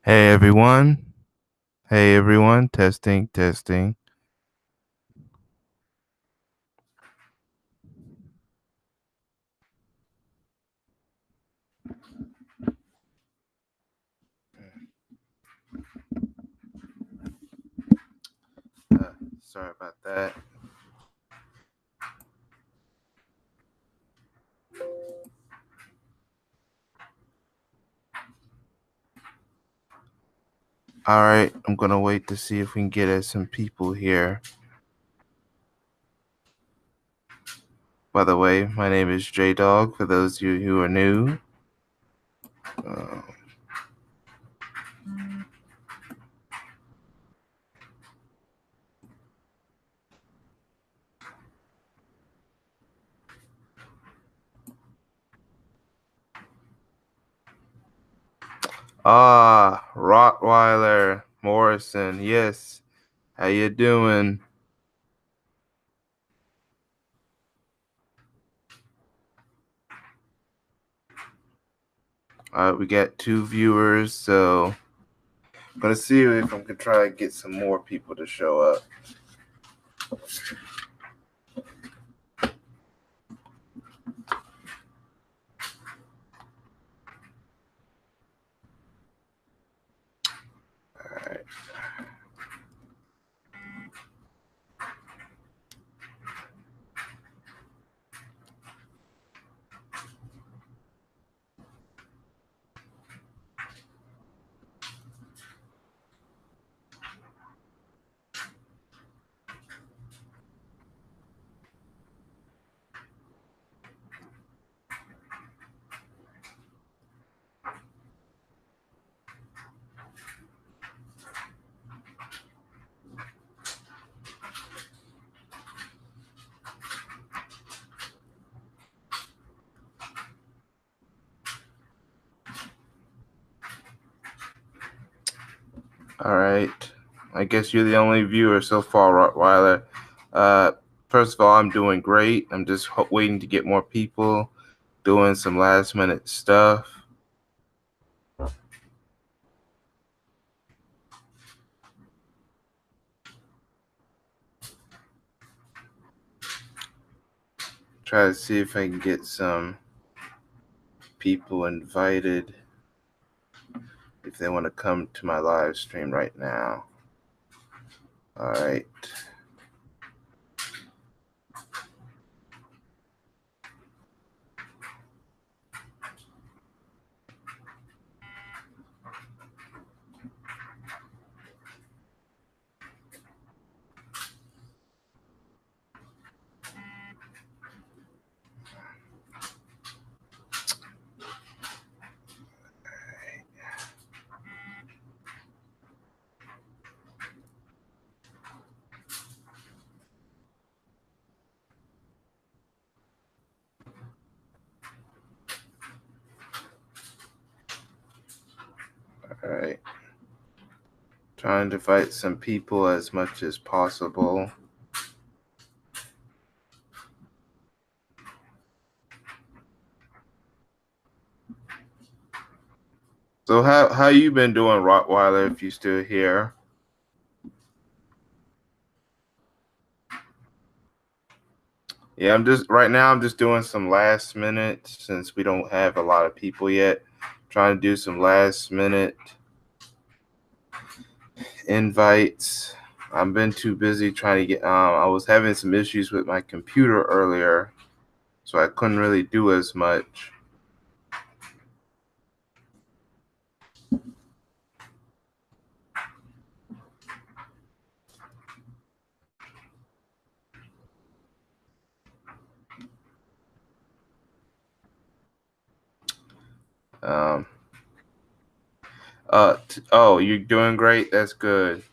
Hey everyone. Hey everyone. Testing, testing. Uh, Sorry about that. All right, I'm gonna wait to see if we can get some people here. By the way, my name is JDAWG. For those of you who are new, uh, Rottweiler Morrison. Yes, how you doing? We got 2 viewers, so I'm gonna see if I can try to get some more people to show up. All right. All right. I guess you're the only viewer so far, Rottweiler. Uh, First of all, I'm doing great. I'm just waiting to get more people, doing some last minute stuff. Try to see if I can get some people invited if they want to come to my live stream right now. All right. All right. Trying to invite some people as much as possible. So how you been doing, Rottweiler, if you still here? Yeah, I'm just doing some last minute since we don't have a lot of people yet. Trying to do some last minute invites. I've been too busy trying to get I was having some issues with my computer earlier, so I couldn't really do as much. Um oh, you're doing great. That's good.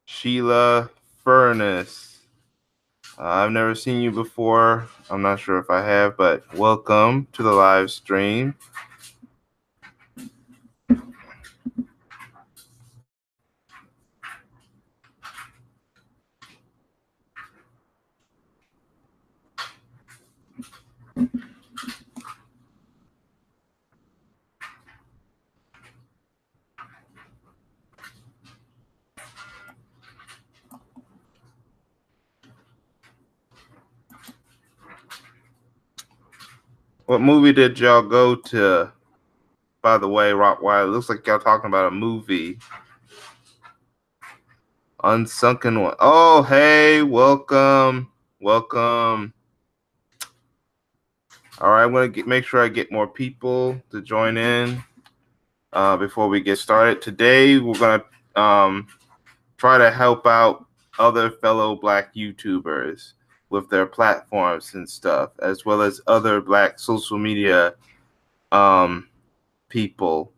Sheila Furness. I've never seen you before. I'm not sure if I have, but welcome to the live stream. What movie did y'all go to? By the way, Rottweiler, it looks like y'all talking about a movie. Unsunken One. Oh, hey, welcome. Welcome. All right, I'm going to make sure I get more people to join in before we get started. Today, we're going to try to help out other fellow Black YouTubers with their platforms and stuff, as well as other Black social media people.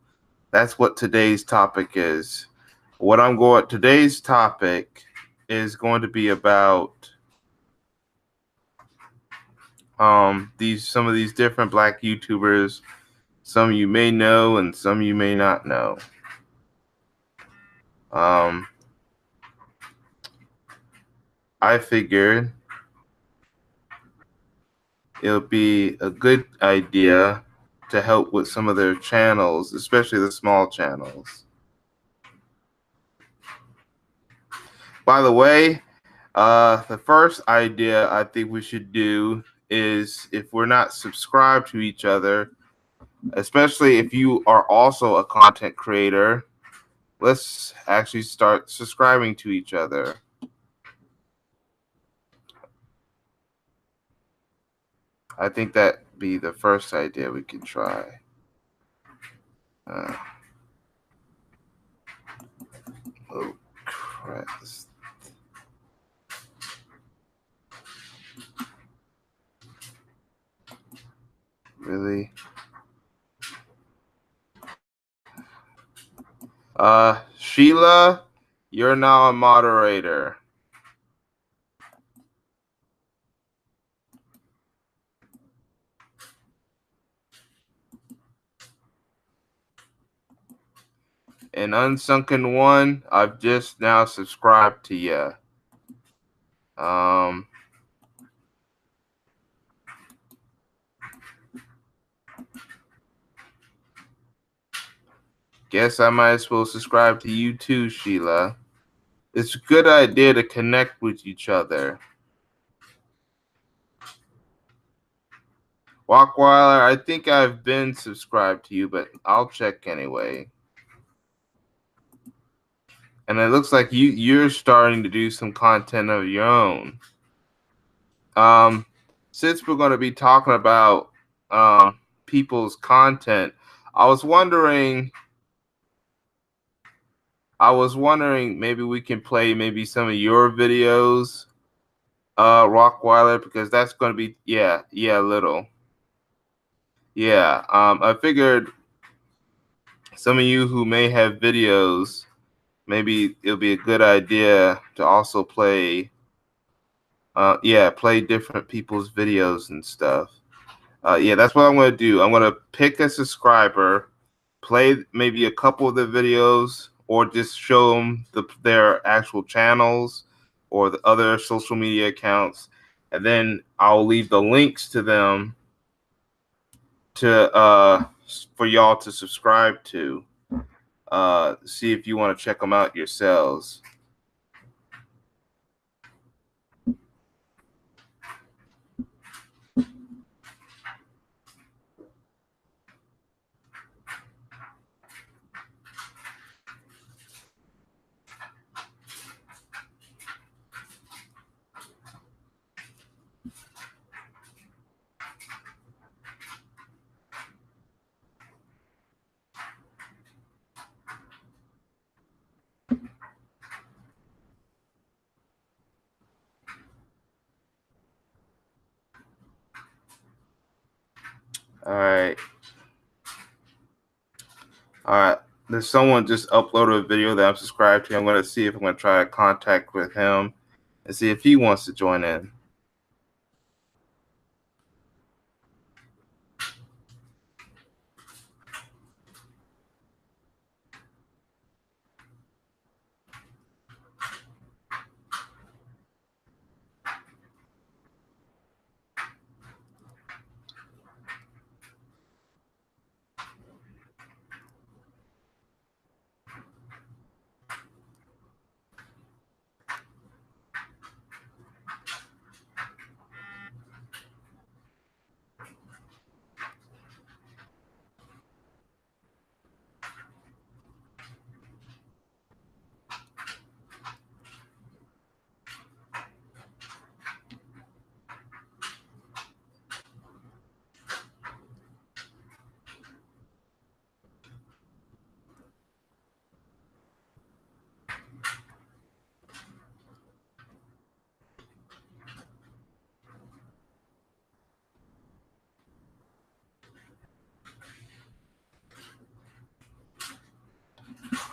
That's what today's topic is. Today's topic is going to be about some of these different Black YouTubers. Some you may know and some you may not know. I figured it'll be a good idea to help with some of their channels, especially the small channels. By the way, the first idea I think we should do is, if we're not subscribed to each other, especially if you are also a content creator, let's actually start subscribing to each other. I think that'd be the first idea we can try. Oh, crap. Really? Sheila, you're now a moderator. And Unsunken One, I've just now subscribed to you. Guess I might as well subscribe to you too, Sheila. It's a good idea to connect with each other. Walkweiler, I think I've been subscribed to you, but I'll check anyway. And it looks like you're starting to do some content of your own. Since we're going to be talking about people's content, I was wondering maybe we can play maybe some of your videos, Rockweiler, because that's going to be a little. Yeah, I figured some of you who may have videos, maybe it'll be a good idea to also play different people's videos and stuff. That's what I'm going to do. I'm going to pick a subscriber, play maybe a couple of the videos, or just show them their actual channels or the other social media accounts, and then I'll leave the links to them to for y'all to subscribe to. See if you want to check them out yourselves. All right. there's someone just uploaded a video that I'm subscribed to. I'm going to see if I'm going to try to contact with him and see if he wants to join in.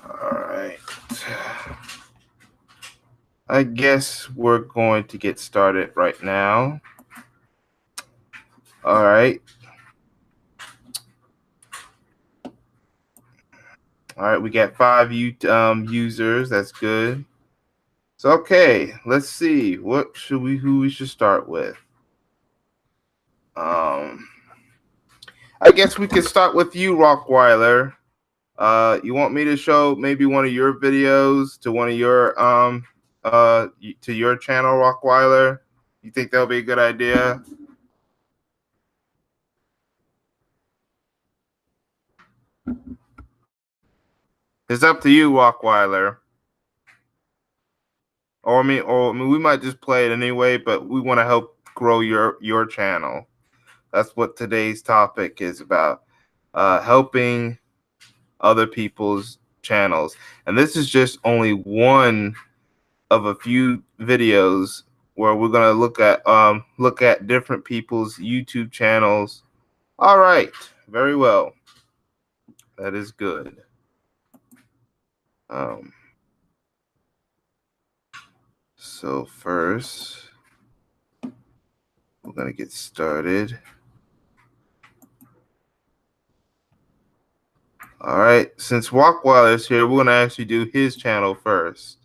All right. I guess we're going to get started right now. All right. All right, we got 5 users. That's good. So okay, let's see. Who we should start with? I guess we could start with you, Rockweiler. You want me to show maybe one of your videos to one of your to your channel, Rockweiler? You think that'll be a good idea? It's up to you, Rockweiler. Or I mean, we might just play it anyway, but we want to help grow your channel. That's what today's topic is about. Helping other people's channels. And this is just only one of a few videos where we're going to look at different people's YouTube channels. All right, very well. That is good. So first, we're going to get started. All right, since Walkweiler is here, we're going to actually do his channel first.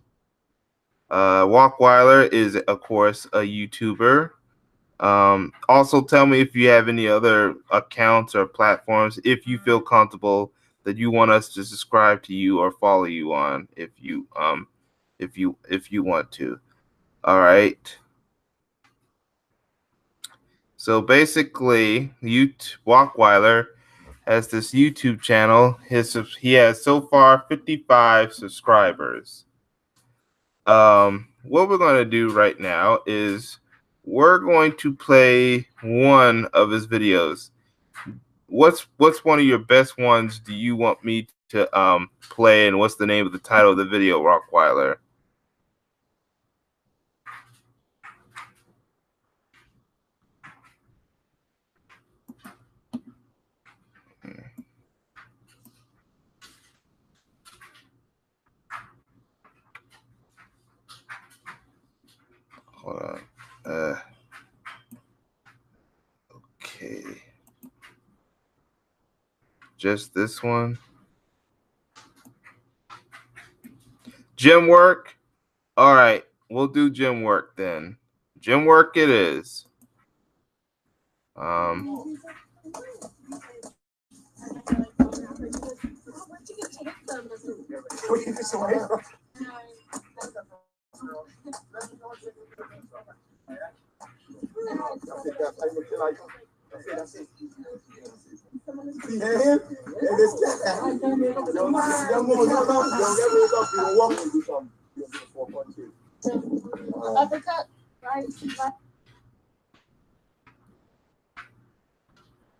Walkweiler is, of course, a YouTuber. Also, tell me if you have any other accounts or platforms, if you feel comfortable that you want us to subscribe to you or follow you on, if you want to. All right. So basically, Walkweiler has this YouTube channel. He has so far 55 subscribers. What we're going to do right now is we're going to play one of his videos. What's one of your best ones do you want me to play, and what's the name of the title of the video, Rockweiler? Hold on. Okay. Just this one. Gym work. All right, we'll do gym work then. Gym work it is.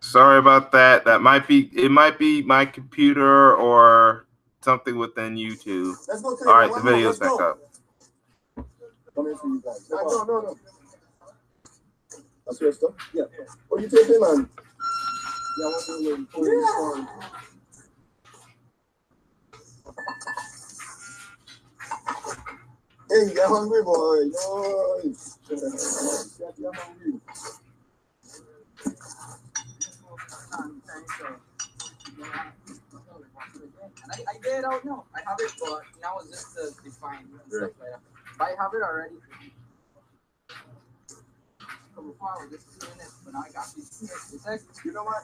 Sorry about that. It might be my computer or something within YouTube. All right, the video's back up. No. That's your stuff? Yeah. Oh, you take it, man. Yeah, I want to Hey, you got hungry, boy. Boy. Got hungry. I did, oh no, I have it, but now it's just defined and stuff like that. But I have it already. So before I was just seeing it, but now I got these. It's like, you know what?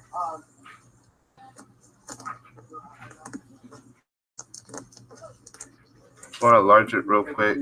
Want to enlarge it real quick?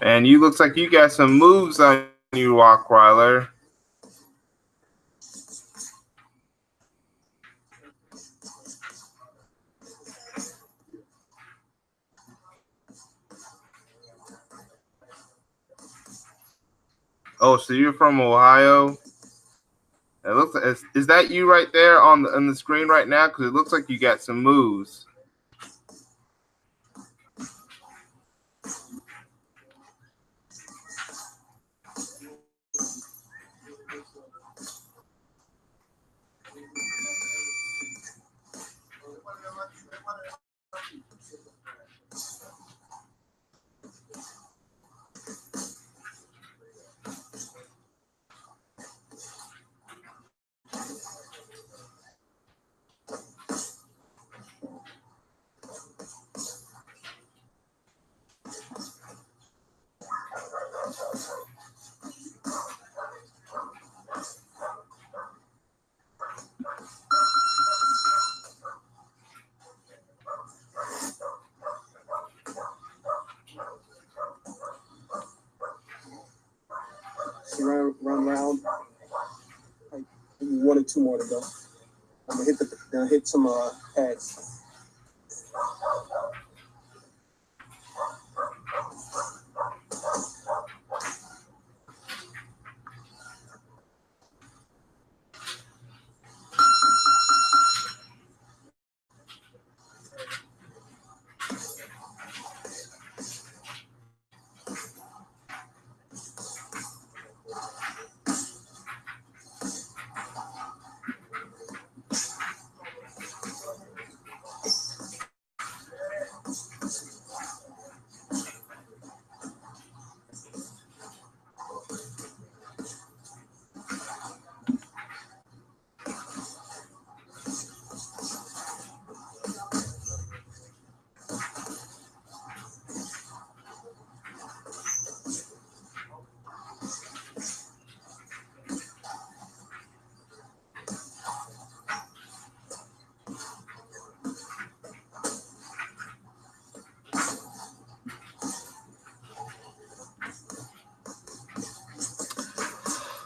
And you looks like you got some moves on you, Walkweiler. Oh, so you're from Ohio? It looks like, is that you right there on the screen right now? Because it looks like you got some moves. Run round. Like 1 or 2 more to go. I'm gonna hit some pads.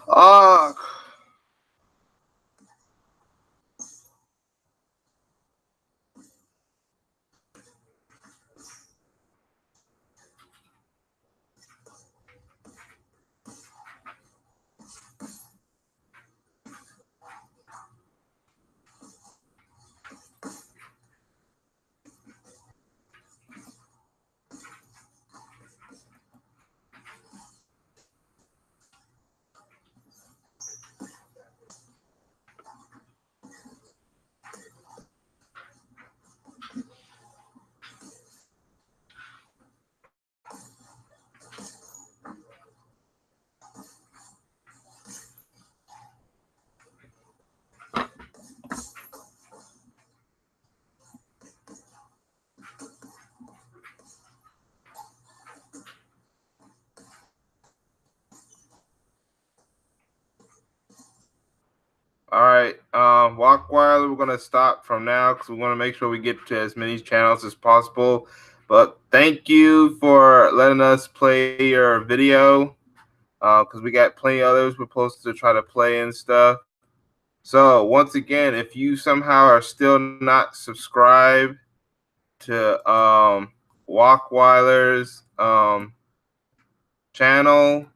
Oh, All right, Walkweiler, we're gonna stop from now because we want to make sure we get to as many channels as possible. But thank you for letting us play your video, because we got plenty of others we're supposed to try to play and stuff. So once again, if you somehow are still not subscribed to Walkweiler's channel,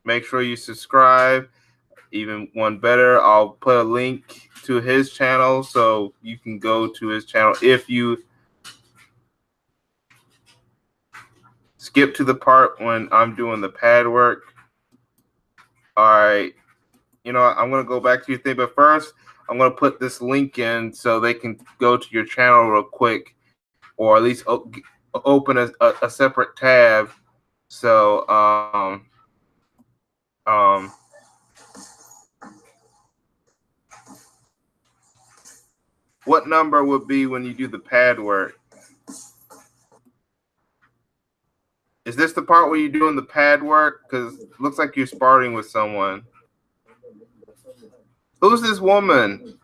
make sure you subscribe. Even one better, I'll put a link to his channel so you can go to his channel if you skip to the part when I'm doing the pad work. All right, you know what? I'm gonna go back to your thing, but first I'm gonna put this link in so they can go to your channel real quick, or at least open a separate tab. So um what number would be when you do the pad work? Is this the part where you're doing the pad work? Because it looks like you're sparring with someone. Who's this woman?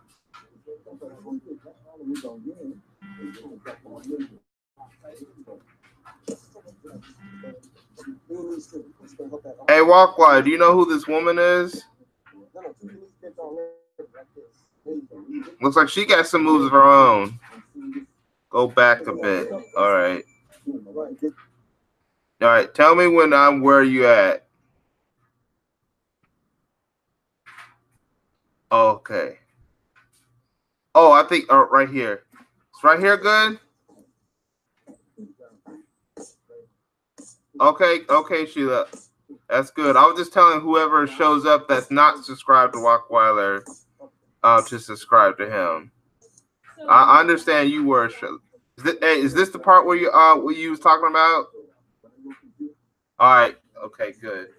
Hey, Walkwide, do you know who this woman is? Looks like she got some moves of her own. Go back a bit. All right. All right. Tell me when I'm where you at. Okay. Oh, I think right here. It's right here good? Okay, Sheila. That's good. I was just telling whoever shows up that's not subscribed to Walkweiler to subscribe to him. I understand you were. Is this the part where you was talking about? All right. Okay. Good.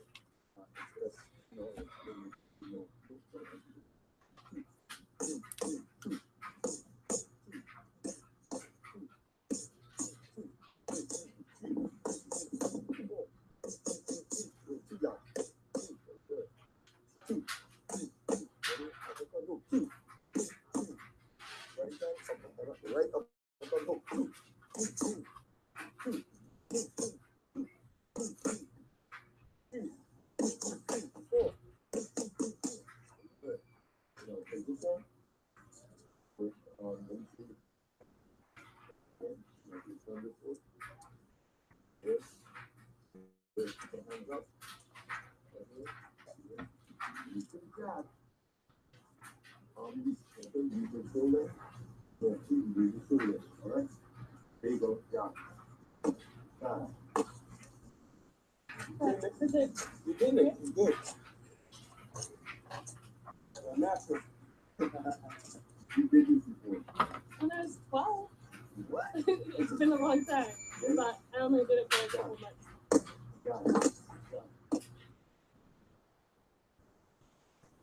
There you go. Yeah. You did it. You good. Natural. You did this before. When I was 12. What? It's been a long time. But I only did it for a couple months. Got it.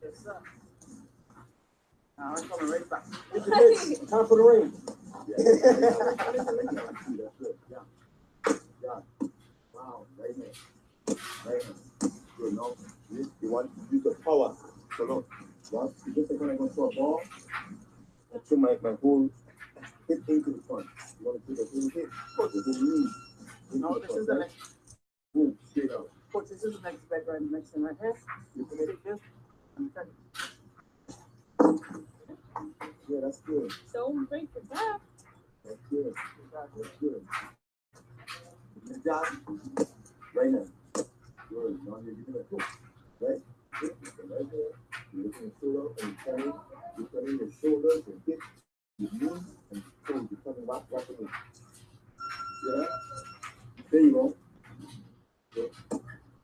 Yes, sir. Now I'm coming right back. Time for the ring. That's good. Yeah. Wow. Right here. Right here. Good. No. You want to use the power. So look. Once you just when I go to a ball, I put my whole hip into the front. You want to do the whole hip? Coach, the whole knee. No, this is the next. Boom. Straight out. Coach, this is the next bed right next to my head. You can take this. Yeah, that's good. Don't break the back. That's good. That's good. Good job. Right now. Good. Now you're doing it. Right? Right there. You're looking at your shoulder and you're turning your shoulders and hips, your knees, and toes. You're turning right the knee. Yeah? There you go. Good.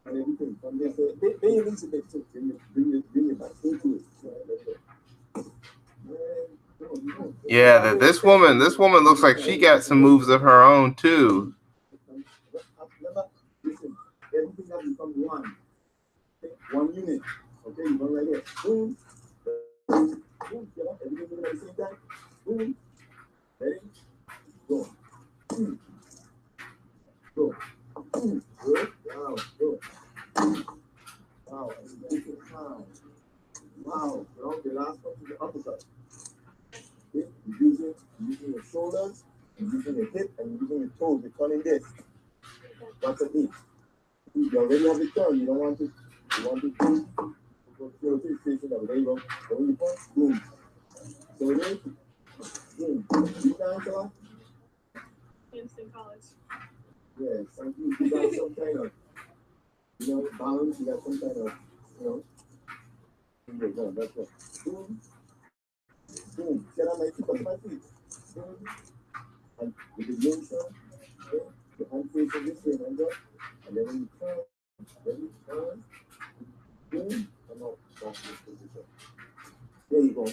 And everything from there. So bend your knees a bit too. Bring your back into it. Right, that's it. Yeah, this woman looks like she got some moves of her own too. Listen, everything has become one. One unit. Okay, you go right here. Boom. Boom. Get up. Everything moving at the same time. Boom. Ready? Go. Boom. Go. Boom. Good. Wow. Good. Wow. Wow. Wow, you know, the last one is the uppercut. Okay? You're using your shoulders, you're using your hip, and you're using your toes. You're turning this. That's a knee. You already have the turn. You don't want to. You want to go to the station that there you go. So when you punch, boom. So it is, boom. You dance a lot? Instant college. Yeah, some people got some kind of, you know, balance. You got some kind of, you know. No, that's what. Boom, boom. Get on my feet, up my feet. Boom. And with the motion, okay, the hand facing this way, hand up. And then when you turn, boom, and now back to this position. There you go.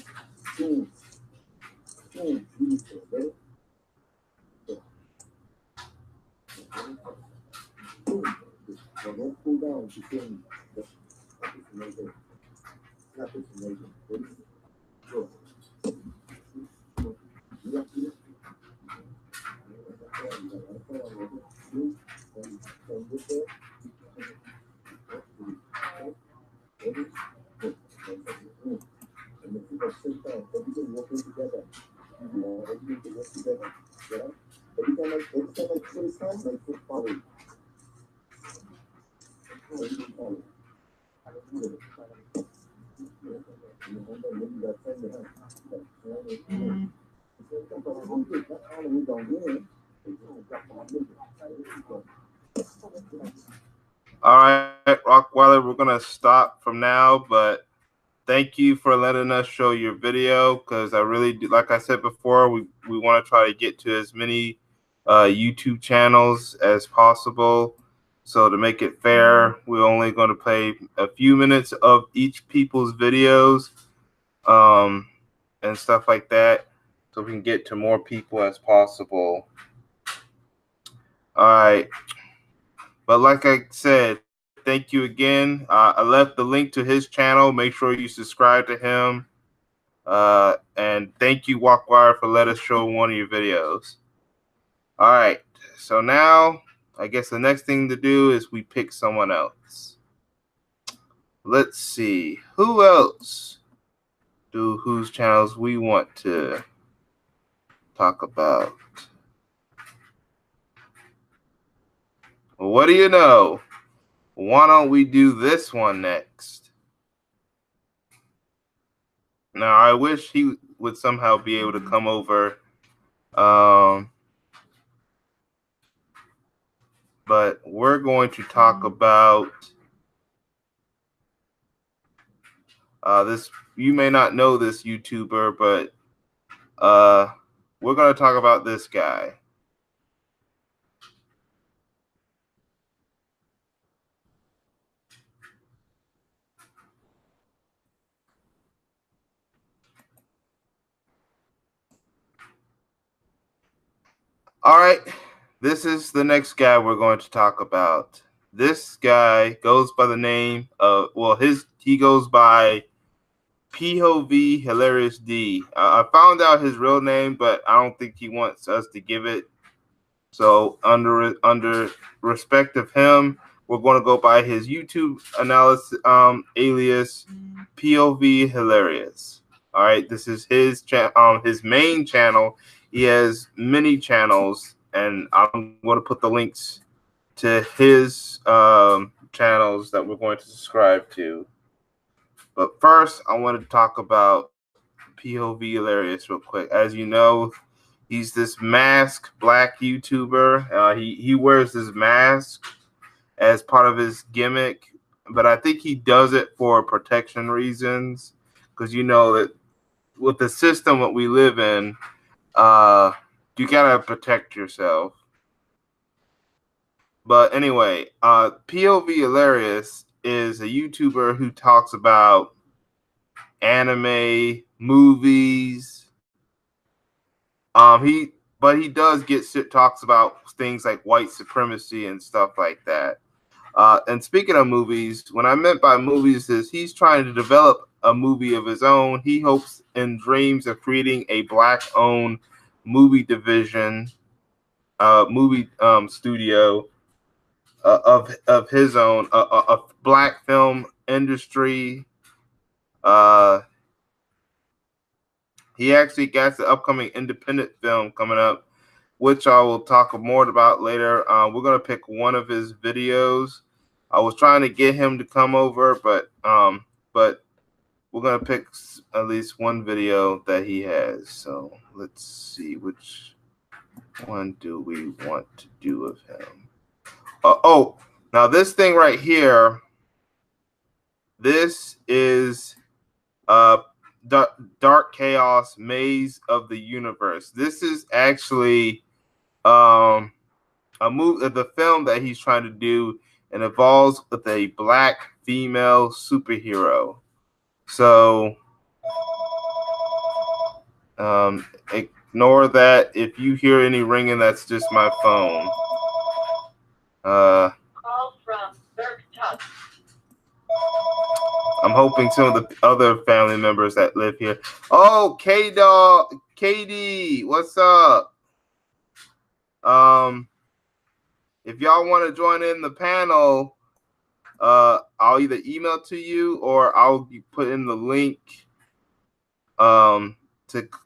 Boom, boom, beautiful. Ready? So, boom. Now don't pull down to turn. Just snap it from right there. Snap it from right there. Ready? Go. You got to and the people sit down, everything working together. You know, everything to work together. Yeah? Every time I put his hands, my foot forward. Everything forward. Hallelujah. And then you got 10 behind. All right, Rockweiler, we're gonna stop from now, but thank you for letting us show your video because I really do, like I said before, we want to try to get to as many YouTube channels as possible. So to make it fair, we're only going to play a few minutes of each people's videos and stuff like that so we can get to more people as possible. All right. But like I said, thank you again. I left the link to his channel. Make sure you subscribe to him. And thank you, Walkwire, for letting us show one of your videos. All right. So now, I guess the next thing to do is we pick someone else. Let's see. Who else whose channels we want to talk about? Well, what do you know? Why don't we do this one next? Now, I wish he would somehow be able to come over. But we're going to talk about this. You may not know this YouTuber, but we're going to talk about this guy. All right, this is the next guy we're going to talk about. This guy goes by the name of, well, he goes by POV Hilarious D. I found out his real name, but I don't think he wants us to give it. So under respect of him, we're going to go by his YouTube analysis alias POV Hilarious. All right, this is his main channel. He has many channels, and I'm going to put the links to his channels that we're going to subscribe to. But first, I want to talk about POV Hilarious real quick. As you know, he's this mask black YouTuber. He wears this mask as part of his gimmick, but I think he does it for protection reasons because you know that with the system that we live in, you gotta protect yourself. But anyway, POV Hilarious is a YouTuber who talks about anime, movies. He does talks about things like white supremacy and stuff like that. And speaking of movies, what I meant by movies is he's trying to develop a movie of his own. He hopes and dreams of creating a black-owned movie division, movie studio of his own, a black film industry he actually got the upcoming independent film coming up, which I will talk more about later. We're gonna pick one of his videos. I was trying to get him to come over, but we're gonna pick at least one video that he has. So let's see, which one do we want to do of him? Oh, now this thing right here. This is Dark Chaos Maze of the Universe. This is actually a the film that he's trying to do, and involves with a black female superhero. So ignore that. If you hear any ringing, that's just my phone. Call from Bergtuck. I'm hoping some of the other family members that live here. Oh, JDAWG, KD, what's up? If y'all want to join in the panel, I'll either email to you or I'll put in the link to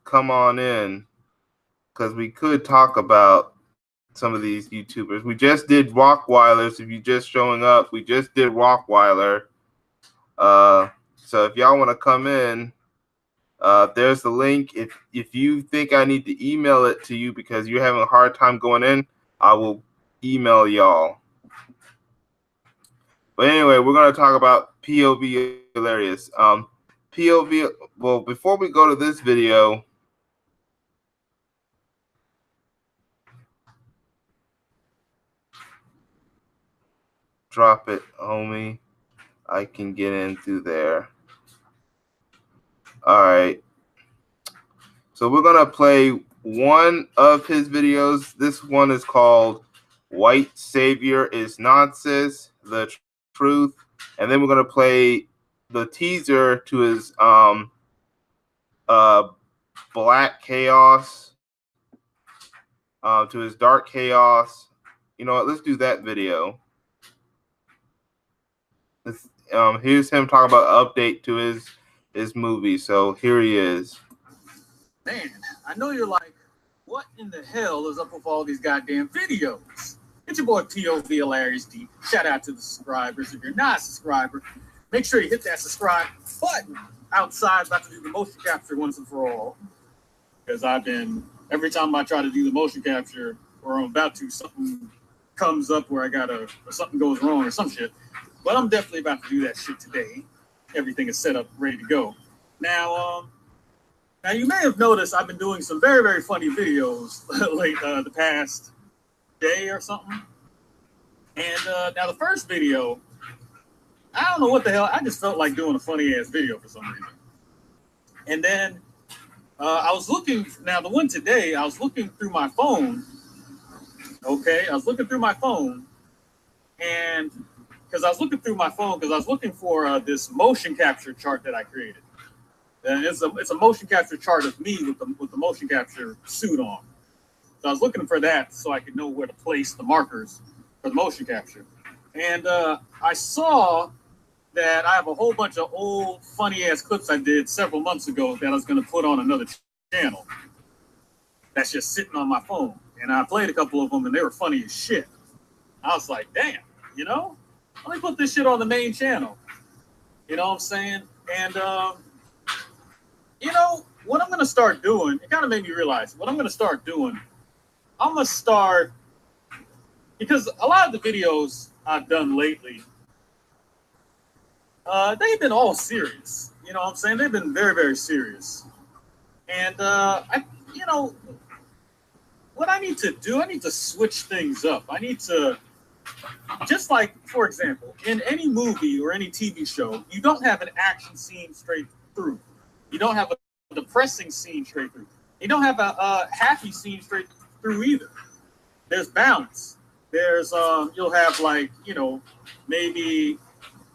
come on in, because we could talk about some of these YouTubers. We just did Rockwilers. If you're just showing up, we just did Rockweiler. So if y'all want to come in, there's the link. If you think I need to email it to you because you're having a hard time going in, I will email y'all. But anyway, we're going to talk about POV hilarious. POV, well, before we go to this video, drop it, homie. I can get in through there. All right. So we're going to play one of his videos. This one is called White Savior is Nonsense, the Truth. And then we're going to play the teaser to his Black Chaos, to his Dark Chaos. You know what? Let's do that video. Here's him talking about update to his movie. So here he is. Man, I know you're like, what in the hell is up with all these goddamn videos? It's your boy POV Hilarious D. Shout out to the subscribers. If you're not a subscriber, make sure you hit that subscribe button outside. About to do the motion capture once and for all. Because every time I try to do the motion capture, or I'm about to, something comes up where or something goes wrong or some shit. But I'm definitely about to do that shit today. Everything is set up, ready to go. Now you may have noticed I've been doing some very, very funny videos the past day or something. And now the first video, I don't know what the hell, I just felt like doing a funny ass video for some reason. And then I was looking, now the one today, I was looking through my phone. Okay, I was looking through my phone, and because I was looking for this motion capture chart that I created. And it's a motion capture chart of me with the motion capture suit on. So I was looking for that so I could know where to place the markers for the motion capture. And I saw that I have a whole bunch of old funny ass clips I did several months ago that I was going to put on another channel. That's just sitting on my phone. And I played a couple of them and they were funny as shit. I was like, damn, let me put this shit on the main channel. You know what I'm saying? And what I'm going to start doing, it kind of made me realize what I'm going to start doing. I'm going to start, because a lot of the videos I've done lately, they've been all serious. You know what I'm saying? They've been very, very serious. And, what I need to do, I need to switch things up. I need to, just like, for example, in any movie or any TV show, you don't have an action scene straight through. You don't have a depressing scene straight through. You don't have a happy scene straight through either. There's balance. There's you'll have maybe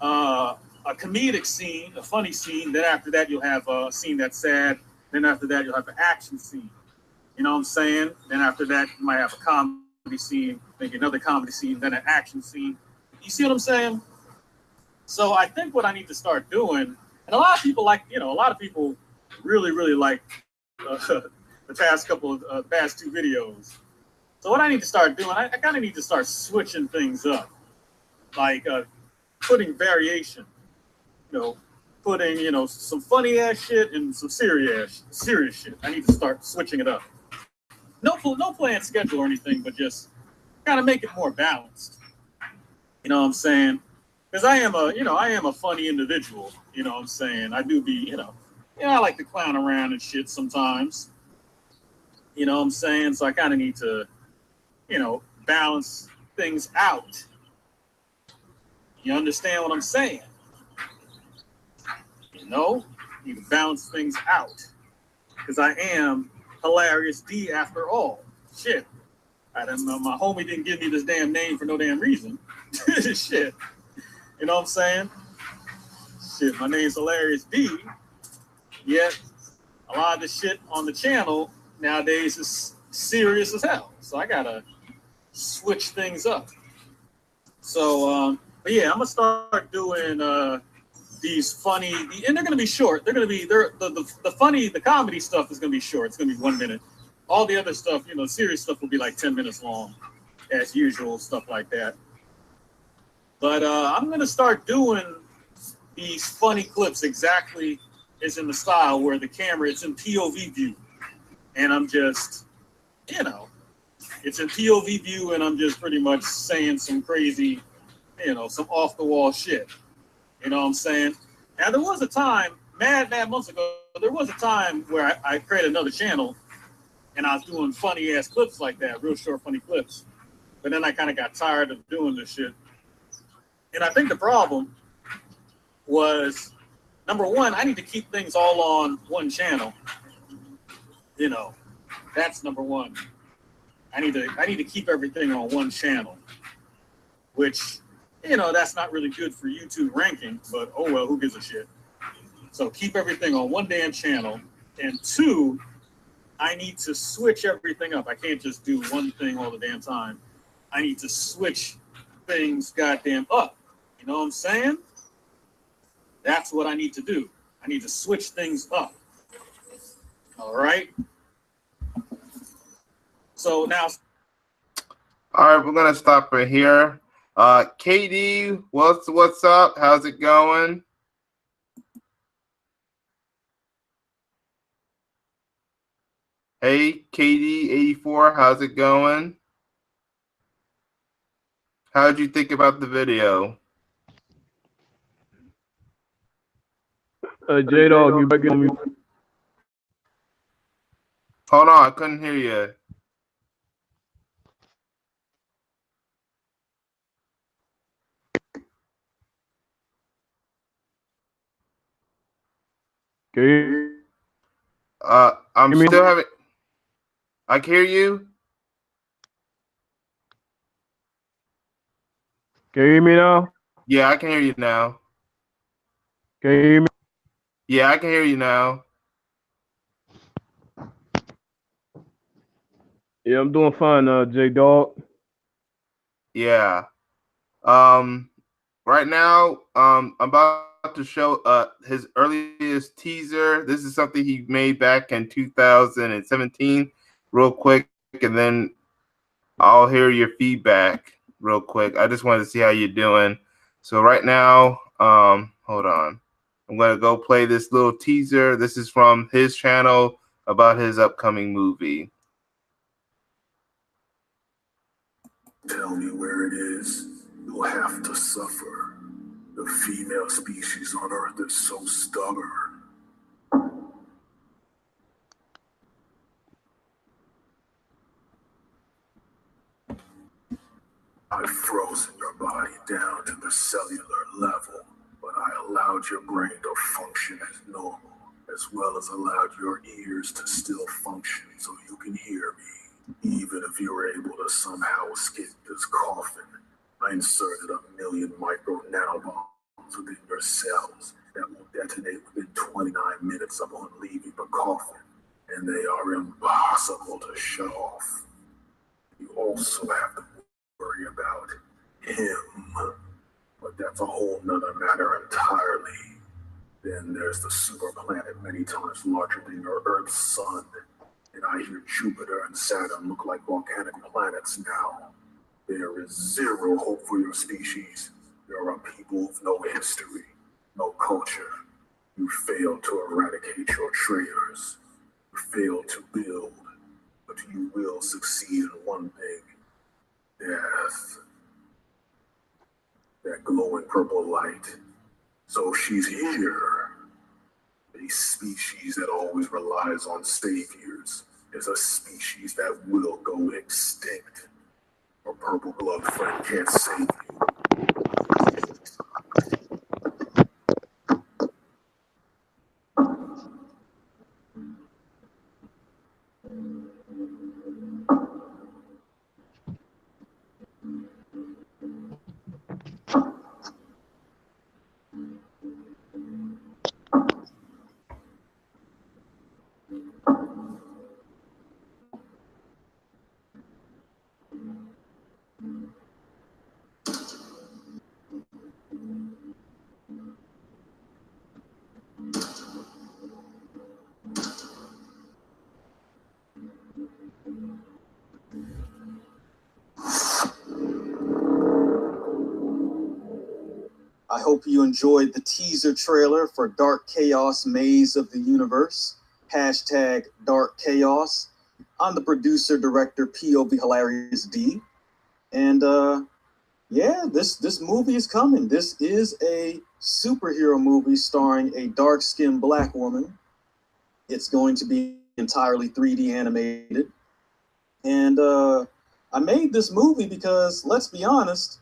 a comedic scene, a funny scene. Then after that you'll have a scene that's sad. Then after that you'll have an action scene. You know what I'm saying? Then after that you might have a comedy scene, maybe another comedy scene, then an action scene. You see what I'm saying? So I think what I need to start doing, and a lot of people really, really like the past two videos. So what I need to start doing, I kind of need to start switching things up, like putting variation, putting some funny ass shit and some serious shit. I need to start switching it up. No planned schedule or anything, but just kind of make it more balanced. You know what I'm saying? Because I am a funny individual. You know what I'm saying? I do be, I like to clown around and shit sometimes. You know what I'm saying? So I kind of need to, balance things out. You understand what I'm saying? Need to balance things out. Because I am Hilarious D after all. Shit. My homie didn't give me this damn name for no damn reason. Shit. You know what I'm saying? Shit, my name's Hilarious D. Yet, a lot of the shit on the channel nowadays is serious as hell. So I gotta switch things up. So, but yeah, I'm gonna start doing these funny, and they're gonna be short. The funny, the comedy stuff is gonna be short. It's gonna be 1 minute. All the other stuff, serious stuff will be like 10 minutes long, as usual, stuff like that. But I'm gonna start doing these funny clips exactly as in the style where the camera, it's in POV view, and I'm just, it's in POV view, and I'm just pretty much saying some crazy, some off the wall shit. You know what I'm saying? Now there was a time, mad months ago, there was a time where I created another channel, and I was doing funny ass clips like that, real short funny clips. But then I kind of got tired of doing this shit. And I think the problem was, number one, I need to keep things all on one channel. That's number one. I need to keep everything on one channel, which, that's not really good for YouTube ranking, but oh well, who gives a shit? So keep everything on one damn channel. And two, I need to switch everything up. I can't just do one thing all the damn time. I need to switch things goddamn up. You know what I'm saying? That's what I need to do. I need to switch things up. All right? So now... All right, we're going to stop right here. KD, what's up? How's it going? Hey, KD84, how's it going? How'd you think about the video? JDAWG, you back on me? Hold on, I couldn't hear you. I'm still having... I can hear you. Can you hear me now? Yeah, I can hear you now. Can you hear me? Yeah, I can hear you now. Yeah, I'm doing fine, JDAWG. Yeah. Right now, I'm about to show his earliest teaser. This is something he made back in 2017, real quick, and then I'll hear your feedback real quick. I just wanted to see how you're doing. So right now, hold on. I'm going to go play this little teaser. This is from his channel about his upcoming movie. Tell me where it is. You'll have to suffer. The female species on Earth is so stubborn. I've frozen your body down to the cellular level, but I allowed your brain to function as normal, as well as allowed your ears to still function so you can hear me. Even if you were able to somehow escape this coffin, I inserted 1 million micro nanobombs within your cells that will detonate within 29 minutes upon leaving the coffin, and they are impossible to shut off. You also have to worry about him, but that's a whole nother matter entirely. Then there's the super planet many times larger than your Earth's sun. And I hear Jupiter and Saturn look like volcanic planets now. There is zero hope for your species. There are people with no history, no culture. You failed to eradicate your traitors. You failed to build, but you will succeed in one thing. Death. That glowing purple light. So she's here. A species that always relies on saviors is a species that will go extinct. A purple glove friend can't save you. I hope you enjoyed the teaser trailer for Dark Chaos Maze of the Universe. Hashtag Dark Chaos. I'm the producer, director, POV Hilarious D. And yeah, this movie is coming. This is a superhero movie starring a dark-skinned black woman. It's going to be entirely 3D animated. And I made this movie because, let's be honest,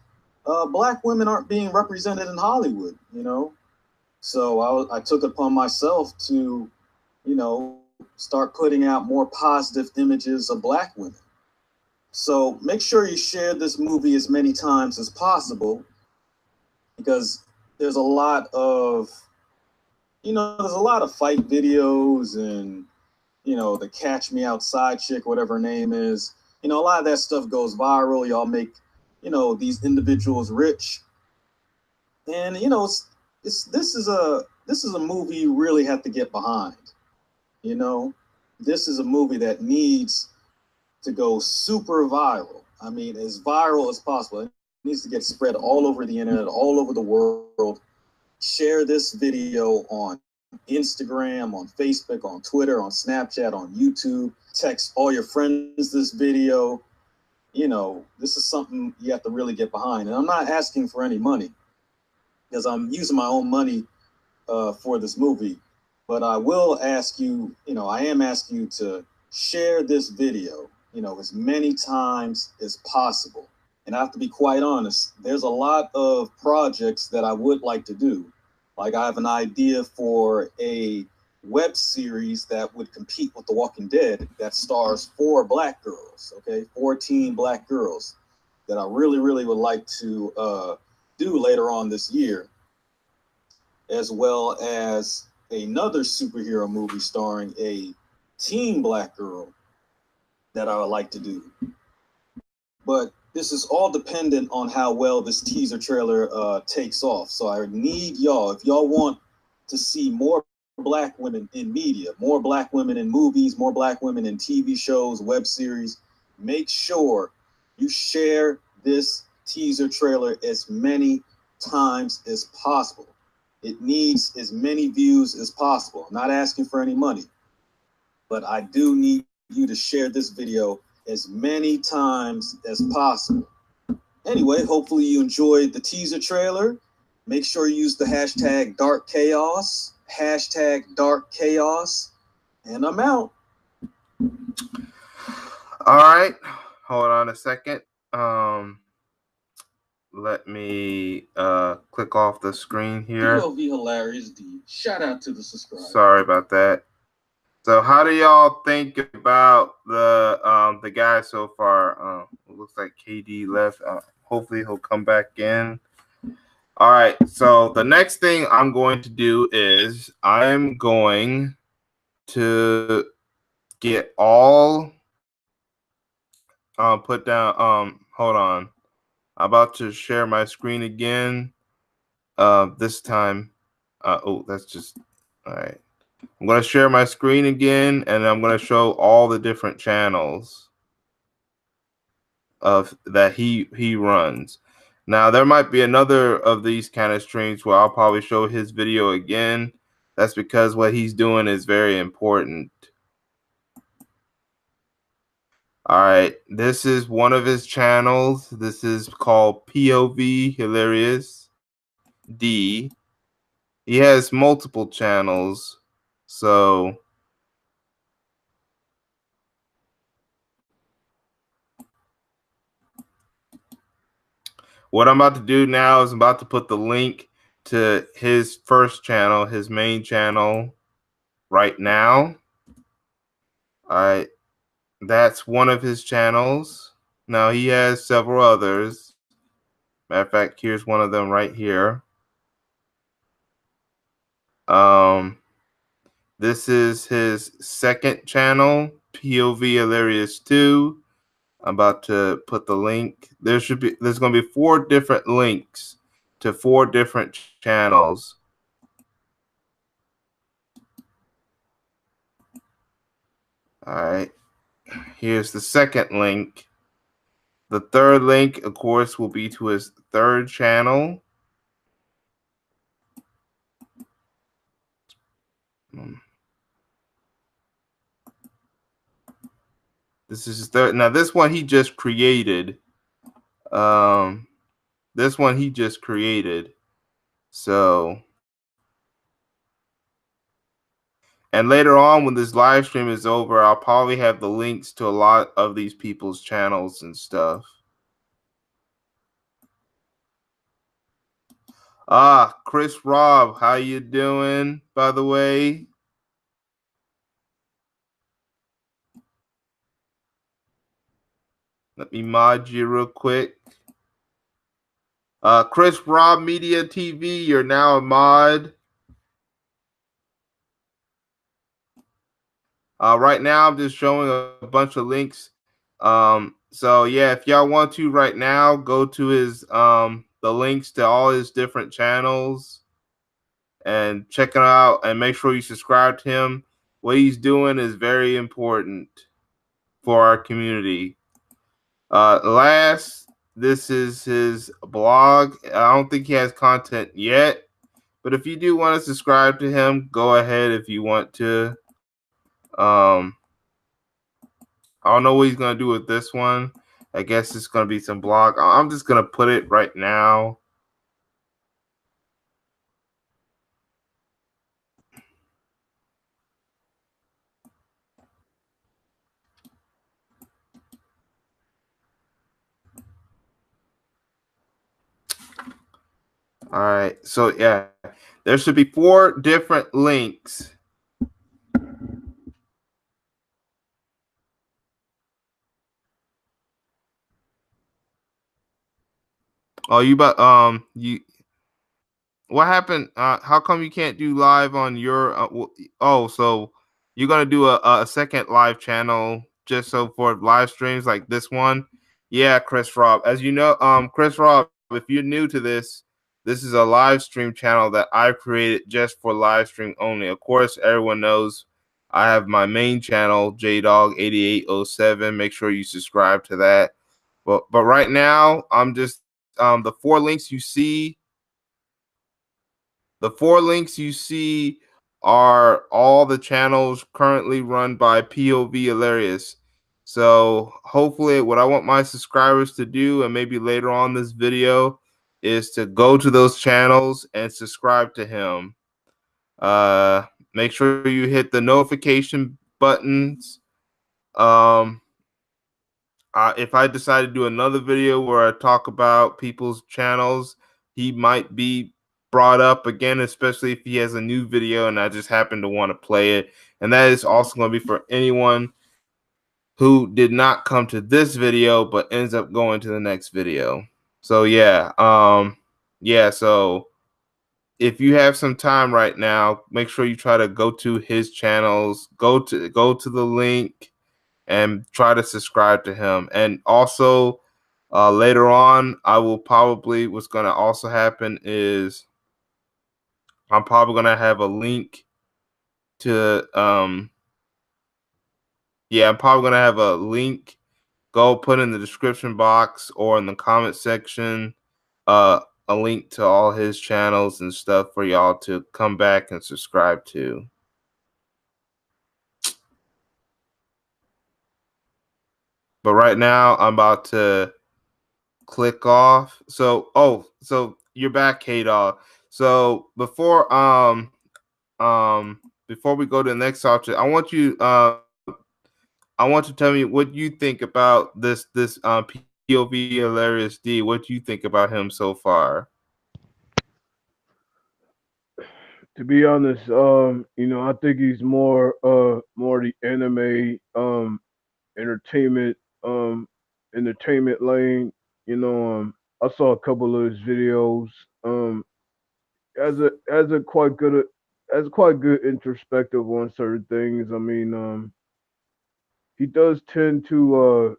black women aren't being represented in Hollywood, you know? So I took it upon myself to, you know, start putting out more positive images of black women. So make sure you share this movie as many times as possible, because there's a lot of, there's a lot of fight videos and, the Catch Me Outside chick, whatever her name is. A lot of that stuff goes viral. Y'all make, these individuals rich. And, this is a movie you really have to get behind. This is a movie that needs to go super viral. I mean, as viral as possible. It needs to get spread all over the internet, all over the world. Share this video on Instagram, on Facebook, on Twitter, on Snapchat, on YouTube. Text all your friends this video. This is something you have to really get behind. And I'm not asking for any money, because I'm using my own money for this movie. But I will ask you, I am asking you to share this video, as many times as possible. And I have to be quite honest, there's a lot of projects that I would like to do. Like, I have an idea for a web series that would compete with The Walking Dead that stars 4 black girls, 14 black girls, that I really, really would like to do later on this year, as well as another superhero movie starring a teen black girl that I would like to do. But this is all dependent on how well this teaser trailer takes off. So I need y'all, if y'all want to see more black women in media, more black women in movies, more black women in TV shows, web series, make sure you share this teaser trailer as many times as possible. It needs as many views as possible. I'm not asking for any money, but I do need you to share this video as many times as possible. Anyway, hopefully you enjoyed the teaser trailer. Make sure you use the hashtag Dark Chaos, and I'm out. All right, hold on a second. Let me click off the screen here. POV Hilarious D. Shout out to the subscribers. Sorry about that. So how do y'all think about the guy so far? It looks like KD left. Hopefully he'll come back in. All right. So the next thing I'm going to do is I'm going to get all put down. Hold on. I'm about to share my screen again. This time Oh, that's just all right. I'm going to share my screen again, and I'm going to show all the different channels of that he runs. Now, there might be another of these kind of streams where I'll probably show his video again. That's because what he's doing is very important. All right, this is one of his channels. This is called POV Hilarious D. He has multiple channels, so what I'm about to do now is I'm about to put the link to his first channel, his main channel, right now. All right, that's one of his channels. Now he has several others. Matter of fact, here's one of them right here. This is his second channel, POV Hilarious 2. I'm about to put the link. There's going to be 4 different links to 4 different channels. All right. Here's the second link. The third link, of course, will be to his third channel. This is his third. Now, this one he just created. This one he just created. So, and later on, when this live stream is over, I'll probably have the links to a lot of these people's channels and stuff. Chris Rob, how you doing, by the way? Let me mod you real quick. Chris Rob Media TV, you're now a mod. Right now, I'm just showing a bunch of links. So yeah, if y'all want to right now, go to his the links to all his different channels and check it out, and make sure you subscribe to him. What he's doing is very important for our community. This is his blog. I don't think he has content yet, but if you do want to subscribe to him, go ahead if you want to. I don't know what he's gonna do with this one. I guess it's gonna be some blog. I'm just gonna put it right now. All right. So yeah, there should be 4 different links. Oh, you what happened? How come you can't do live on your? So you're gonna do a second live channel just so for live streams like this one? Yeah, Chris Rob. As you know, Chris Rob, if you're new to this, this is a live stream channel that I've created just for live stream only. Of course, everyone knows I have my main channel, JDAWG 8807. Make sure you subscribe to that. But right now, I'm just the 4 links you see. The 4 links you see are all the channels currently run by POV Hilarious. So hopefully what I want my subscribers to do, and maybe later on this video, is to go to those channels and subscribe to him. Make sure you hit the notification buttons. If I decide to do another video where I talk about people's channels, he might be brought up again, especially if he has a new video and I just happen to want to play it. And that is also going to be for anyone who did not come to this video but ends up going to the next video. So yeah, so if you have some time right now, make sure you try to go to his channels, go to the link and try to subscribe to him. And also later on, I will probably, what's going to also happen is I'm probably gonna have a link to yeah, I'm probably gonna have a link. Go put in the description box or in the comment section uh a link to all his channels and stuff for y'all to come back and subscribe to. But right now I'm about to click off. So so you're back, K-Dog. So before we go to the next subject, I want you to tell me what you think about this POV Hilarious D. What do you think about him so far? To be honest, I think he's more the anime entertainment entertainment lane. I saw a couple of his videos. As a quite good as quite good introspective on certain things. I mean, he does tend to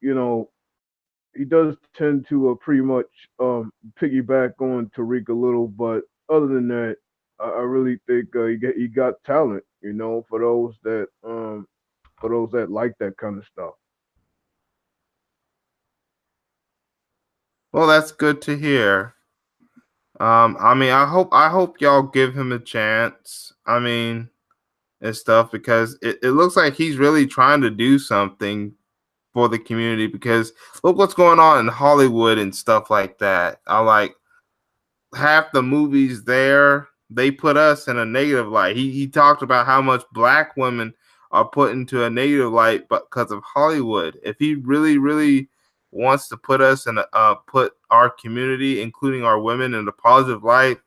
you know he does tend to pretty much piggyback on Tariq a little, but other than that, I really think he got talent. For those that like that kind of stuff. Well, that's good to hear. I mean, I hope y'all give him a chance. I mean, and stuff because it looks like he's really trying to do something for the community because look what's going on in Hollywood and stuff like that. I like half the movies there, they put us in a negative light. He talked about how much black women are put into a negative light because of Hollywood. If he really wants to put us in put our community, including our women, in a positive light,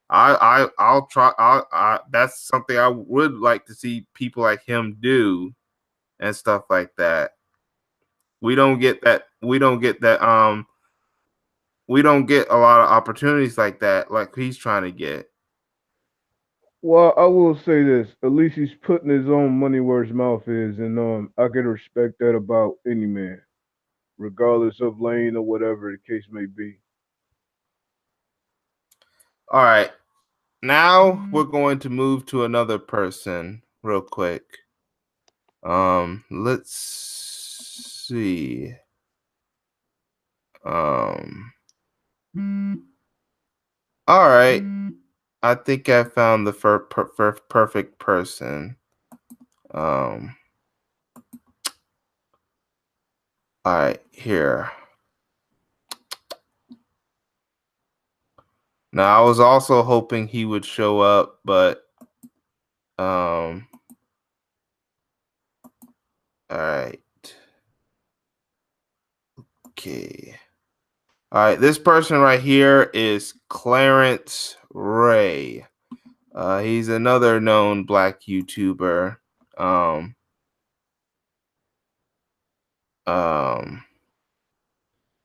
I'll try. That's something I would like to see people like him do and stuff like that. We don't get that. We don't get a lot of opportunities like that, like he's trying to get. Well, I will say this: at least he's putting his own money where his mouth is, and I can respect that about any man, regardless of lane or whatever the case may be. All right. Now we're going to move to another person real quick. Let's see. Um, all right. I think I found the perfect person. All right, here. Now I was also hoping he would show up, but all right. Okay. All right, this person right here is Clarence Ray. He's another known black YouTuber. Um,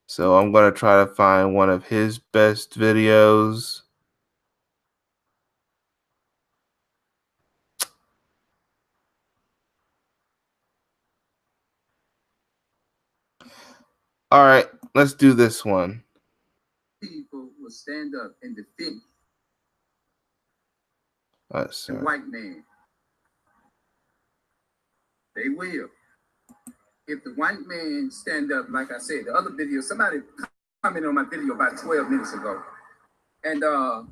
so I'm gonna try to find one of his best videos. All right, let's do this one. People will stand up and defend The the white man. They will. If the white man stand up, like I said, the other video, somebody commented on my video about 12 minutes ago. And I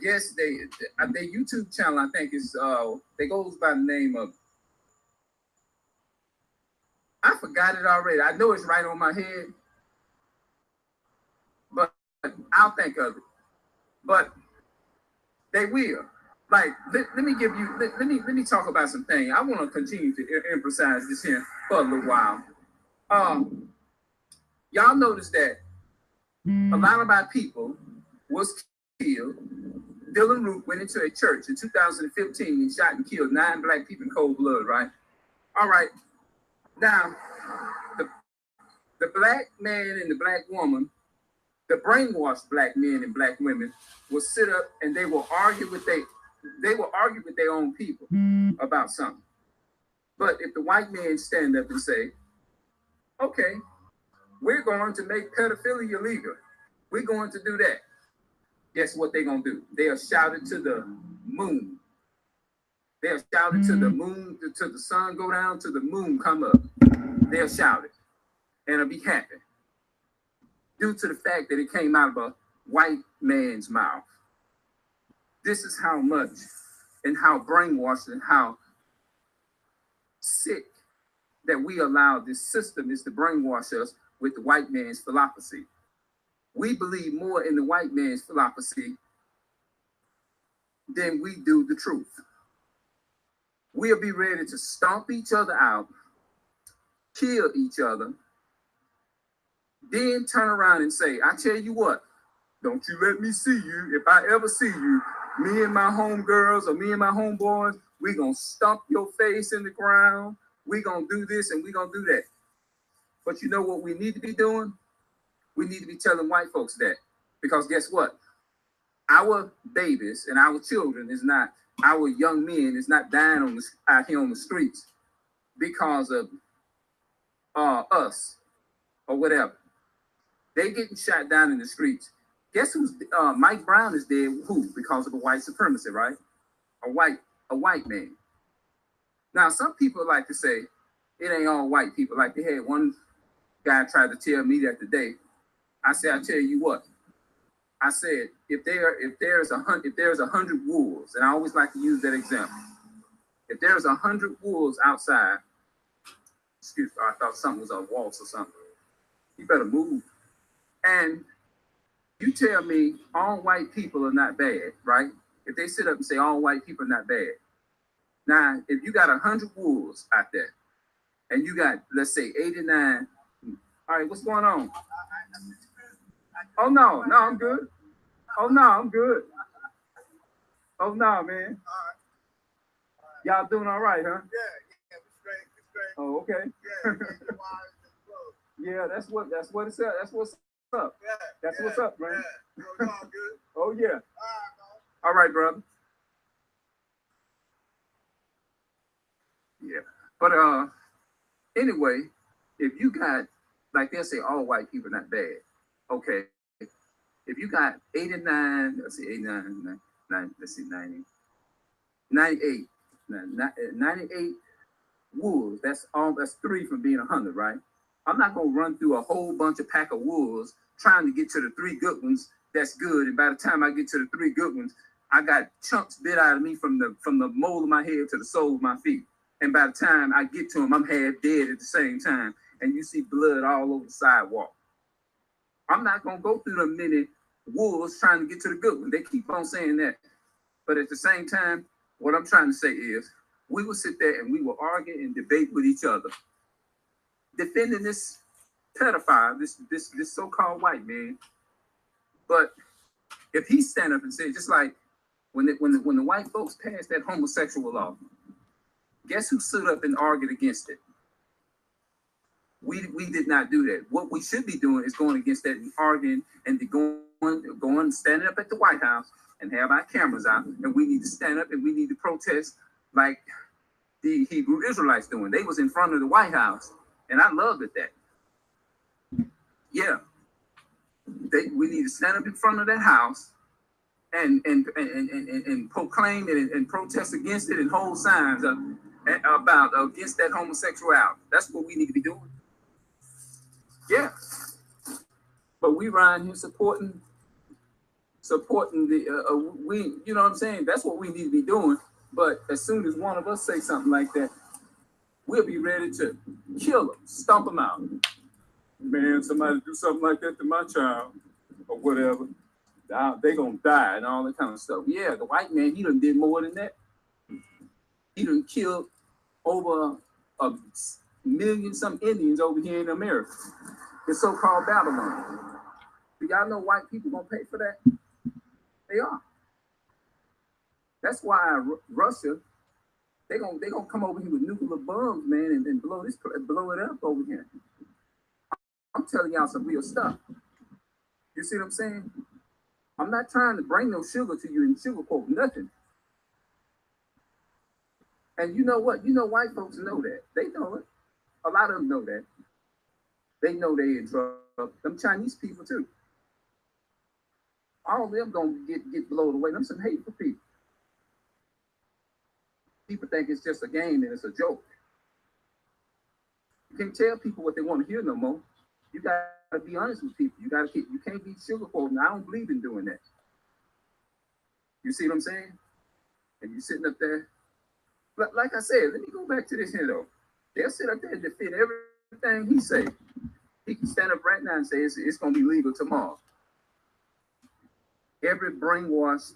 guess their YouTube channel, I think, is they goes by the name of, I forgot it already. I know it's right on my head, but I'll think of it. But they will. Like, let me give you, let me talk about some things. I want to continue to emphasize this here for a little while. Y'all notice that a lot of our people was killed. Dylan Root went into a church in 2015 and shot and killed 9 black people in cold blood, right? All right. Now, the black man and the black woman, the brainwashed black men and black women will sit up and they will argue with their own people about something. But if the white men stand up and say, okay, we're going to make pedophilia illegal, we're going to do that. guess what they're gonna do? They'll shout it to the moon. They'll shout it to the moon, to the sun go down, to the moon come up. They'll shout it, and it'll be happy. Due to the fact that it came out of a white man's mouth. This is how much and how brainwashed and how sick that we allow this system is to brainwash us with the white man's philosophy. We believe more in the white man's philosophy than we do the truth. We'll be ready to stomp each other out, kill each other, then turn around and say, I tell you what, don't you let me see you. If I ever see you, me and my homegirls or me and my homeboys, we gonna stomp your face in the ground. We gonna do this and we gonna do that. But you know what we need to be doing? We need to be telling white folks that. Because guess what? Our babies and our children is not, our young men is not dying on out here on the streets because of us or whatever. They getting shot down in the streets. Guess who's Mike Brown is dead? Who? Because of a white supremacy, right? A white man. Now, some people like to say it ain't all white people. Like they had one guy tried to tell me that today. I said, I tell you what. I said, if there's 100 wolves, and I always like to use that example. If there's 100 wolves outside, excuse me, I thought something was on walls or something. You better move. And you tell me all white people are not bad, right? If they sit up and say all white people are not bad. Now, if you got 100 wolves out there, and you got, let's say, 89. All right, what's going on? Oh, no, I'm good. Oh, no, I'm good. Oh, no, man. Y'all doing all right, huh? Yeah, it's great. Oh, okay. Yeah, that's what it's up. That's what's up. That's what's up, man. Yeah. All good. Oh, yeah. All right, brother. Yeah. But anyway, if you got, like they'll say all white people not bad. Okay. If you got 89, let's see, 89, 90, let's see, 90, 98, 98 wolves, that's 3 from being 100, right? I'm not going to run through a whole bunch of pack of wolves trying to get to the 3 good ones. That's good. And by the time I get to the 3 good ones, I got chunks bit out of me from the mole of my head to the sole of my feet. And by the time I get to them, I'm half dead at the same time. And you see blood all over the sidewalk. I'm not going to go through the many wolves trying to get to the good one. They keep on saying that. But at the same time, what I'm trying to say is we will sit there and we will argue and debate with each other, defending this pedophile, this so-called white man. But if he stand up and say, just like when the white folks passed that homosexual law, guess who stood up and argued against it? We did not do that. What we should be doing is going against that and arguing and going standing up at the White House and have our cameras out, and we need to stand up and we need to protest like the Hebrew Israelites doing. They was in front of the White House, and I loved it that. Yeah, we need to stand up in front of that house and proclaim it and protest against it and hold signs about against that homosexuality. That's what we need to be doing. Yeah, but we around here supporting the we, you know what I'm saying? That's what we need to be doing. But as soon as one of us say something like that, we'll be ready to kill them, stomp them out. Man, somebody do something like that to my child or whatever, they gonna die and all that kind of stuff. Yeah, the white man, he done did more than that. He done killed over a million some Indians over here in America. The so-called Babylon. Do y'all know white people gonna pay for that? They are. That's why Russia, they gonna come over here with nuclear bombs, man, and blow it up over here. I'm telling y'all some real stuff. You see what I'm saying? I'm not trying to bring no sugar to you and sugarcoat nothing. And you know what? You know white folks know that. They know it. A lot of them know that. They know they in trouble. Them Chinese people too. all of them gonna get blown away. Them some hateful people. People think it's just a game and it's a joke. You can't tell people what they want to hear no more. You gotta be honest with people. You can't be sugarcoating. I don't believe in doing that. You see what I'm saying? And you sitting up there. Like I said, let me go back to this here though. They'll sit up there and defend everything he say. He can stand up right now and say it's gonna be legal tomorrow. Every brainwashed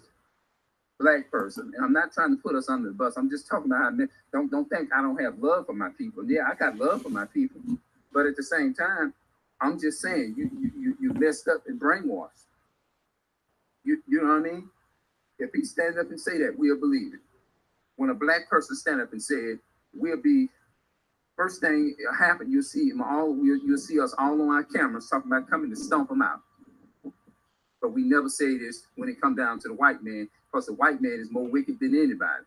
black person, and I'm not trying to put us under the bus. I'm just talking about how don't think I don't have love for my people. Yeah, I got love for my people, but at the same time, I'm just saying you messed up and brainwashed. You know what I mean? If he stands up and say that, we'll believe it. When a black person stand up and say it, we'll be first thing happen. You'll see him all. You'll see us all on our cameras talking about coming to stomp them out. But we never say this when it comes down to the white man, because the white man is more wicked than anybody.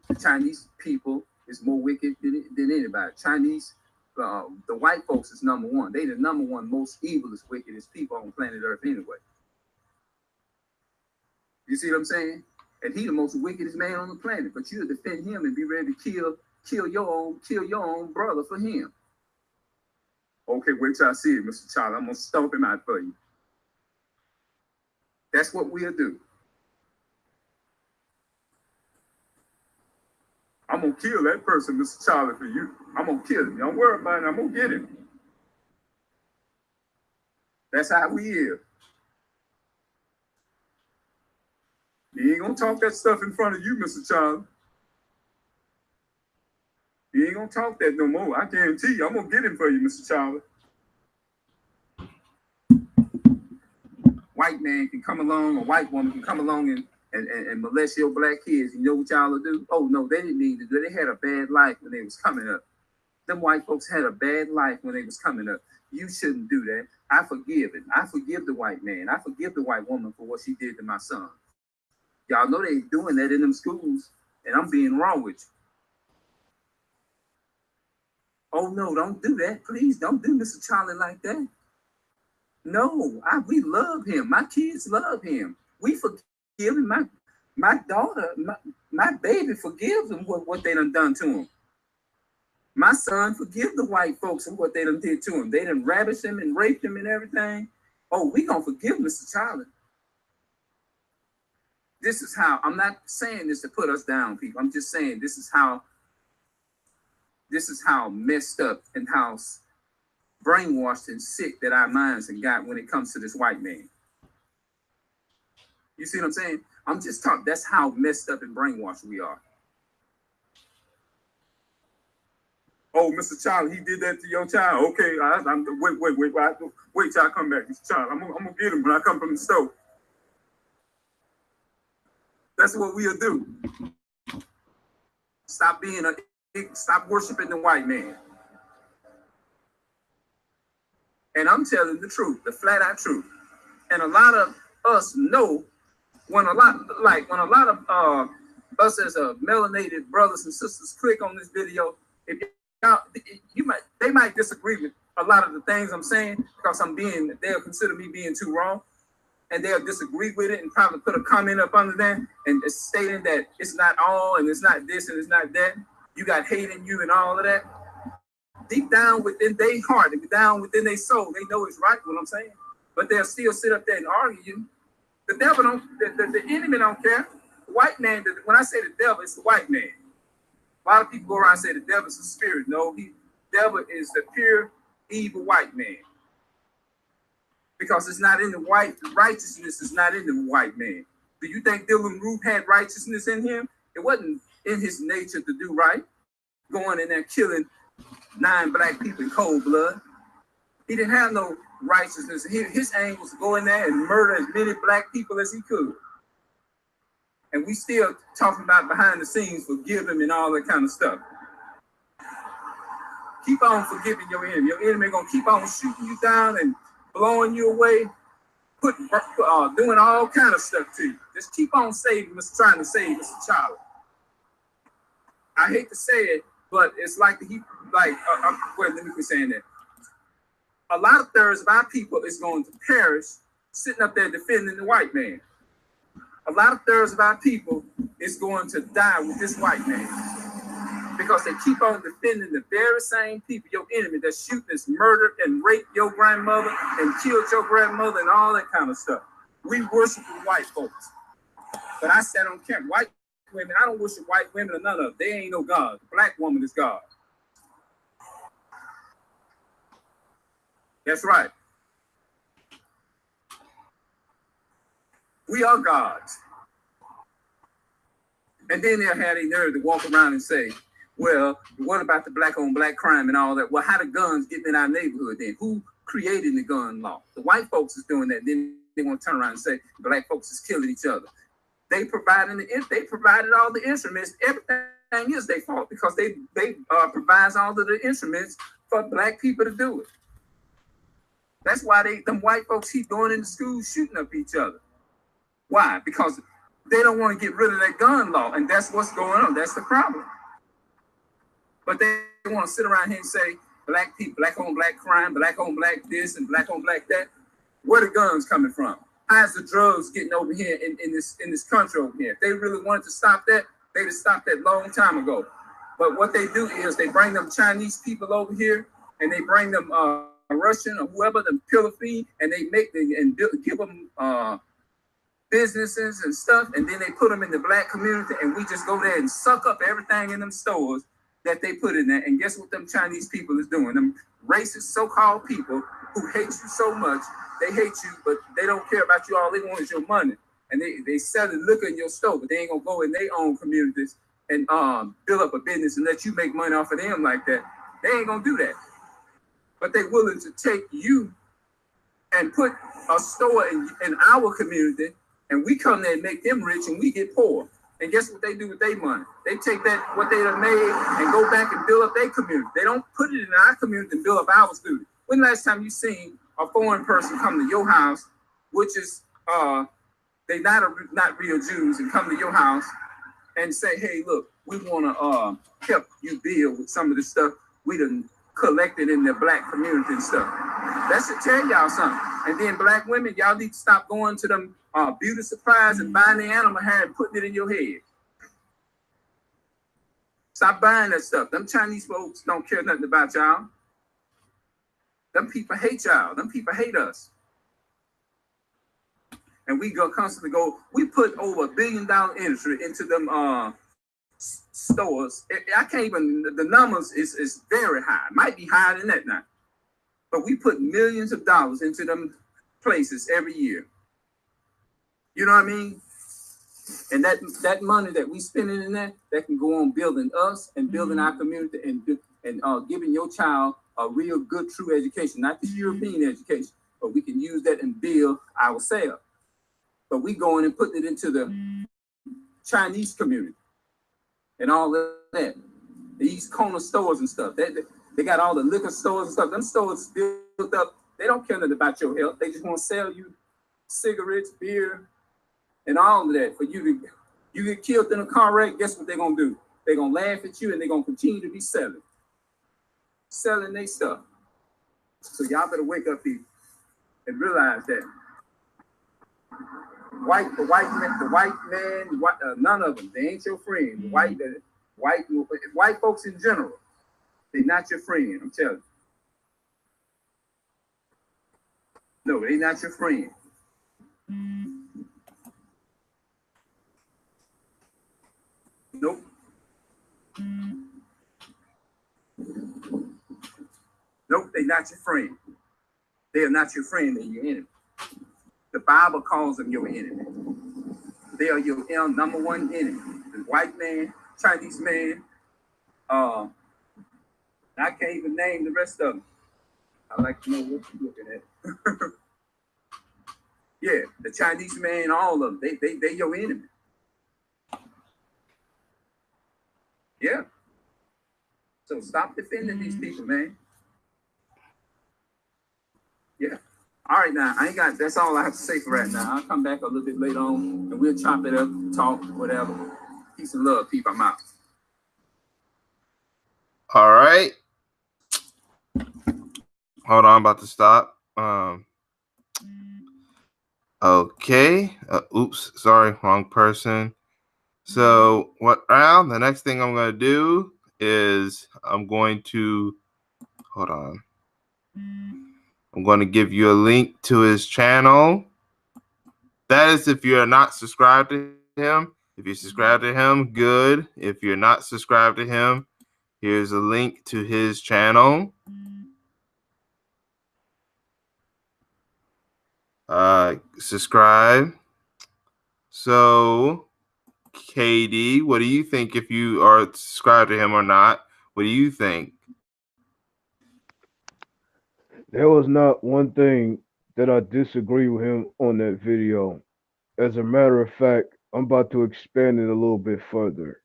The Chinese people is more wicked than anybody. Chinese, the white folks is number one. They the number one most evilest, wickedest people on planet Earth anyway. You see what I'm saying? And he the most wickedest man on the planet. But you'll defend him and be ready to kill your own brother for him. Okay, wait till I see it, Mr. Charlie. I'm gonna stomp him out for you. That's what we'll do. I'm gonna kill that person, Mr. Charlie, for you. I'm gonna kill him. Don't worry about it. I'm gonna get him. That's how we is. He ain't gonna talk that stuff in front of you, Mr. Charlie. He ain't gonna talk that no more. I guarantee you, I'm gonna get him for you, Mr. Charlie. White man can come along, a white woman can come along and molest your black kids. You know what y'all will do? Oh no, they didn't mean to do. They had a bad life when they was coming up. Them white folks had a bad life when they was coming up. You shouldn't do that. I forgive it. I forgive the white man. I forgive the white woman for what she did to my son. Y'all know they doing that in them schools, and I'm being wrong with you. Oh no, don't do that. Please don't do Mr. Charlie like that. No, we love him. My kids love him. We forgive him. My daughter, my baby forgives him what they done to him. My son forgive the white folks and what they done did to him. They done ravished him and raped him and everything. Oh, we gonna forgive Mr. Charlie. This is how, I'm not saying this to put us down, people. I'm just saying this is how messed up and how brainwashed and sick that our minds have got when it comes to this white man. You see what I'm saying? I'm just talking, that's how messed up and brainwashed we are. Oh, Mr. Charlie, he did that to your child. Okay, wait till I come back, Mr. Charlie. I'm gonna get him when I come from the store. That's what we'll do. Stop worshiping the white man. And I'm telling the truth, the flat out truth. And a lot of us know when a lot of us as melanated brothers and sisters click on this video, if they might disagree with a lot of the things I'm saying because they'll consider me being too wrong, and they'll disagree with it and probably put a comment up under that and stating that it's not all and it's not this and it's not that. You got hate in you and all of that. Deep down within their heart and down within their soul, they know it's right what I'm saying, but they'll still sit up there and argue. The devil the enemy don't care. The white man, when I say the devil, it's the white man. A lot of people go around and say the devil's a spirit. No, devil is the pure evil white man. Because it's not in the white, righteousness is not in the white man. Do you think Dylan Roof had righteousness in him? It wasn't in his nature to do right. Going in there killing 9 black people in cold blood. He didn't have no righteousness. His aim was to go in there and murder as many black people as he could. And we still talking about behind the scenes, forgive him and all that kind of stuff. Keep on forgiving your enemy. Your enemy gonna keep on shooting you down and blowing you away, doing all kind of stuff to you. Just keep on trying to save Mr. Charlie. I hate to say it, but it's like let me quit saying that. A lot of thirds of our people is going to perish sitting up there defending the white man. A lot of thirds of our people is going to die with this white man because they keep on defending the very same people, your enemy, that shoot, that's murdered and raped your grandmother and killed your grandmother and all that kind of stuff. We worship the white folks. But I said on camera, white women, I don't worship white women or none of them. They ain't no God. The black woman is God. That's right. We are gods. And then they'll have the nerve to walk around and say, well, what about the black on black crime and all that? Well, how the guns getting in our neighborhood then? Who created the gun law? The white folks is doing that. Then they want to turn around and say black folks is killing each other. They provided all the instruments. Everything is their fault because they provides all of the instruments for black people to do it. That's why them white folks keep going into schools shooting up each other. Why? Because they don't want to get rid of that gun law, and that's what's going on. That's the problem. But they want to sit around here and say black people, black on black crime, black on black this, and black on black that. Where the guns coming from? How's the drugs getting over here in this country over here? If they really wanted to stop that, they'd have stopped that long time ago. But what they do is they bring them Chinese people over here, and they bring them Russian or whoever, them pillar feed, and they give them businesses and stuff, and then they put them in the black community, and we just go there and suck up everything in them stores that they put in there. And guess what them Chinese people is doing? Them racist so-called people who hate you so much, they hate you, but they don't care about you. All they want is your money. And they sell the liquor in your store, but they ain't gonna go in their own communities and build up a business and let you make money off of them like that. They ain't gonna do that. But they willing to take you and put a store in our community, and we come there and make them rich and we get poor. And guess what they do with their money? They take that, what they have made, and go back and build up their community. They don't put it in our community and build up ours, do they? When last time you seen a foreign person come to your house, which is they not real Jews, and come to your house and say, hey, look, we want to help you deal with some of the stuff we done collected in the black community and stuff. That should tell y'all something. And then black women, y'all need to stop going to them beauty supplies and buying the animal hair and putting it in your head. Stop buying that stuff. Them Chinese folks don't care nothing about y'all. Them people hate y'all. Them people hate us. And we constantly go, we put over $1 billion industry into them stores. I can't even, the numbers is very high. Might be higher than that now. But we put millions of dollars into them places every year. You know what I mean? And that money that we spending in that can go on building us and building our community and giving your child a real good, true education, not this European education, but we can use that and build ourselves. But we going and putting it into the Chinese community and all of that. These corner stores and stuff. They got all the liquor stores and stuff. Them stores built up. They don't care nothing about your health. They just want to sell you cigarettes, beer, and all of that for you get killed in a car wreck. Guess what they're gonna do? They're gonna laugh at you and they're gonna continue to be selling their stuff. So y'all better wake up people and realize that the white man, none of them, they ain't your friend. The white folks in general, they're not your friend. I'm telling you. No, they're not your friend. Nope. Nope, they're not your friend. They are not your friend, they're your enemy. The Bible calls them your enemy. They are your number one enemy. The white man, Chinese man, I can't even name the rest of them. I like to know what you're looking at. Yeah, the Chinese man, all of them, they your enemy. Yeah. So stop defending these people, man. Yeah. All right, now that's all I have to say for right now. I'll come back a little bit later on and we'll chop it up, talk, whatever. Peace and love, people. I'm out. All right. Hold on, I'm about to stop. Okay. Oops. Sorry. Wrong person. So what now? The next thing I'm going to do is I'm going to hold on. I'm going to give you a link to his channel. That is if you're not subscribed to him. If you're subscribed to him, good. If you're not subscribed to him, here's a link to his channel. Subscribe. So, KD, what do you think if you are subscribed to him or not? What do you think? There was not one thing that I disagree with him on that video. As a matter of fact, I'm about to expand it a little bit further.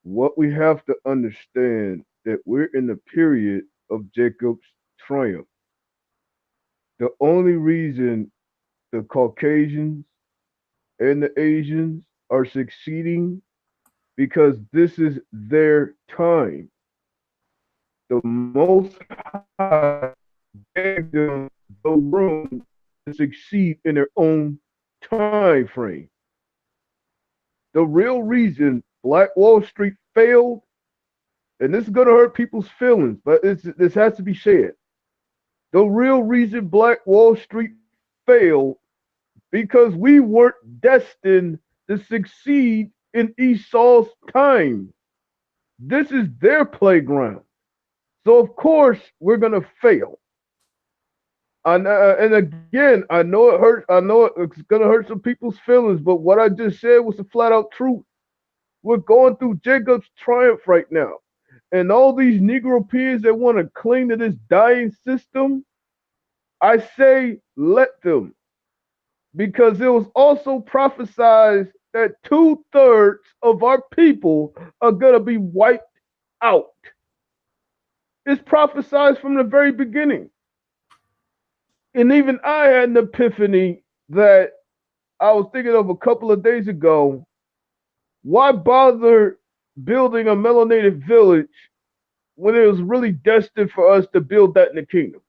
What we have to understand that we're in the period of Jacob's triumph. The only reason the Caucasians and the Asians are succeeding because this is their time. The Most High gave them the room to succeed in their own time frame. The real reason Black Wall Street failed, and this is going to hurt people's feelings, but this has to be said. The real reason Black Wall Street failed because we weren't destined to succeed in Esau's time. This is their playground. So of course we're gonna fail. And again, I know it hurts. I know it's gonna hurt some people's feelings, but what I just said was the flat out truth. We're going through Jacob's triumph right now, and all these Negro peers that want to cling to this dying system, I say let them, because it was also prophesied that 2/3 of our people are gonna be wiped out. It's prophesied from the very beginning. And even I had an epiphany that I was thinking of a couple of days ago. Why bother building a melanated village when it was really destined for us to build that in the kingdom?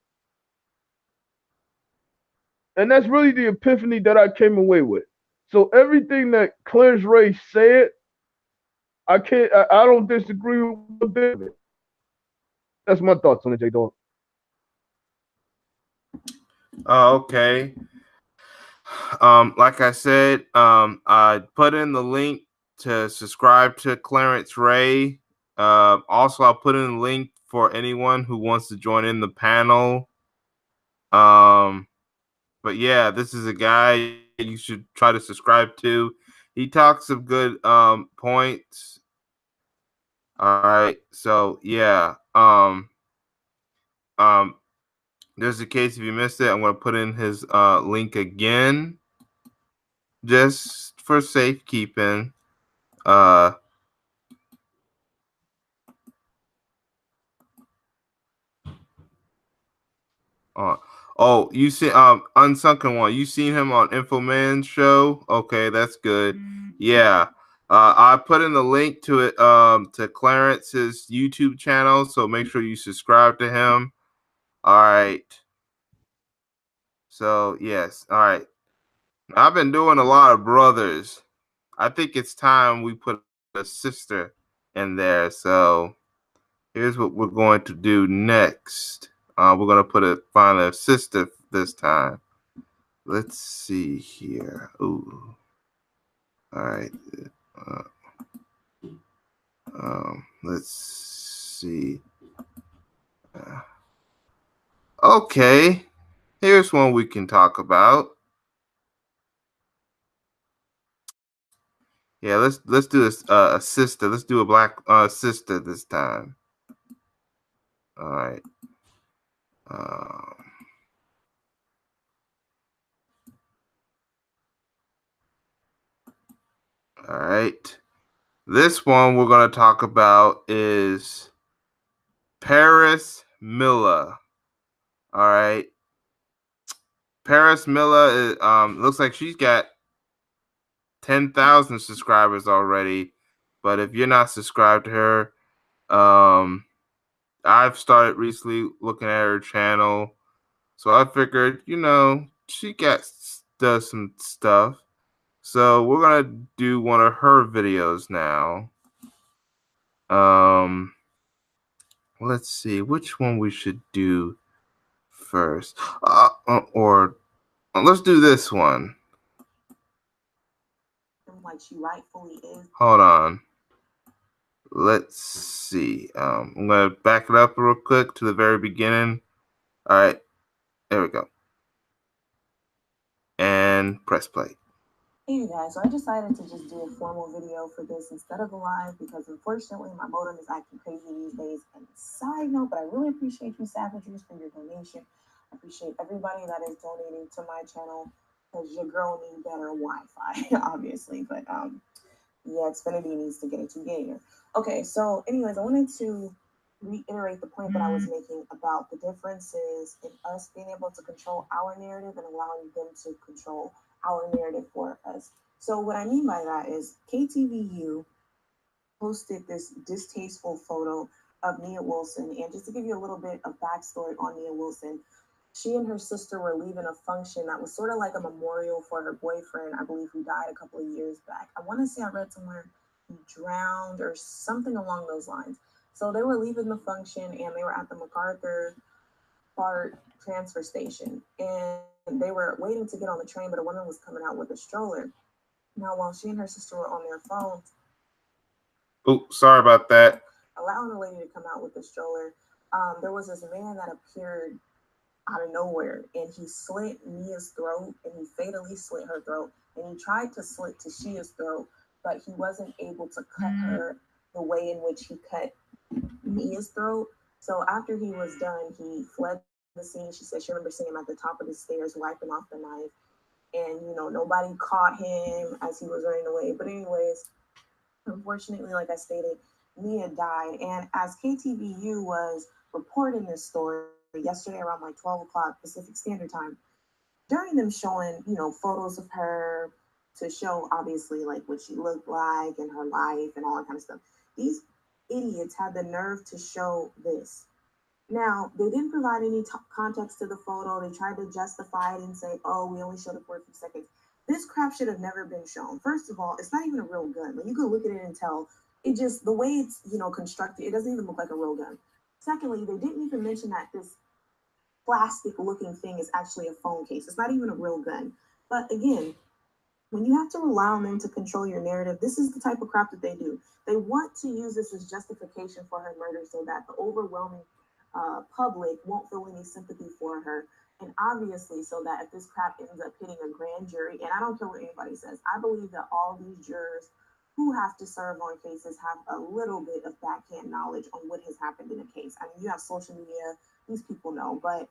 And that's really the epiphany that I came away with. So everything that Clarence Ray said, I don't disagree with a bit of it. That's my thoughts on it, JDAWG. Oh, okay. Like I said, I put in the link to subscribe to Clarence Ray. Also, I'll put in a link for anyone who wants to join in the panel. But yeah, this is a guy you should try to subscribe to. He talks some good points. All right, so yeah, just in case if you missed it, I'm gonna put in his link again, just for safekeeping. Uh, oh, you see, Unsunken One. You seen him on Infoman's show? Okay, that's good. Yeah. I put in the link to it, to Clarence's YouTube channel, so make sure you subscribe to him. All right. So yes, all right. I've been doing a lot of brothers. I think it's time we put a sister in there. So here's what we're going to do next. We're gonna find a sister this time. Let's see here. Ooh. All right. Let's see. Okay. Here's one we can talk about. Yeah, let's do this a sister. Let's do a black sister this time. All right. All right. This one we're going to talk about is Paris Miller. All right. Paris Miller is, looks like she's got 10,000 subscribers already. But if you're not subscribed to her, I've started recently looking at her channel. So I figured, she got does some stuff. So we're gonna do one of her videos now. Um, let's see which one we should do first. Or let's do this one. Like she rightfully is. Hold on. Let's see. I'm gonna back it up real quick to the very beginning. All right, there we go. And press play. Hey you guys, so I decided to just do a formal video for this instead of a live because unfortunately my modem is acting crazy these days. And side note, but I really appreciate you savages for your donation. I appreciate everybody that is donating to my channel because your girl needs better Wi-Fi, obviously. But yeah, Xfinity needs to get a 2 gainer. Okay, so anyways, I wanted to reiterate the point that I was making about the differences in us being able to control our narrative and allowing them to control our narrative for us. So what I mean by that is KTVU posted this distasteful photo of Nia Wilson. And just to give you a little bit of backstory on Nia Wilson, she and her sister were leaving a function that was sort of like a memorial for her boyfriend, I believe, who died a couple of years back. I want to say I read somewhere he drowned or something along those lines. So they were leaving the function and they were at the MacArthur BART transfer station. And they were waiting to get on the train, but a woman was coming out with a stroller. Now, while she and her sister were on their phones, oh, sorry about that. Allowing the lady to come out with the stroller, there was this man that appeared out of nowhere and he slit Nia's throat and he fatally slit her throat. And he tried to slit Tashia's throat, but he wasn't able to cut her the way in which he cut Nia's throat. So after he was done, he fled the scene. She said she remember seeing him at the top of the stairs wiping off the knife. And, you know, nobody caught him as he was running away. But anyways, unfortunately, like I stated, Nia died. And as KTVU was reporting this story yesterday around like 12 o'clock Pacific Standard Time, during them showing, you know, photos of her to show obviously like what she looked like and her life and all that kind of stuff, these idiots had the nerve to show this. Now, they didn't provide any context to the photo. They tried to justify it and say, oh, we only showed it for a few seconds. This crap should have never been shown. First of all, it's not even a real gun. Like, you could look at it and tell it just, the way it's, you know, constructed, it doesn't even look like a real gun. Secondly, they didn't even mention that this plastic looking thing is actually a phone case. It's not even a real gun. But again, when you have to rely on them to control your narrative, this is the type of crap that they do. They want to use this as justification for her murder so that the overwhelming public won't feel any sympathy for her. And obviously, so that if this crap ends up hitting a grand jury, and I don't care what anybody says, I believe that all these jurors who have to serve on cases have a little bit of backhand knowledge on what has happened in a case. I mean, you have social media, these people know, but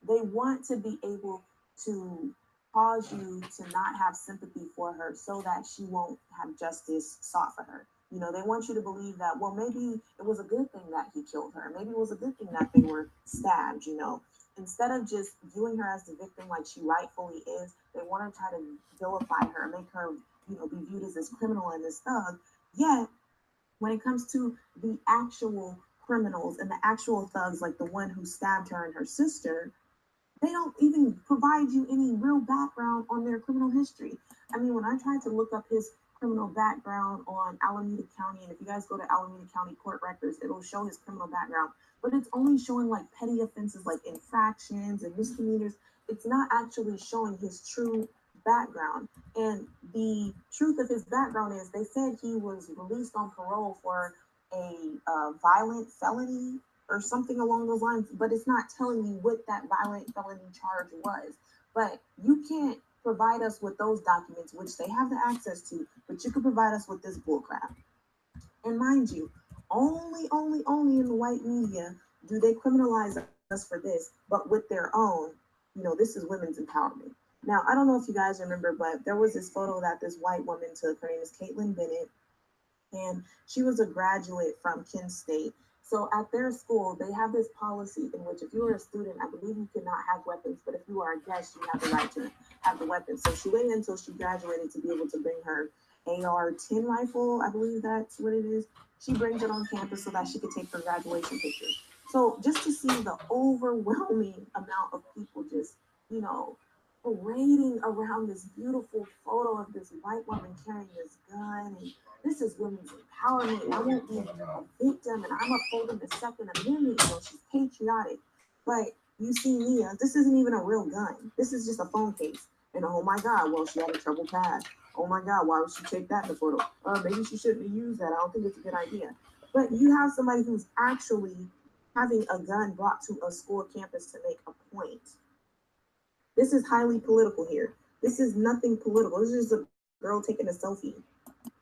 they want to be able to cause you to not have sympathy for her so that she won't have justice sought for her. You know, they want you to believe that, well, maybe it was a good thing that he killed her. Maybe it was a good thing that they were stabbed, you know. Instead of just viewing her as the victim like she rightfully is, they want to try to vilify her, make her, you know, be viewed as this criminal and this thug. Yet, when it comes to the actual criminals and the actual thugs, like the one who stabbed her and her sister, they don't even provide you any real background on their criminal history. I mean, when I tried to look up his criminal background on Alameda County, and if you guys go to Alameda County court records, it'll show his criminal background, but it's only showing like petty offenses like infractions and misdemeanors. It's not actually showing his true background. And the truth of his background is they said he was released on parole for a violent felony or something along those lines, but it's not telling you what that violent felony charge was. But you can't provide us with those documents, which they have the access to, but you can provide us with this bullcrap. And mind you, only in the white media do they criminalize us for this, but with their own, you know, this is women's empowerment. Now, I don't know if you guys remember, but there was this photo that this white woman took. Her name is Caitlin Bennett, and she was a graduate from Kent State. So at their school, they have this policy in which if you are a student, I believe you cannot have weapons, but if you are a guest, you have the right to have the weapons. So she waited until she graduated to be able to bring her AR-10 rifle, I believe that's what it is. She brings it on campus so that she could take her graduation pictures. So just to see the overwhelming amount of people just, you know, parading around this beautiful photo of this white woman carrying this gun, and this is women's empowerment, and I won't be a victim, and I'm upholding the Second Amendment, she's patriotic. But you see Nia, this isn't even a real gun. This is just a phone case. And oh my God, well, she had a troubled past. Oh my God, why would she take that in the photo? Maybe she shouldn't have used that. I don't think it's a good idea. But you have somebody who's actually having a gun brought to a school campus to make a point. This is highly political here. This is nothing political. This is just a girl taking a selfie.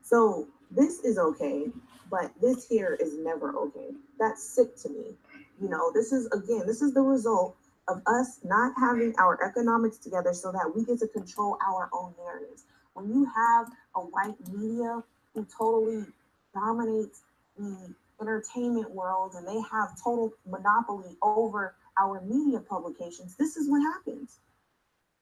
So this is okay, but this here is never okay. That's sick to me. This is, again, this is the result of us not having our economics together so that we get to control our own narratives. When you have a white media who totally dominates the entertainment world and they have total monopoly over our media publications, this is what happens.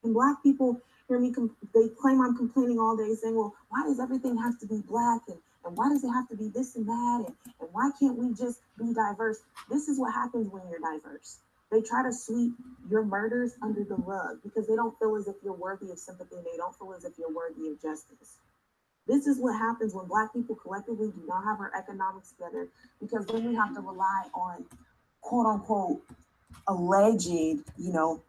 And black people hear me, they claim I'm complaining all day saying, well, why does everything have to be black? And why does it have to be this and that? And why can't we just be diverse? This is what happens when you're diverse. They try to sweep your murders under the rug because they don't feel as if you're worthy of sympathy. They don't feel as if you're worthy of justice. This is what happens when black people collectively do not have our economics together, because then we have to rely on quote unquote alleged,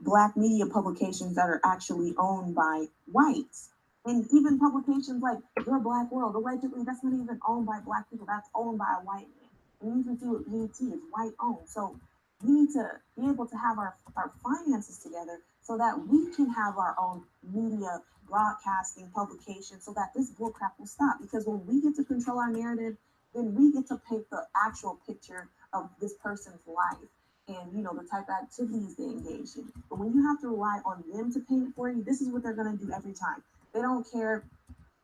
black media publications that are actually owned by whites. And even publications like Your Black World, allegedly, that's not even owned by black people, that's owned by a white man. And you can see with BET, it's white owned. So we need to be able to have our finances together so that we can have our own media broadcasting publication so that this bullcrap will stop. Because when we get to control our narrative, then we get to paint the actual picture of this person's life and the type of activities they engage in. But when you have to rely on them to paint it for you, this is what they're going to do every time. They don't care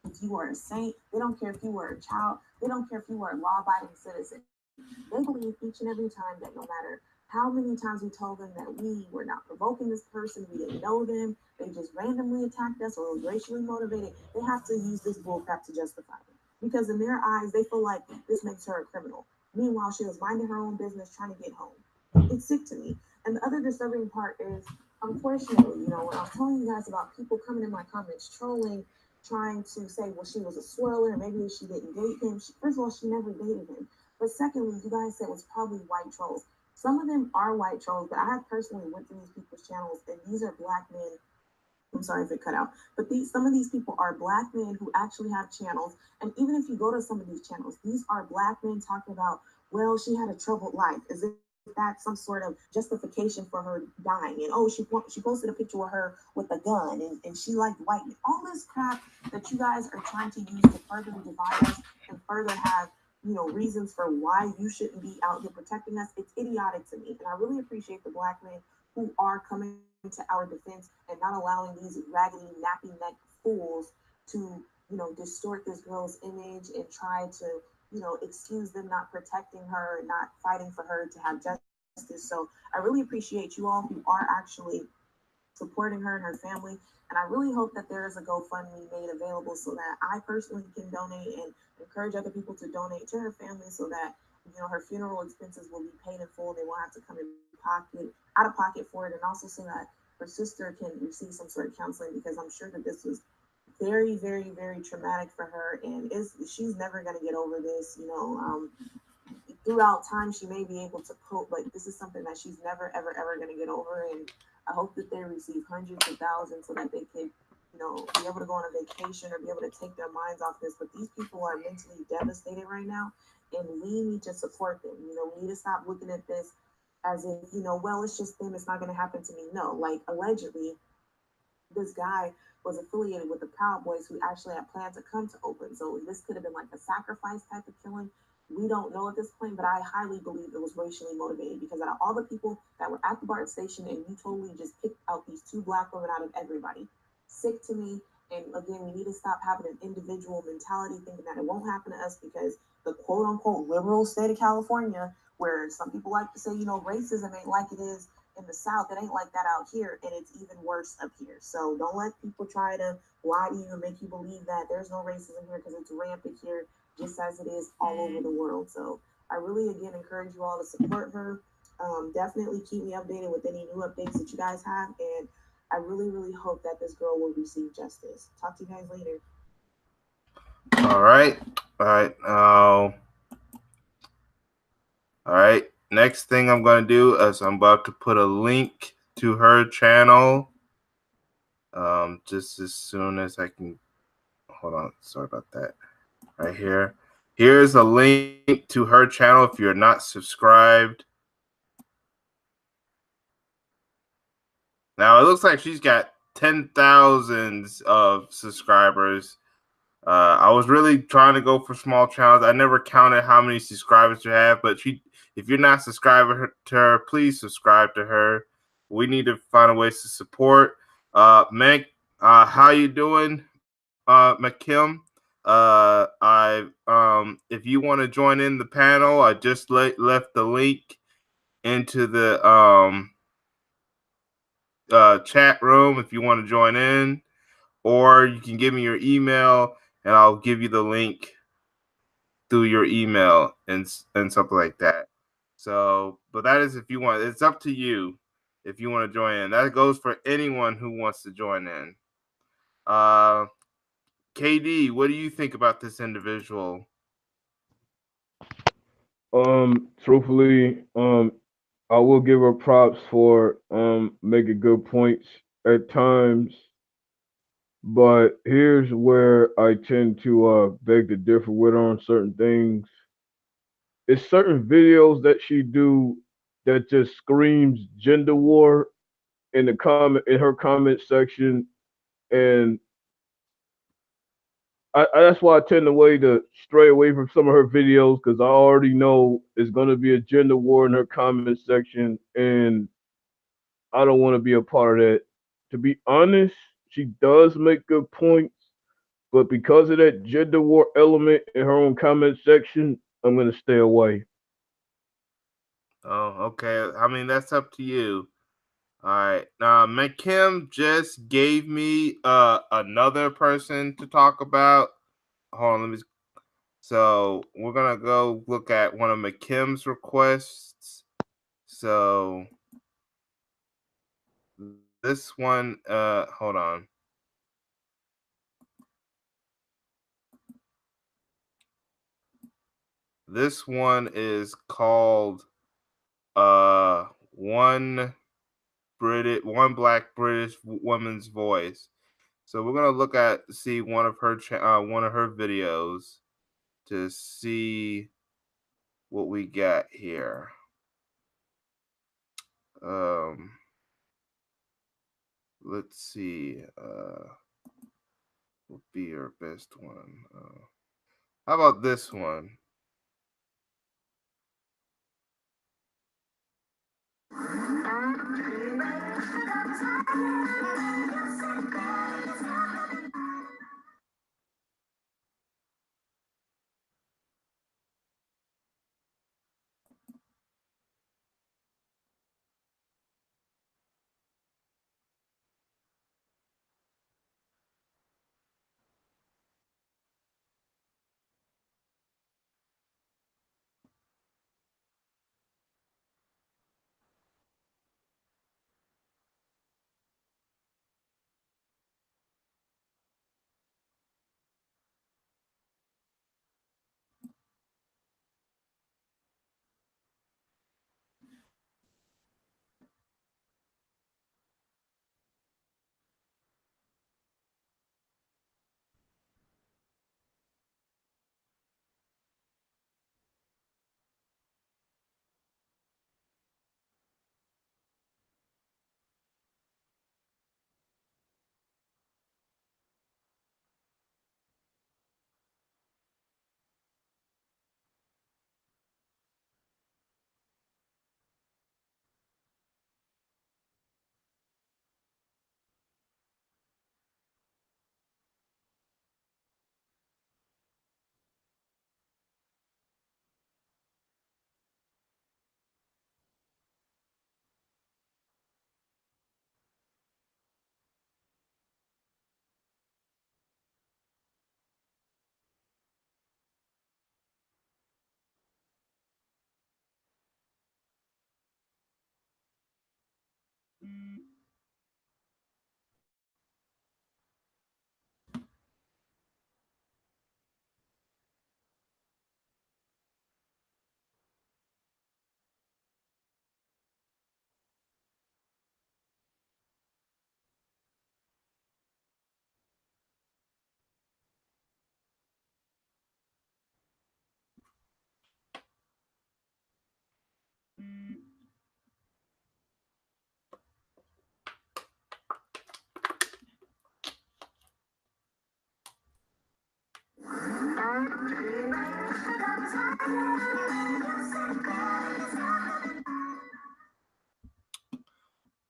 if you are a saint. They don't care if you were a child. They don't care if you were a law-abiding citizen. They believe each and every time that no matter how many times we told them that we were not provoking this person, we didn't know them, they just randomly attacked us or was racially motivated, they have to use this bullcrap to justify it. Because in their eyes, they feel like this makes her a criminal. Meanwhile, she was minding her own business trying to get home. It's sick to me. And the other disturbing part is, unfortunately, when I was telling you guys about people coming in my comments trolling, trying to say, well, she was a swirler, maybe she didn't date him. First of all, she never dated him. But secondly, you guys said it was probably white trolls. Some of them are white trolls, but I have personally went to these people's channels, and these are black men. I'm sorry if it cut out, but some of these people are black men who actually have channels. And even if you go to some of these channels, these are black men talking about, well, she had a troubled life, as if that's some sort of justification for her dying. And oh, she posted a picture of her with a gun, and she liked white men. All this crap that you guys are trying to use to further divide us and further have reasons for why you shouldn't be out here protecting us. It's idiotic to me, and I really appreciate the black men who are coming to our defense and not allowing these raggedy, nappy neck fools to, distort this girl's image and try to, excuse them not protecting her, not fighting for her to have justice. So I really appreciate you all who are actually supporting her and her family. And I really hope that there is a GoFundMe made available so that I personally can donate and encourage other people to donate to her family so that her funeral expenses will be paid in full. They won't have to come in out of pocket for it, and also so that her sister can receive some sort of counseling, because I'm sure that this was very, very, very traumatic for her, and she's never going to get over this. Throughout time she may be able to cope, but this is something that she's never ever going to get over. And I hope that they receive hundreds of thousands so that they can be able to go on a vacation or be able to take their minds off this. But these people are mentally devastated right now, and we need to support them. We need to stop looking at this as if well, it's just them, it's not going to happen to me. No, like, allegedly this guy was affiliated with the Proud Boys who actually had planned to come to Oakland. So this could have been like a sacrifice type of killing. We don't know at this point, but I highly believe it was racially motivated, because out of all the people that were at the BART station, and you totally just picked out these two black women out of everybody. Sick to me. And again, we need to stop having an individual mentality, thinking that it won't happen to us, because the quote unquote liberal state of California, where some people like to say, racism ain't like it is in the South, it ain't like that out here, and it's even worse up here. So don't let people try to lie to you and make you believe that there's no racism here, because it's rampant here, just as it is all over the world. So I really, again, encourage you all to support her. Definitely keep me updated with any new updates that you guys have. And I really, really hope that this girl will receive justice. Talk to you guys later. All right. All right. All right. Next thing I'm going to do is I'm about to put a link to her channel. Just as soon as I can. Hold on. Sorry about that. Right here. Here's a link to her channel if you're not subscribed. Now it looks like she's got 10,000 of subscribers. I was really trying to go for small channels. I never counted how many subscribers you have, but if you're not subscribed to her, please subscribe to her. We need to find a ways to support. Meg, how you doing, McKim? If you want to join in the panel, I just left the link into the chat room if you want to join in, or you can give me your email and I'll give you the link through your email and something like that. So, but that is if you want. It's up to you if you want to join in. That goes for anyone who wants to join in. Uh, KD, what do you think about this individual? Truthfully, I will give her props for making good points at times, but here's where I tend to beg to differ with her on certain things. It's certain videos that she do that just screams gender war in her comment section, and that's why I tend to stray away from some of her videos because I already know it's going to be a gender war in her comment section, and I don't want to be a part of that. To be honest, she does make good points, but because of that gender war element in her own comment section, I'm going to stay away. Oh, okay. I mean, that's up to you. All right. McKim just gave me another person to talk about. Hold on, let me. So we're gonna go look at one of McKim's requests. So this one, hold on. This one is called one black British woman's voice. So we're gonna look at see one of her videos to see what we got here. Um, let's see. Will be your best one. How about this one?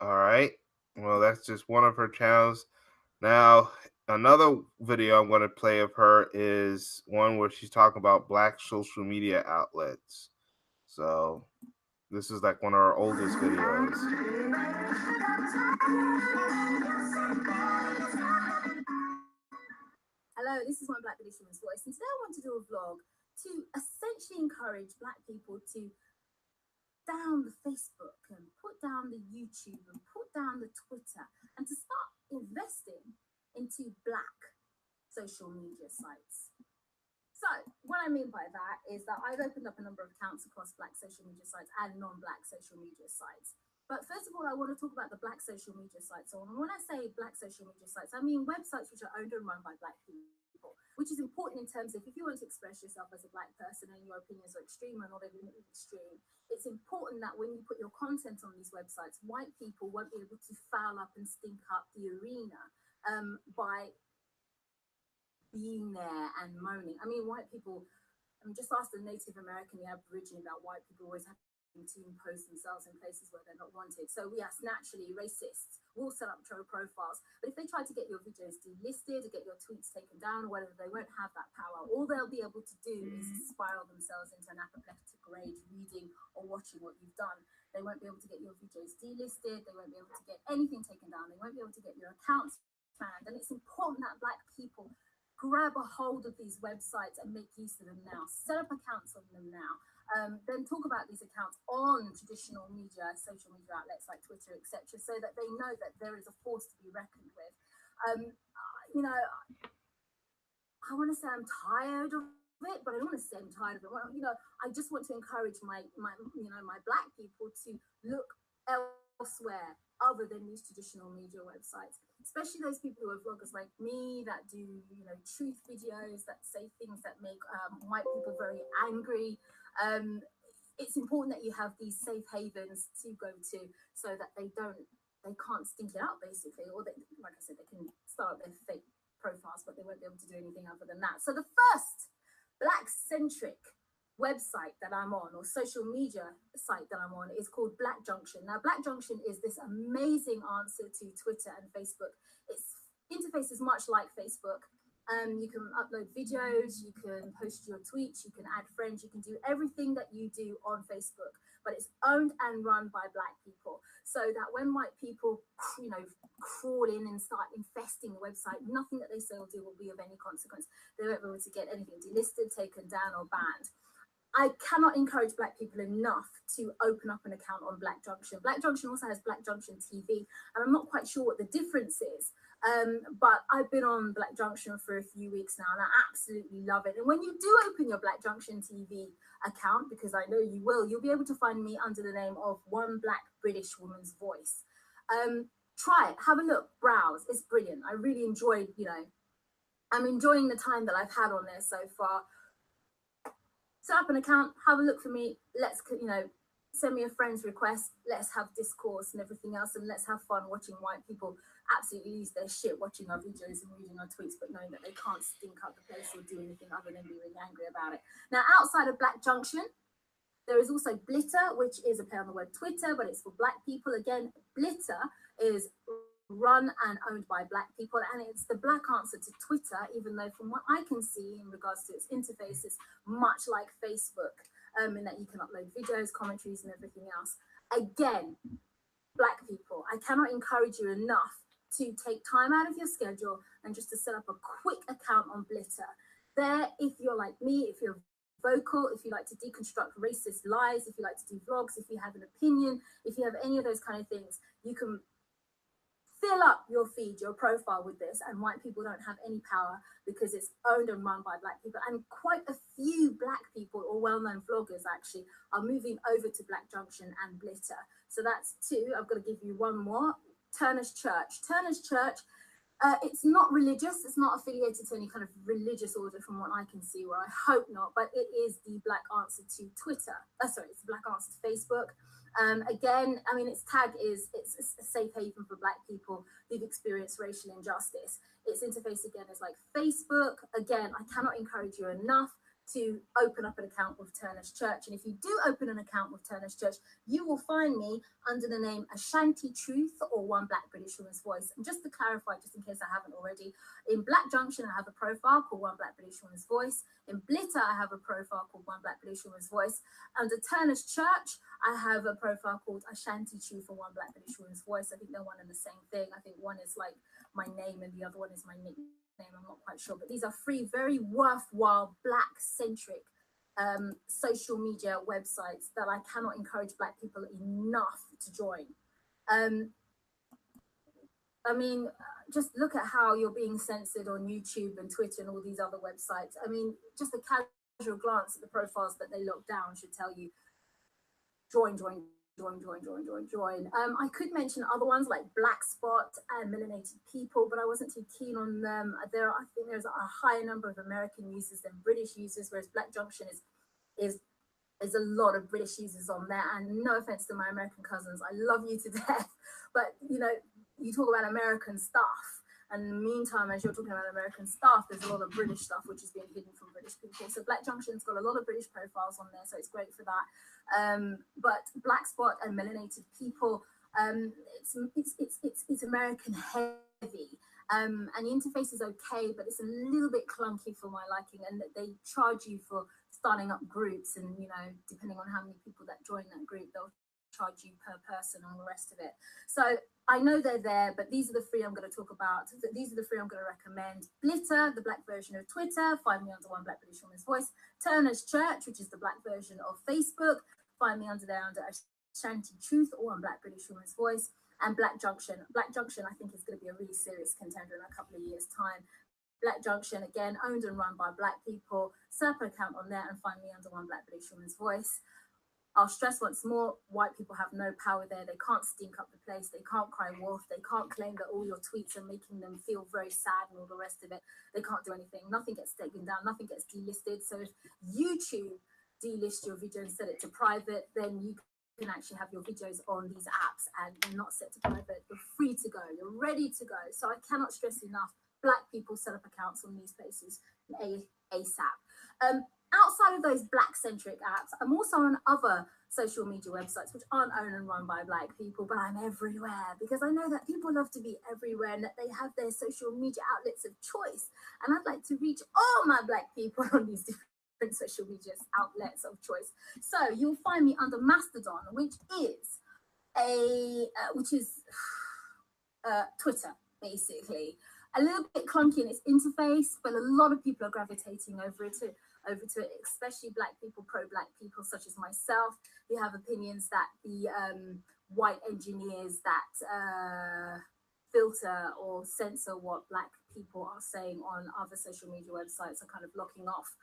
All right. Well, that's just one of her channels. Now, another video I'm going to play of her is one where she's talking about black social media outlets. So, this is like one of our oldest videos. Hello, this is one Black British Woman's Voice, and today I want to do a vlog to essentially encourage Black people to down the Facebook and put down the YouTube and put down the Twitter and to start investing into Black social media sites. So what I mean by that is that I've opened up a number of accounts across Black social media sites and non-Black social media sites. But first of all, I want to talk about the Black social media sites. So when I say Black social media sites, I mean websites which are owned and run by Black people, which is important in terms of if you want to express yourself as a Black person and your opinions are extreme or not even extreme, it's important that when you put your content on these websites, white people won't be able to foul up and stink up the arena by being there and moaning. I mean, white people, just ask the Native American, the Aborigine about white people always having to impose themselves in places where they're not wanted. So yes, naturally, racists will set up troll profiles, but if they try to get your videos delisted or get your tweets taken down or whatever, they won't have that power. All they'll be able to do is spiral themselves into an apoplectic rage reading or watching what you've done. They won't be able to get your videos delisted. They won't be able to get anything taken down. They won't be able to get your accounts banned. And it's important that Black people grab a hold of these websites and make use of them now. Set up accounts on them now. Then talk about these accounts on traditional media, social media outlets like Twitter, etc., so that they know that there is a force to be reckoned with. You know, I want to say I'm tired of it, but I don't want to say I'm tired of it. Well, you know, I just want to encourage my Black people to look elsewhere other than these traditional media websites, especially those people who are vloggers like me that do, you know, truth videos that say things that make white people very angry. It's important that you have these safe havens to go to so that they can't stink it out basically, or they, like I said, they can start their fake profiles, but they won't be able to do anything other than that. So the first Black-centric website that I'm on, or social media site that I'm on, is called Black Junction. Now, Black Junction is this amazing answer to Twitter and Facebook. Its interface is much like Facebook. You can upload videos, you can post your tweets, you can add friends, you can do everything that you do on Facebook, but it's owned and run by Black people. So that when white people, you know, crawl in and start infesting the website, nothing that they say or do will be of any consequence. They won't be able to get anything delisted, taken down, or banned. I cannot encourage Black people enough to open up an account on Black Junction. Black Junction also has Black Junction TV, and I'm not quite sure what the difference is. But I've been on Black Junction for a few weeks now, and I absolutely love it. And when you do open your Black Junction TV account, because I know you will, you'll be able to find me under the name of One Black British Woman's Voice. Try it, have a look, browse. It's brilliant. I really enjoyed, you know, I'm enjoying the time that I've had on there so far. Set up an account, have a look for me. Let's, you know, send me a friend's request. Let's have discourse and everything else, and let's have fun watching white people absolutely lose their shit watching our videos and reading our tweets, but knowing that they can't stink up the place or do anything other than be really angry about it. Now, outside of Black Junction, there is also Blitter, which is a play on the word Twitter, but it's for Black people. Again, Blitter is run and owned by Black people, and it's the Black answer to Twitter, even though from what I can see in regards to its interface, it's much like Facebook, in that you can upload videos, commentaries, and everything else. Again, Black people, I cannot encourage you enough to take time out of your schedule and just to set up a quick account on Blitter. There, if you're like me, if you're vocal, if you like to deconstruct racist lies, if you like to do vlogs, if you have an opinion, if you have any of those kind of things, you can fill up your feed, your profile with this, and white people don't have any power because it's owned and run by Black people. And quite a few Black people, or well-known vloggers actually, are moving over to Black Junction and Blitter. So that's two. I've got to give you one more. Turner's Church. Turner's Church, it's not religious. It's not affiliated to any kind of religious order from what I can see, or I hope not, but it is the Black answer to Twitter. It's the Black answer to Facebook. Again, I mean, its tag is it's a safe haven for Black people who've experienced racial injustice. Its interface, again, is like Facebook. Again, I cannot encourage you enough to open up an account with Turner's Church. And if you do open an account with Turner's Church, you will find me under the name Ashanti Truth or One Black British Woman's Voice. And just to clarify, just in case I haven't already, in Black Junction, I have a profile called One Black British Woman's Voice. In Blitter, I have a profile called One Black British Woman's Voice. Under Turner's Church, I have a profile called Ashanti Truth or One Black British Woman's Voice. I think they're one and the same thing. I think one is like my name and the other one is my nickname. I'm not quite sure, but these are three very worthwhile Black-centric social media websites that I cannot encourage Black people enough to join. I mean, just look at how you're being censored on YouTube and Twitter and all these other websites. I mean, just a casual glance at the profiles that they lock down should tell you, join. I could mention other ones like Black Spot and Melanated People, but I wasn't too keen on them. I think there's a higher number of American users than British users, whereas Black Junction is a lot of British users on there. And no offense to my American cousins, I love you to death, but you know, you talk about American stuff. And in the meantime, as you're talking about American stuff, there's a lot of British stuff which is being hidden from British people. So Black Junction's got a lot of British profiles on there, so it's great for that. But Black Spot and Melanated People, it's American heavy. And the interface is okay, but it's a little bit clunky for my liking, and they charge you for starting up groups, and you know, depending on how many people that join that group, they'll charge you per person and all the rest of it. So I know they're there, but these are the three I'm going to talk about. These are the three I'm going to recommend. Blitter, the Black version of Twitter, find me under One Black British Woman's Voice. Turner's Church, which is the Black version of Facebook, find me under there under Ashanti Truth or One Black British Woman's Voice. And Black Junction. Black Junction, I think, is going to be a really serious contender in a couple of years' time. Black Junction, again, owned and run by Black people. Set up an account on there and find me under One Black British Woman's Voice. I'll stress once more, white people have no power there. They can't stink up the place. They can't cry wolf. They can't claim that all your tweets are making them feel very sad and all the rest of it. They can't do anything. Nothing gets taken down. Nothing gets delisted. So if YouTube delist your video and set it to private, then you can actually have your videos on these apps and they're not set to private. You're free to go. You're ready to go. So I cannot stress enough, Black people set up accounts on these places ASAP. Outside of those Black-centric apps, I'm also on other social media websites which aren't owned and run by Black people, but I'm everywhere because I know that people love to be everywhere and that they have their social media outlets of choice. And I'd like to reach all my Black people on these different social media outlets of choice. So you'll find me under Mastodon, which is Twitter, basically. A little bit clunky in its interface, but a lot of people are gravitating over to it, especially Black people, pro-Black people such as myself, who have opinions that the white engineers that filter or censor what Black people are saying on other social media websites are kind of locking off.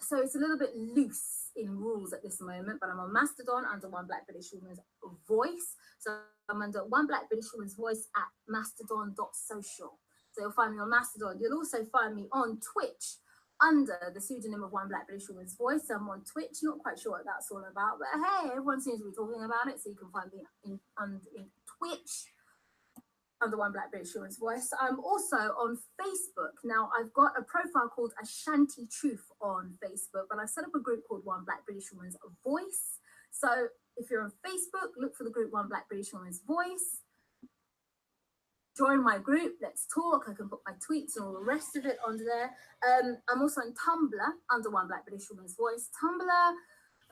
So it's a little bit loose in rules at this moment, but I'm on Mastodon under One Black British Woman's Voice. So I'm under One Black British Woman's Voice at mastodon.social. So you'll find me on Mastodon. You'll also find me on Twitch under the pseudonym of One Black British Woman's Voice. I'm on Twitch, not quite sure what that's all about, but hey, everyone seems to be talking about it, so you can find me in Twitch under One Black British Woman's Voice. I'm also on Facebook. Now, I've got a profile called Ashanti Truth on Facebook, but I've set up a group called One Black British Woman's Voice. So if you're on Facebook, look for the group One Black British Woman's Voice. Join my group, let's talk. I can put my tweets and all the rest of it under there. I'm also on Tumblr under One Black British Woman's Voice. Tumblr,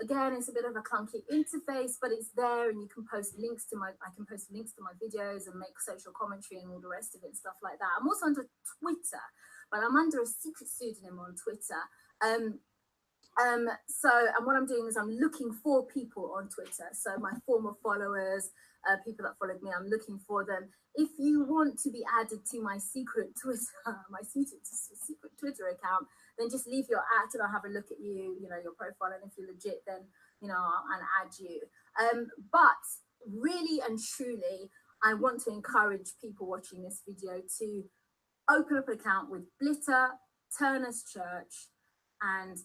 again, it's a bit of a clunky interface, but it's there and you can post links to my videos and make social commentary and all the rest of it and stuff like that. I'm also under Twitter, but I'm under a secret pseudonym on Twitter. And what I'm doing is I'm looking for people on Twitter. So my former followers, people that followed me, I'm looking for them. If you want to be added to my secret Twitter, secret Twitter account, then just leave your at and I'll have a look at you, your profile. And if you're legit, then, I'll add you. But really and truly, I want to encourage people watching this video to open up an account with Blitter, Turner's Church, and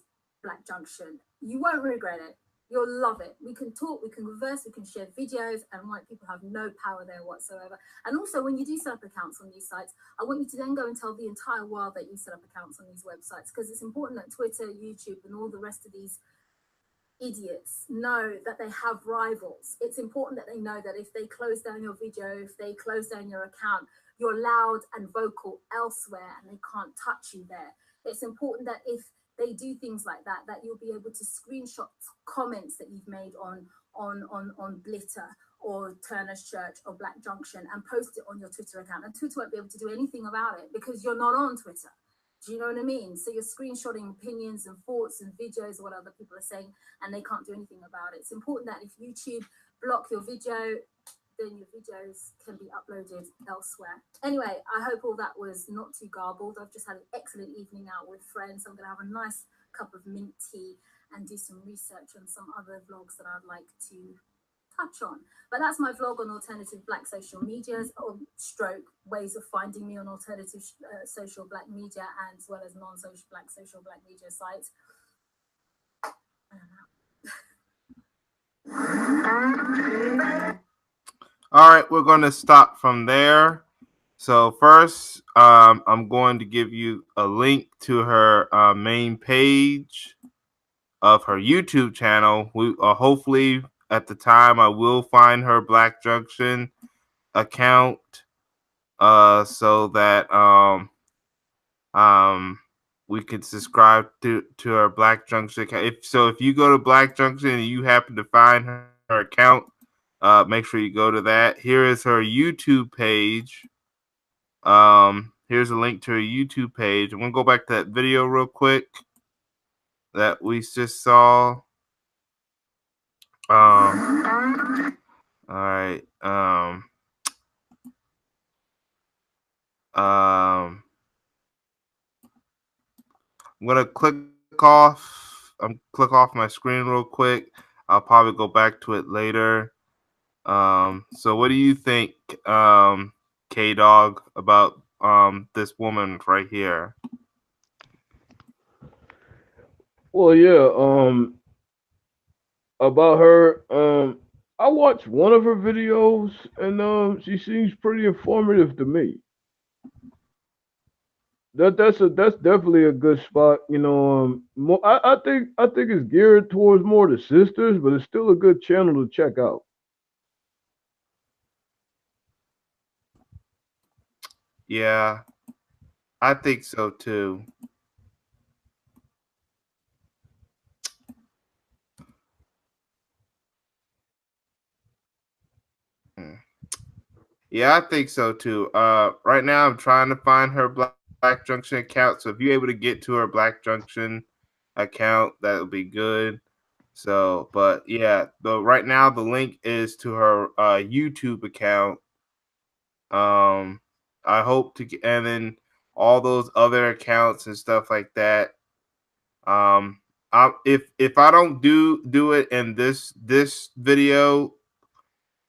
Black Junction. You won't regret it. You'll love it. We can talk, we can converse, we can share videos, and white people have no power there whatsoever. And also, when you do set up accounts on these sites, I want you to then go and tell the entire world that you set up accounts on these websites, because it's important that Twitter, YouTube, and all the rest of these idiots know that they have rivals. It's important that they know that if they close down your video, if they close down your account, you're loud and vocal elsewhere and they can't touch you there. It's important that if they do things like that, that you'll be able to screenshot comments that you've made on Blitter or Turner's Church or Black Junction and post it on your Twitter account. And Twitter won't be able to do anything about it because you're not on Twitter. Do you know what I mean? So you're screenshotting opinions and thoughts and videos of what other people are saying, and they can't do anything about it. It's important that if YouTube block your video, then your videos can be uploaded elsewhere. Anyway, I hope all that was not too garbled. I've just had an excellent evening out with friends. I'm going to have a nice cup of mint tea and do some research on some other vlogs that I'd like to touch on. But that's my vlog on alternative Black social medias, or stroke ways of finding me on alternative social Black media, and as well as non-social Black media sites. All right, we're going to stop from there. So first, I'm going to give you a link to her main page of her YouTube channel. We hopefully at the time I will find her Black Junction account, so that we can subscribe to her Black Junction account. If you go to Black Junction and you happen to find her account, make sure you go to that. Here is her YouTube page. Here's a link to her YouTube page. I'm gonna go back to that video real quick that we just saw. All right. I'm gonna click off my screen real quick. I'll probably go back to it later. So what do you think, JDAWG, about this woman right here? Well, yeah. About her, I watched one of her videos, and she seems pretty informative to me. That's definitely a good spot. I think it's geared towards more the sisters, but it's still a good channel to check out. Yeah, I think so too. Yeah, I think so too. Right now I'm trying to find her Black Junction account. So if you're able to get to her Black Junction account, that would be good. So, but yeah, right now the link is to her YouTube account. I hope to get, and then all those other accounts and stuff like that. If I don't do it in this video,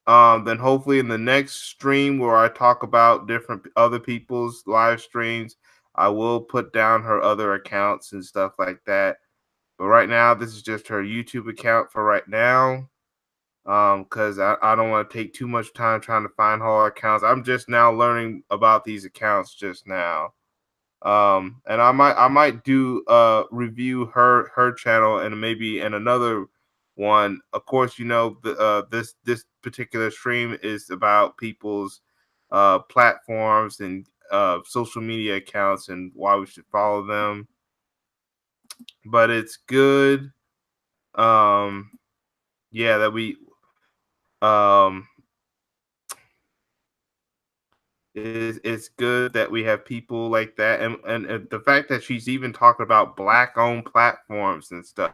then hopefully in the next stream where I talk about different other people's live streams, I will put down her other accounts and stuff like that. But right now, this is just her YouTube account for right now. Because I don't want to take too much time trying to find all her accounts. I'm just now learning about these accounts just now. And I might do review her channel and maybe in another one. Of course, this particular stream is about people's platforms and social media accounts and why we should follow them. But it's good, yeah, that we um it's good that we have people like that, and the fact that she's even talking about Black owned platforms and stuff.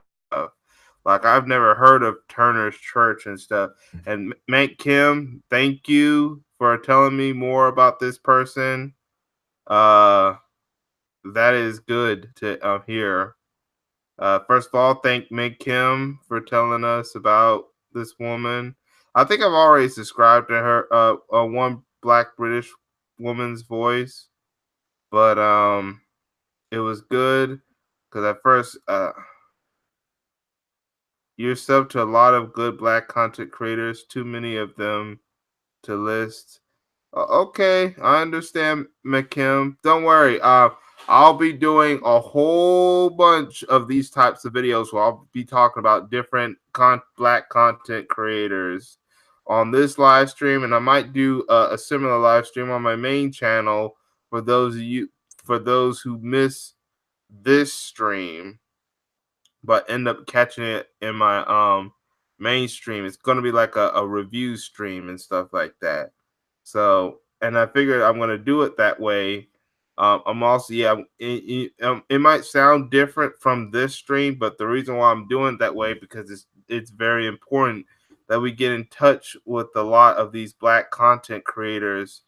Like, I've never heard of Turner's Church and stuff. And Mank Kim, thank you for telling me more about this person. That is good to hear. First of all, thank Mank Kim for telling us about this woman. I think I've already subscribed to her, one Black British woman's voice, but it was good because at first, you're sub to a lot of good black content creators, too many of them to list. Okay, I understand, McKim. Don't worry. I'll be doing a whole bunch of these types of videos where I'll be talking about different black content creators on this live stream, and I might do a similar live stream on my main channel for those who miss this stream but end up catching it in my mainstream. It's gonna be like a review stream and stuff like that. So, and I figured I'm gonna do it that way. I'm also, yeah, it might sound different from this stream, but the reason why I'm doing it that way because it's very important that we get in touch with a lot of these black content creators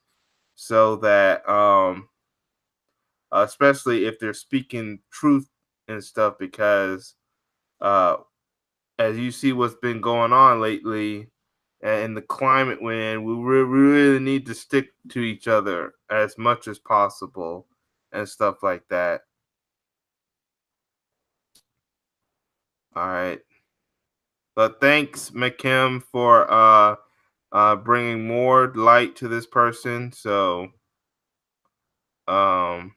so that especially if they're speaking truth and stuff because uh as you see what's been going on lately and the climate we're in, we really need to stick to each other as much as possible and stuff like that. All right. But thanks, McKim, for bringing more light to this person. So um,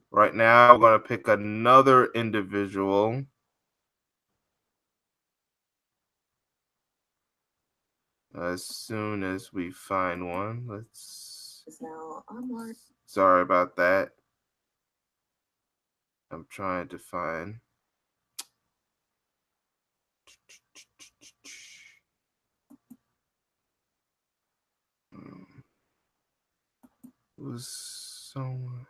right now, we're going to pick another individual. As soon as we find one, let's. Now I'm Sorry about that. I'm trying to find. Was someone.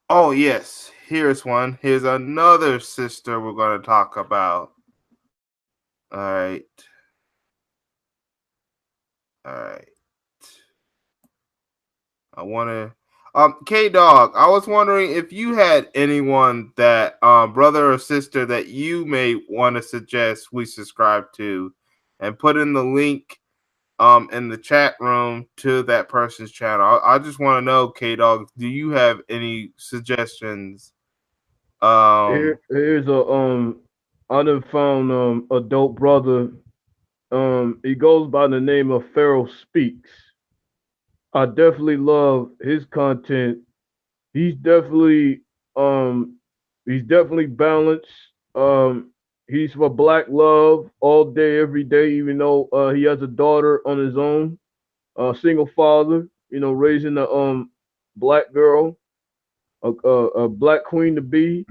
Oh yes, here's one. Here's another sister we're going to talk about. All right. All right. I want to. K-Dawg, I was wondering if you had anyone that brother or sister that you may want to suggest we subscribe to, and put in the link in the chat room to that person's channel. I just want to know, K-Dawg, do you have any suggestions? Here's a I done found a dope brother. He goes by the name of Pharaoh Speaks. I definitely love his content. He's definitely um he's definitely balanced. He's for black love all day, every day, even though he has a daughter on his own, single father, raising a black girl, a black queen to be.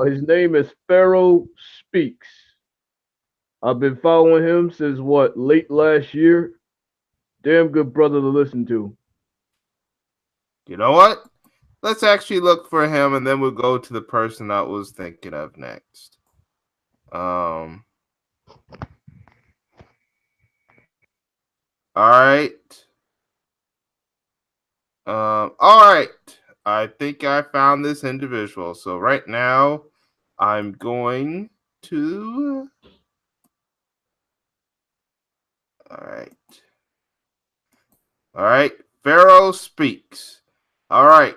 His name is Pharaoh Speaks. I've been following him since what, late last year. Damn good brother to listen to. You know what? Let's actually look for him, and then we'll go to the person I was thinking of next. All right. All right. I think I found this individual. So right now, I'm going to. All right. All right. Pharaoh Speaks. All right.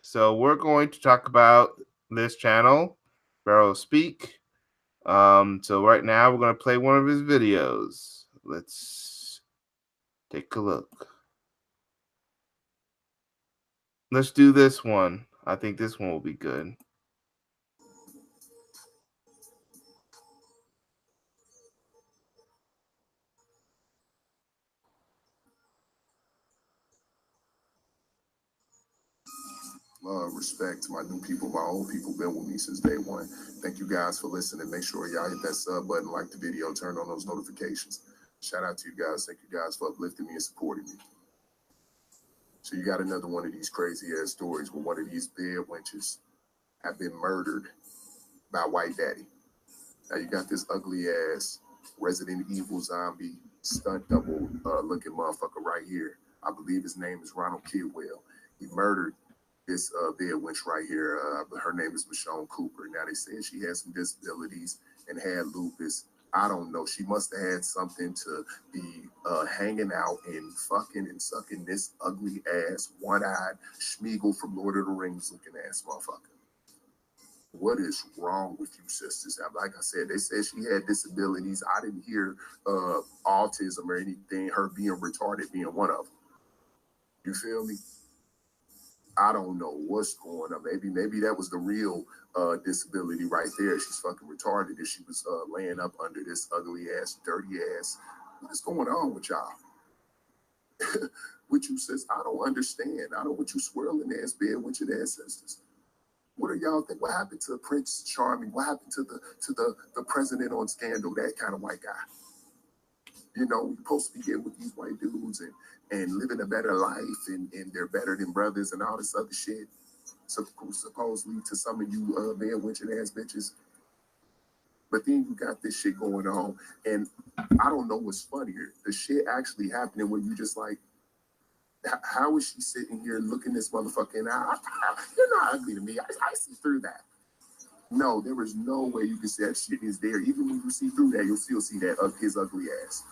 So we're going to talk about this channel, Pharaoh Speak. So right now we're gonna play one of his videos. Let's take a look. Let's do this one. I think this one will be good. Love, respect to my new people, my old people, been with me since day one. Thank you guys for listening. Make sure y'all hit that sub button, like the video, turn on those notifications. Shout out to you guys. Thank you guys for uplifting me and supporting me. So you got another one of these crazy ass stories where one of these bed wenches have been murdered by White Daddy. Now you got this ugly ass Resident Evil zombie stunt double looking motherfucker right here. I believe his name is Ronald Kidwell. He murdered this bed wench right here. Her name is Michonne Cooper. Now they said she had some disabilities and had lupus. I don't know. She must have had something to be hanging out and fucking and sucking this ugly ass, one-eyed Schmeagle from Lord of the Rings looking ass motherfucker. What is wrong with you, sisters? Like I said, they said she had disabilities. I didn't hear autism or anything, her being retarded being one of them. You feel me? I don't know what's going on. Maybe that was the real disability right there. She's fucking retarded if she was laying up under this ugly ass, dirty ass. What's going on with y'all? With you, sis, I don't understand. I don't want you swirling ass bed with your ancestors. What do y'all think? What happened to Prince Charming? What happened to the president on Scandal? That kind of white guy. You know, we're supposed to be here with these white dudes and living a better life, and they're better than brothers and all this other shit. Supposedly to some of you man winching ass bitches. But then you got this shit going on, and I don't know what's funnier. The shit actually happening when you just like, how is she sitting here looking this motherfucker in the eye? You're not ugly to me. I see through that. No, there is no way you can say that shit is there. Even when you see through that, you'll still see that his ugly ass.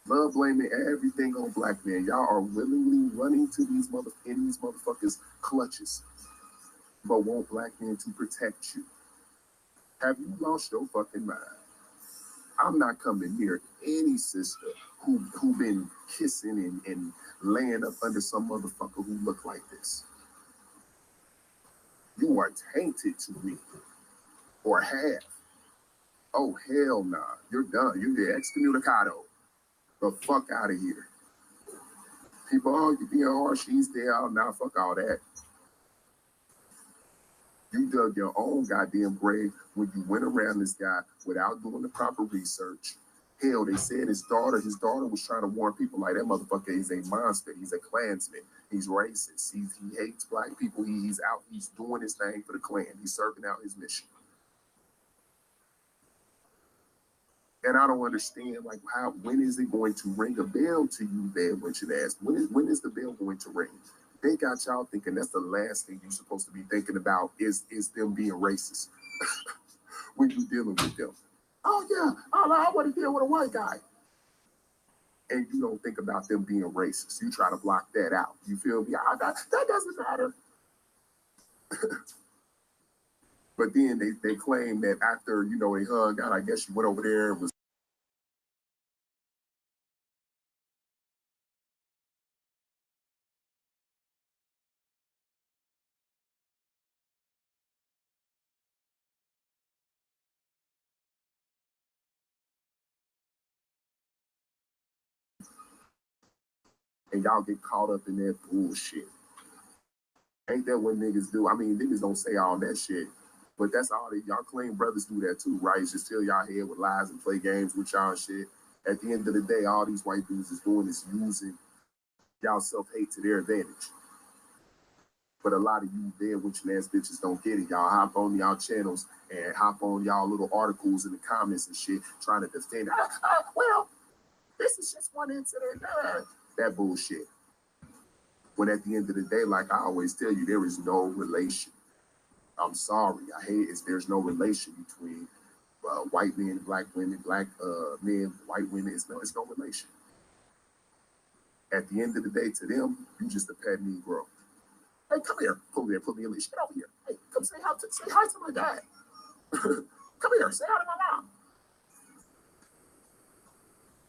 Love blaming everything on black men. Y'all are willingly running to these motherfuckers' clutches, but want black men to protect you. Have you lost your fucking mind? I'm not coming near any sister who been kissing and laying up under some motherfucker who look like this. You are tainted to me, or have. Oh hell nah, you're done. You're excommunicado. The fuck out of here. People, oh, you being harsh, she's there. Oh, nah, fuck all that. You dug your own goddamn grave when you went around this guy without doing the proper research. Hell, they said his daughter was trying to warn people like that motherfucker is a monster. He's a Klansman. He's racist. He hates black people. He's out. He's doing his thing for the Klan. He's serving out his mission. And I don't understand, like, when is it going to ring a bell to you, bad witching ass? When is the bell going to ring? They got y'all thinking that's the last thing you're supposed to be thinking about is them being racist when you're dealing with them. Oh yeah, I want to deal with a white guy. And you don't think about them being racist. You try to block that out. You feel me? That doesn't matter. But then they claim that after, you know, they hugged out, I guess she went over there and was. And y'all get caught up in that bullshit. Ain't that what niggas do? I mean, niggas don't say all that shit, but that's all that y'all claim brothers do that too, right? Just fill y'all head with lies and play games with y'all shit. At the end of the day, all these white dudes is doing is using y'all self-hate to their advantage. But a lot of you dead witching ass bitches don't get it. Y'all hop on y'all channels and hop on y'all little articles in the comments and shit trying to defend it. Well, this is just one incident. That bullshit. When at the end of the day, like I always tell you, there is no relation. I'm sorry. I hate it. There's no relation between white men, black women, black men, white women. It's no relation. At the end of the day, to them, you just a pet Negro. Hey, come here. Put me in leash. Get over here. Hey, come say hi to my dad. Come here. Say hi to my mom.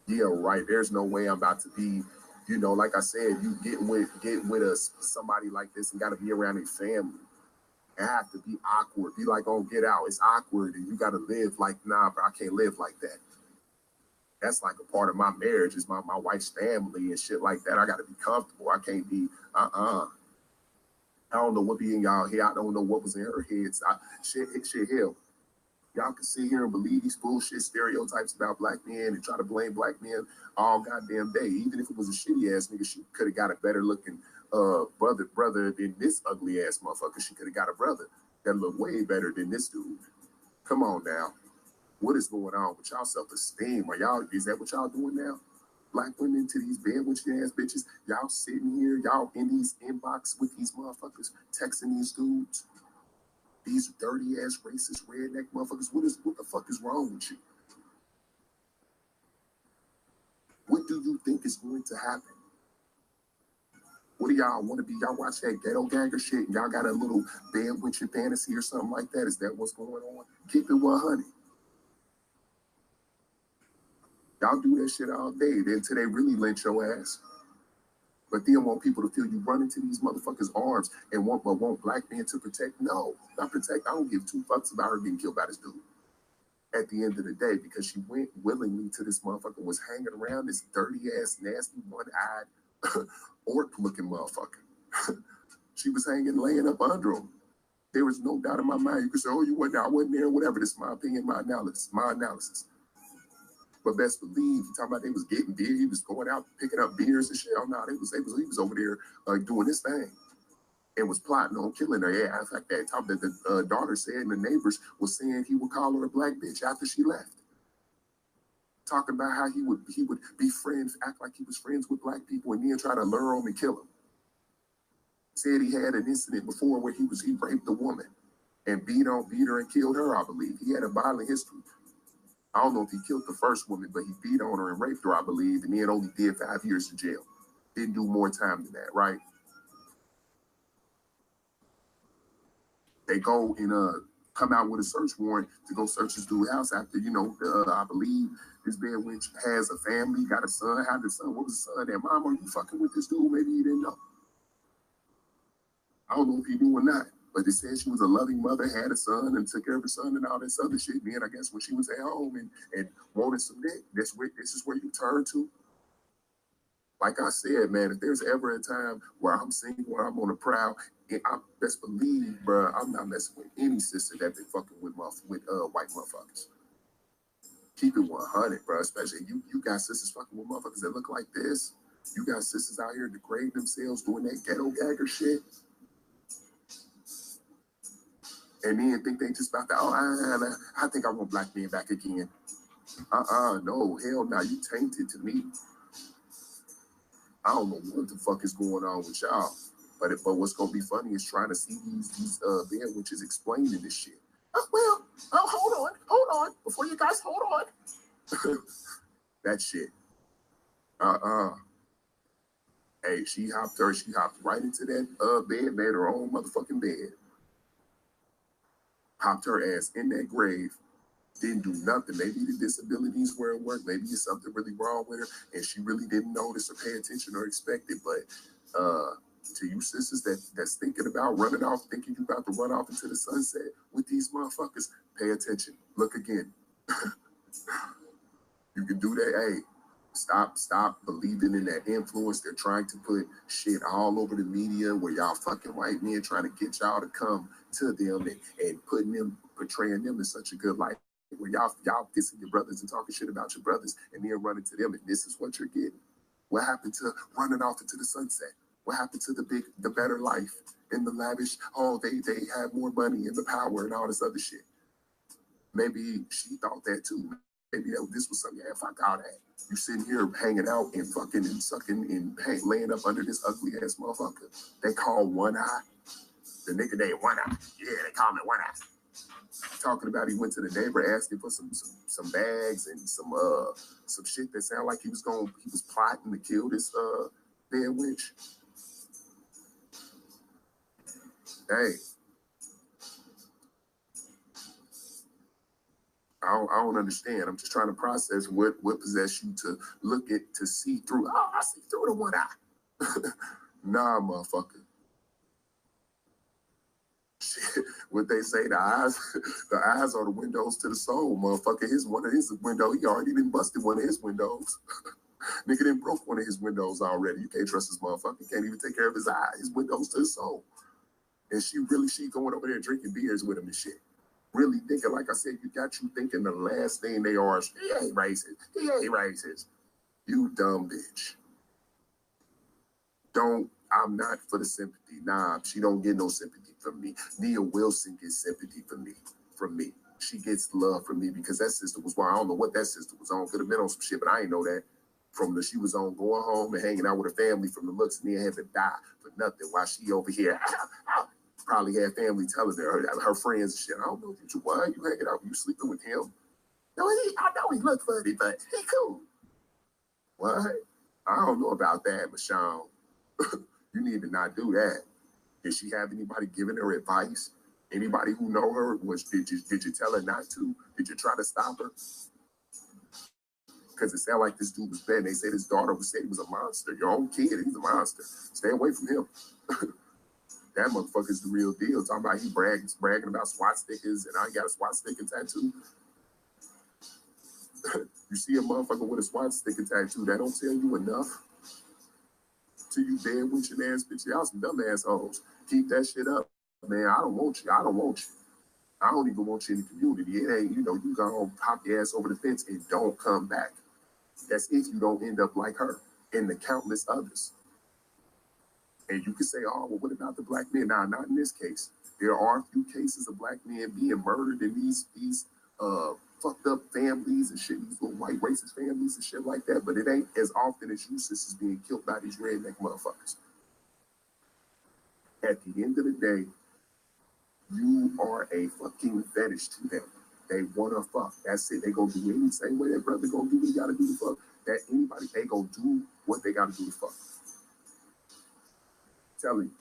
Yeah, right. There's no way I'm about to be, you know, like I said, you get with us somebody like this and got to be around a family. It have to be awkward. Be like, oh, get out. It's awkward, and you got to live like, nah, but I can't live like that. That's like a part of my marriage is my wife's family and shit like that. I got to be comfortable. I can't be, I don't know what be in y'all head. I don't know what was in her heads. Shit, hell. Y'all can sit here and believe these bullshit stereotypes about black men and try to blame black men all goddamn day. Even if it was a shitty ass nigga, she could have got a better looking brother than this ugly ass motherfucker. She could have got a brother that looked way better than this dude. Come on now. What is going on with y'all self-esteem? Is that what y'all doing now? Black women to these bad witching ass bitches. Y'all sitting here, y'all in these inbox with these motherfuckers, texting these dudes. These dirty ass racist redneck motherfuckers. What the fuck is wrong with you? What do you think is going to happen? What do y'all want to be? Y'all watch that JDAWG shit and y'all got a little bad witch fantasy or something like that? Is that what's going on? Keep it 100. Y'all do that shit all day until they really lynch your ass. But then want people to feel you run into these motherfuckers' arms and want black men to protect. No, not protect. I don't give two fucks about her getting killed by this dude. At the end of the day, because she went willingly to this motherfucker, was hanging around this dirty ass, nasty, one-eyed, orc-looking motherfucker. She was hanging, laying up under him. There was no doubt in my mind. You could say, "Oh, you wasn't there, I wasn't there," whatever. This is my opinion, my analysis. But best believe, you talking about they was getting beer, he was going out picking up beers and shit. Oh no, he was over there doing this thing and was plotting on killing her. Yeah, in fact, that top that the daughter said and the neighbors was saying he would call her a black bitch after she left. Talking about how he would be friends, act like he was friends with black people and then try to lure them and kill them. Said he had an incident before where he raped a woman and beat her and killed her, I believe. He had a violent history. I don't know if he killed the first woman, but he beat on her and raped her, I believe, and then only did 5 years in jail. Didn't do more time than that, right? They go and come out with a search warrant to go search his dude's house after, I believe this bad witch has a family, got a son. How did the son? What was the son? That mom, are you fucking with this dude? Maybe he didn't know. I don't know if he knew or not. But they said she was a loving mother, had a son, and took care of her son and all this other shit. Then I guess when she was at home and wanted some dick, this is where you turn to. Like I said, man, if there's ever a time where I'm single, where I'm on the prowl, and I best believe, bro, I'm not messing with any sister that been fucking with white motherfuckers. Keep it 100, bro. Especially you got sisters fucking with motherfuckers that look like this. You got sisters out here degrading themselves, doing that JDAWG shit. And then think they just about to, I think I want black men back again. No, hell no, you tainted to me. I don't know what the fuck is going on with y'all. But what's gonna be funny is trying to see these bad witches explaining this shit. Hold on. Before you guys hold on. That shit. Hey, she hopped right into that bed, made her own motherfucking bed. Hopped her ass in that grave, didn't do nothing. Maybe the disabilities were at work. Maybe it's something really wrong with her, and she really didn't notice or pay attention or expect it. But to you sisters that's thinking about running off, thinking you about to run off into the sunset with these motherfuckers, pay attention. Look again. You can do that. Hey, stop believing in that influence. They're trying to put shit all over the media where y'all fucking white men trying to get y'all to come to them and portraying them in such a good light where y'all dissing your brothers and talking shit about your brothers and then running to them and this is what you're getting. What happened to running off into the sunset? What happened to the better life and the lavish? Oh, they have more money and the power and all this other shit. Maybe she thought that too. Maybe this was something, yeah, fuck all that. You sitting here hanging out and fucking and sucking and laying up under this ugly ass motherfucker. They call One Eye. The nigga named One Eye. Yeah, they call me One Eye. Talking about he went to the neighbor asking for some bags and some shit that sounded like he was plotting to kill this bad witch. Hey. I don't understand. I'm just trying to process what possessed you to see through. Oh, I see through the one eye. Nah, motherfucker. Shit, what they say, the eyes are the windows to the soul, motherfucker. One of his windows, he already done busted one of his windows. Nigga done broke one of his windows already. You can't trust this motherfucker. He can't even take care of his eye, his windows to the soul. And she going over there drinking beers with him and shit. Really thinking, like I said, got you thinking the last thing they are is, he ain't racist. He ain't racist. You dumb bitch. I'm not for the sympathy. Nah, she don't get no sympathy from me. Nia Wilson gets sympathy from me. She gets love from me because that sister was, well, I don't know what that sister was on. Could have been on some shit, but I ain't know that. She was on going home and hanging out with her family from the looks and then had to die for nothing while she over here. Probably had family telling her friends and shit. I don't know if you hanging out, you sleeping with him. No, I know he looked funny, but he cool. What? I don't know about that, Michonne. You need to not do that. Did she have anybody giving her advice? Anybody who know her? Did you tell her not to? Did you try to stop her? Because it sounded like this dude was bad. They said his daughter said he was a monster. Your own kid, he's a monster. Stay away from him. That motherfucker's the real deal. Talking about he bragging about SWAT stickers, and I got a SWAT sticker tattoo. You see a motherfucker with a SWAT sticker tattoo, that don't tell you enough. Till you dead with your ass bitch. Y'all some dumb assholes. Keep that shit up, man. I don't want you. I don't want you. I don't even want you in the community. It ain't, you go pop your ass over the fence and don't come back. That's if you don't end up like her and the countless others. And you can say, oh, well, what about the black men? Nah, not in this case. There are a few cases of black men being murdered in these fucked up families and shit, these little white racist families and shit like that. But it ain't as often as you sisters being killed by these redneck motherfuckers. At the end of the day, you are a fucking fetish to them. They wanna fuck. That's it. They gonna do any same way that brother gonna do what he gotta do to fuck. That anybody, they gonna do what they gotta do to fuck. Telling you,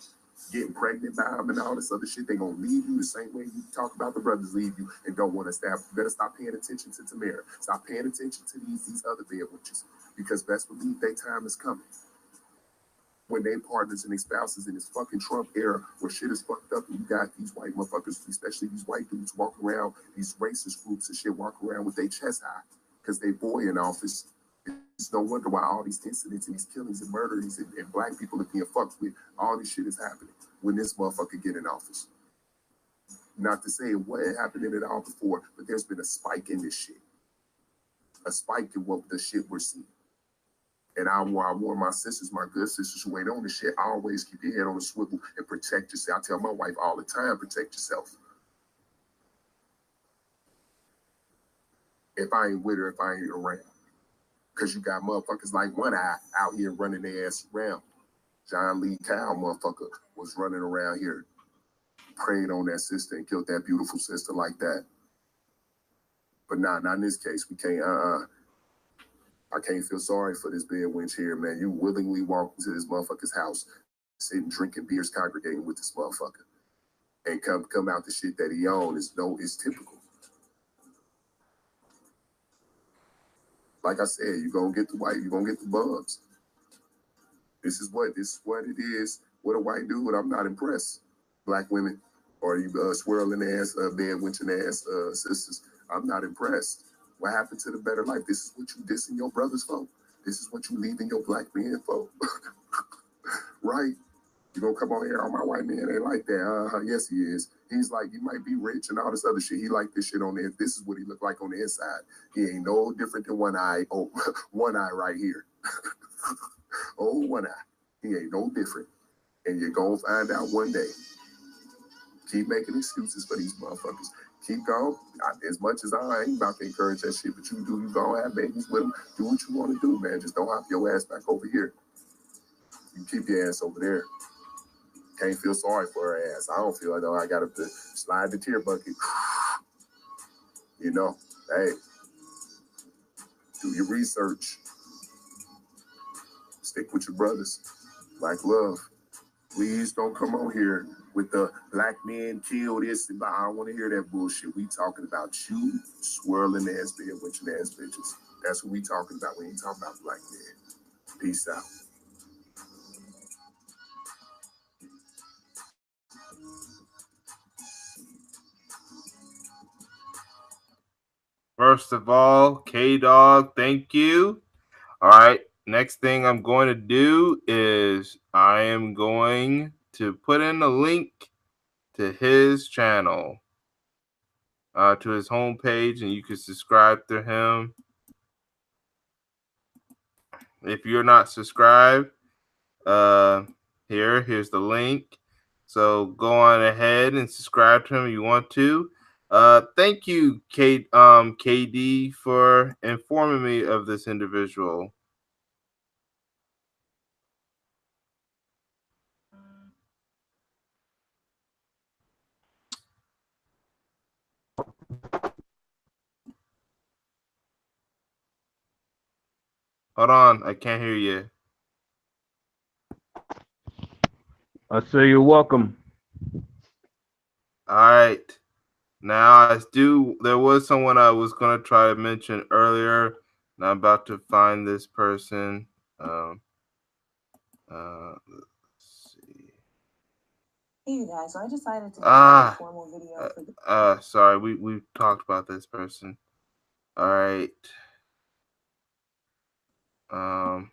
getting pregnant by them and all this other shit, they gonna leave you the same way you talk about the brothers leave you and don't want to stop. You better stop paying attention to Tamara. Stop paying attention to these other bed witches, because best believe their time is coming. When they partners and their spouses in this fucking Trump era where shit is fucked up and you got these white motherfuckers, especially these white dudes walk around, these racist groups and shit walk around with their chest high because they boy in office. It's no wonder why all these incidents and these killings and murders and black people are being fucked with. All this shit is happening when this motherfucker get in office. Not to say what had happened in it all before, but there's been a spike in this shit. A spike in what the shit we're seeing. And I warn my sisters, my good sisters who ain't on this shit, always keep your head on the swivel and protect yourself. I tell my wife all the time, protect yourself. If I ain't with her, if I ain't around. Because you got motherfuckers like One Eye out here running their ass around. John Lee Kyle motherfucker was running around here, preying on that sister and killed that beautiful sister like that. But nah, not in this case. We can't, I can't feel sorry for this bed wench here, man. You willingly walk into this motherfucker's house, sitting, drinking beers, congregating with this motherfucker, and come out the shit that he own is typical. Like I said, you're gonna get the white, you're gonna get the bums. This is what it is. What a white dude, I'm not impressed. Black women, or you swirling ass, bed wenching ass sisters, I'm not impressed. What happened to the better life? This is what you dissing your brothers for. This is what you leaving your black men for. Right? You gonna come on here, all my white men ain't like that. Yes, he is. He's like, you might be rich and all this other shit. He like this shit on there. This is what he look like on the inside. He ain't no different than One Eye. Oh, One Eye right here. Oh, One Eye. He ain't no different. And you're gonna find out one day. Keep making excuses for these motherfuckers. Keep going. As much as I ain't about to encourage that shit, but you do, you gonna have babies with them. Do what you want to do, man. Just don't hop your ass back over here. You keep your ass over there. Can't feel sorry for her ass. I don't feel like I gotta slide the tear bucket. You know, hey, do your research. Stick with your brothers. Like love. Please don't come on here with the black men kill this. I don't want to hear that bullshit. We talking about you swirling ass bed with your ass bitches. That's what we talking about. We ain't talking about black men. Peace out. First of all, JDAWG, thank you. All right. Next thing I'm going to do is I am going to put in a link to his channel, to his homepage, and you can subscribe to him. If you're not subscribed, here's the link. So go on ahead and subscribe to him if you want to. Thank you, KD, for informing me of this individual. Hold on, I can't hear you. I say you're welcome. All right. Now I do. There was someone I was gonna try to mention earlier, and I'm about to find this person. Let's see. Hey, you guys. So I decided to do a formal video for the. Sorry. We talked about this person. All right. Um.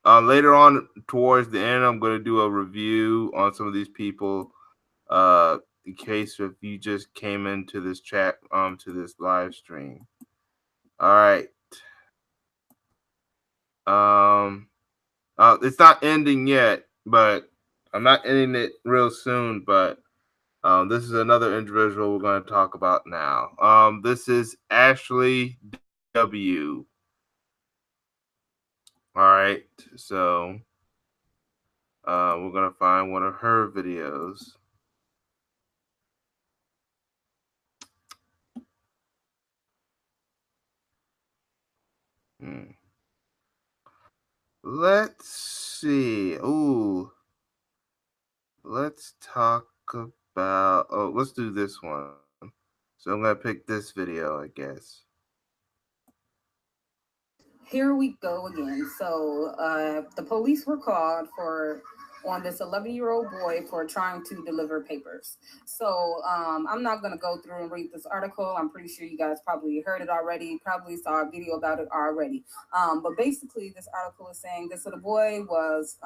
Later on, towards the end, I'm gonna do a review on some of these people. In case if you just came into this chat, to this live stream. All right. Um. It's not ending yet, but I'm not ending it real soon. But this is another individual we're going to talk about now. This is Ashley W. All right, so we're going to find one of her videos. Let's see. Ooh, let's talk about. Oh, let's do this one. So I'm going to pick this video, I guess. Here we go again. So the police were called for on this 11-year-old boy for trying to deliver papers. So I'm not going to go through and read this article. I'm pretty sure you guys probably heard it already, probably saw a video about it already. But basically, this article is saying this little boy was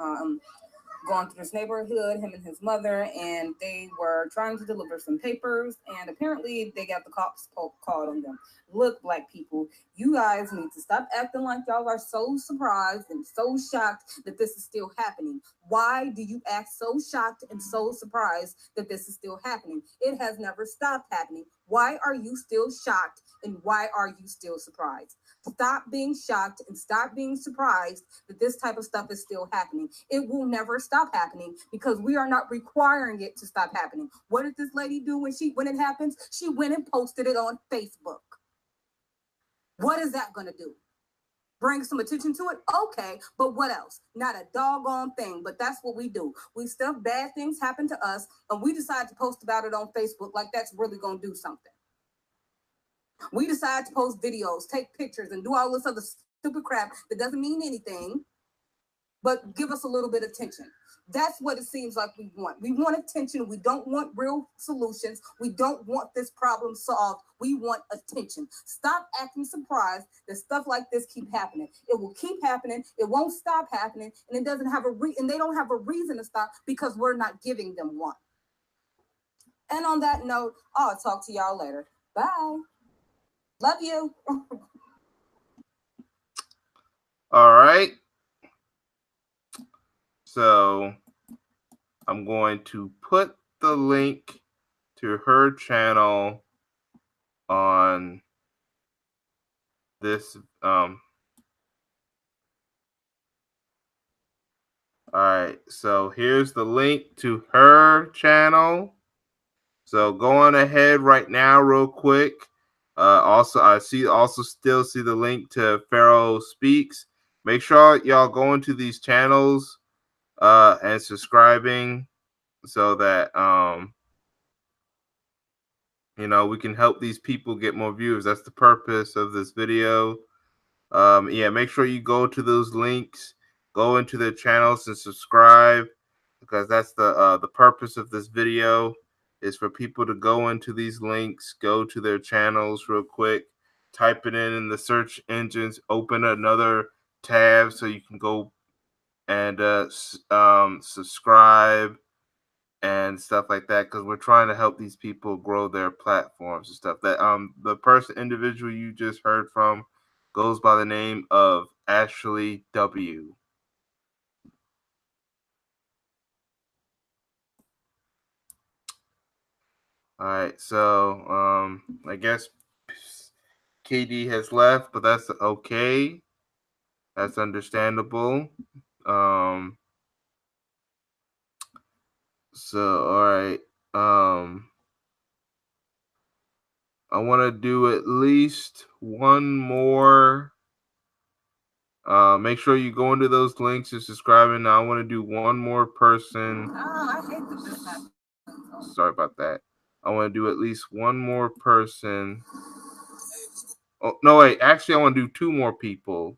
going through this neighborhood, him and his mother, and they were trying to deliver some papers, and apparently they got the cops called on them. Look, black people, you guys need to stop acting like y'all are so surprised and so shocked that this is still happening. Why do you act so shocked and so surprised that this is still happening? It has never stopped happening. Why are you still shocked and why are you still surprised? Stop being shocked and stop being surprised that this type of stuff is still happening. It will never stop happening because we are not requiring it to stop happening. What did this lady do when it happens? She went and posted it on Facebook. What is that going to do? Bring some attention to it? Okay, but what else? Not a doggone thing, but that's what we do. We stuff bad things happen to us, and we decide to post about it on Facebook like that's really going to do something. We decide to post videos, take pictures, and do all this other stupid crap that doesn't mean anything, but give us a little bit of attention. That's what it seems like we want. We want attention. We don't want real solutions. We don't want this problem solved. We want attention. Stop acting surprised that stuff like this keep happening. It will keep happening. It won't stop happening, and it doesn't have and they don't have a reason to stop because we're not giving them one. And on that note, I'll talk to y'all later. Bye. Love you. All right. So I'm going to put the link to her channel on this. All right. So here's the link to her channel. So go on ahead right now, real quick. Also, I still see the link to Pharaoh Speaks. Make sure y'all go into these channels and subscribing so that we can help these people get more views. That's the purpose of this video. Yeah, make sure you go to those links, go into their channels and subscribe, because that's the purpose of this video, is for people to go into these links, go to their channels real quick, type it in the search engines, open another tab so you can go and subscribe and stuff like that, because we're trying to help these people grow their platforms and stuff. That the individual you just heard from goes by the name of Ashley W. All right, so I guess KD has left, but that's okay. That's understandable. So all right. I want to do at least one more Make sure you go into those links and subscribing. Now I want to do one more person. I hate that this happens. Sorry about that. I want to do at least one more person. Oh no, wait. Actually, I want to do two more people.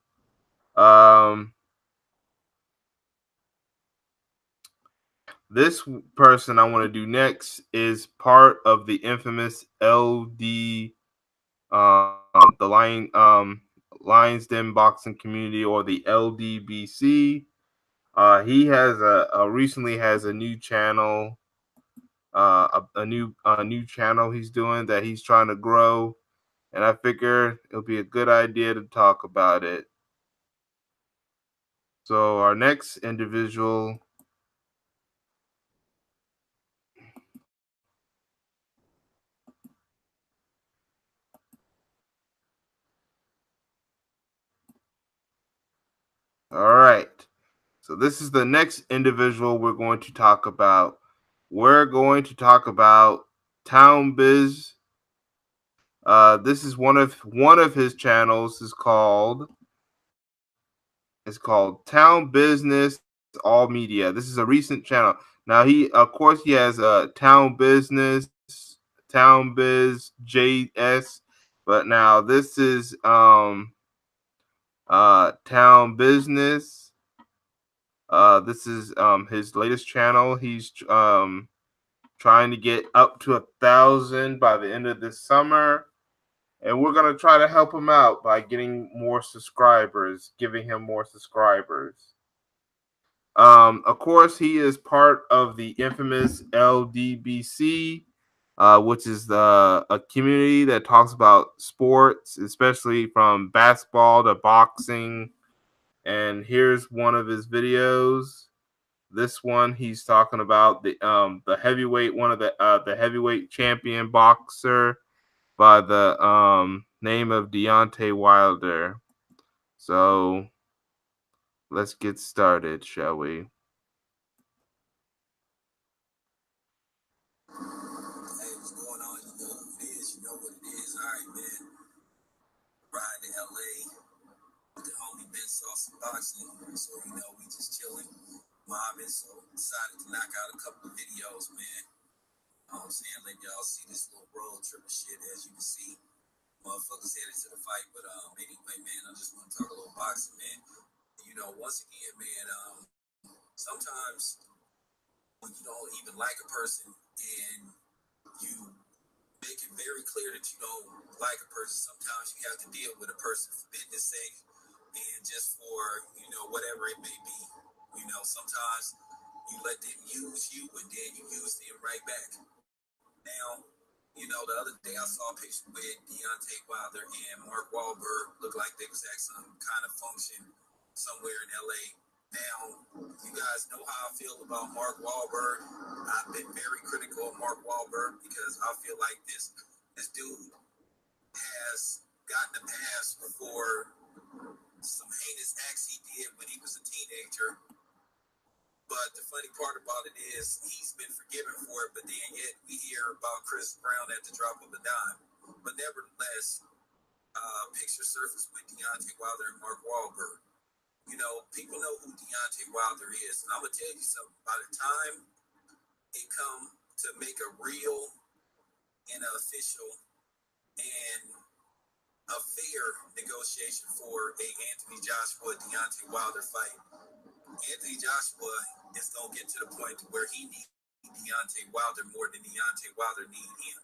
This person I want to do next is part of the infamous LD, the Lions Den boxing community, or the LDBC. He has recently has a new channel, a new channel he's doing that he's trying to grow, and I figure it'll be a good idea to talk about it. So our next individual. All right. So this is the next individual we're going to talk about. We're going to talk about Town Biz. This is one of his channels is called Town Business All Media. This is a recent channel. Now he of course he has a Town Business, Town Biz JS, but now this is Town Business. This is his latest channel. He's trying to get up to 1,000 by the end of this summer, and we're gonna try to help him out by getting more subscribers, giving him more subscribers. Of course, he is part of the infamous LDBC, which is a community that talks about sports, especially from basketball to boxing. And here's one of his videos. This one he's talking about the heavyweight, one of the heavyweight champion boxer by the name of Deontay Wilder. So let's get started, shall we? Hey, what's going on? You know who it is. You know what it is. All right, man. Ride to LA with the homie Ben Sauce Boxing. So, you know, we just chilling, mobbing. So, decided to knock out a couple of videos, man. You know what I'm saying? Let y'all see this little road trip of shit. As you can see, motherfuckers headed to the fight. But anyway, man, I just want to talk a little boxing, man. You know, once again, man, sometimes when you don't even like a person and you make it very clear that you don't like a person, sometimes you have to deal with a person for business sake and just for, you know, whatever it may be. You know, sometimes you let them use you and then you use them right back. Now, you know, the other day I saw a picture with Deontay Wilder and Mark Wahlberg. Looked like they was at some kind of function somewhere in LA. Now, you guys know how I feel about Mark Wahlberg. I've been very critical of Mark Wahlberg because I feel like this dude has gotten a pass for some heinous acts he did when he was a teenager. But the funny part about it is he's been forgiven for it, but then yet we hear about Chris Brown at the drop of a dime. But nevertheless, picture surfaced with Deontay Wilder and Mark Wahlberg. You know, people know who Deontay Wilder is. And I'm going to tell you something. By the time it come to make a real and an official and a fair negotiation for a Anthony Joshua Deontay Wilder fight, Anthony Joshua is going to get to the point where he needs Deontay Wilder more than Deontay Wilder need him.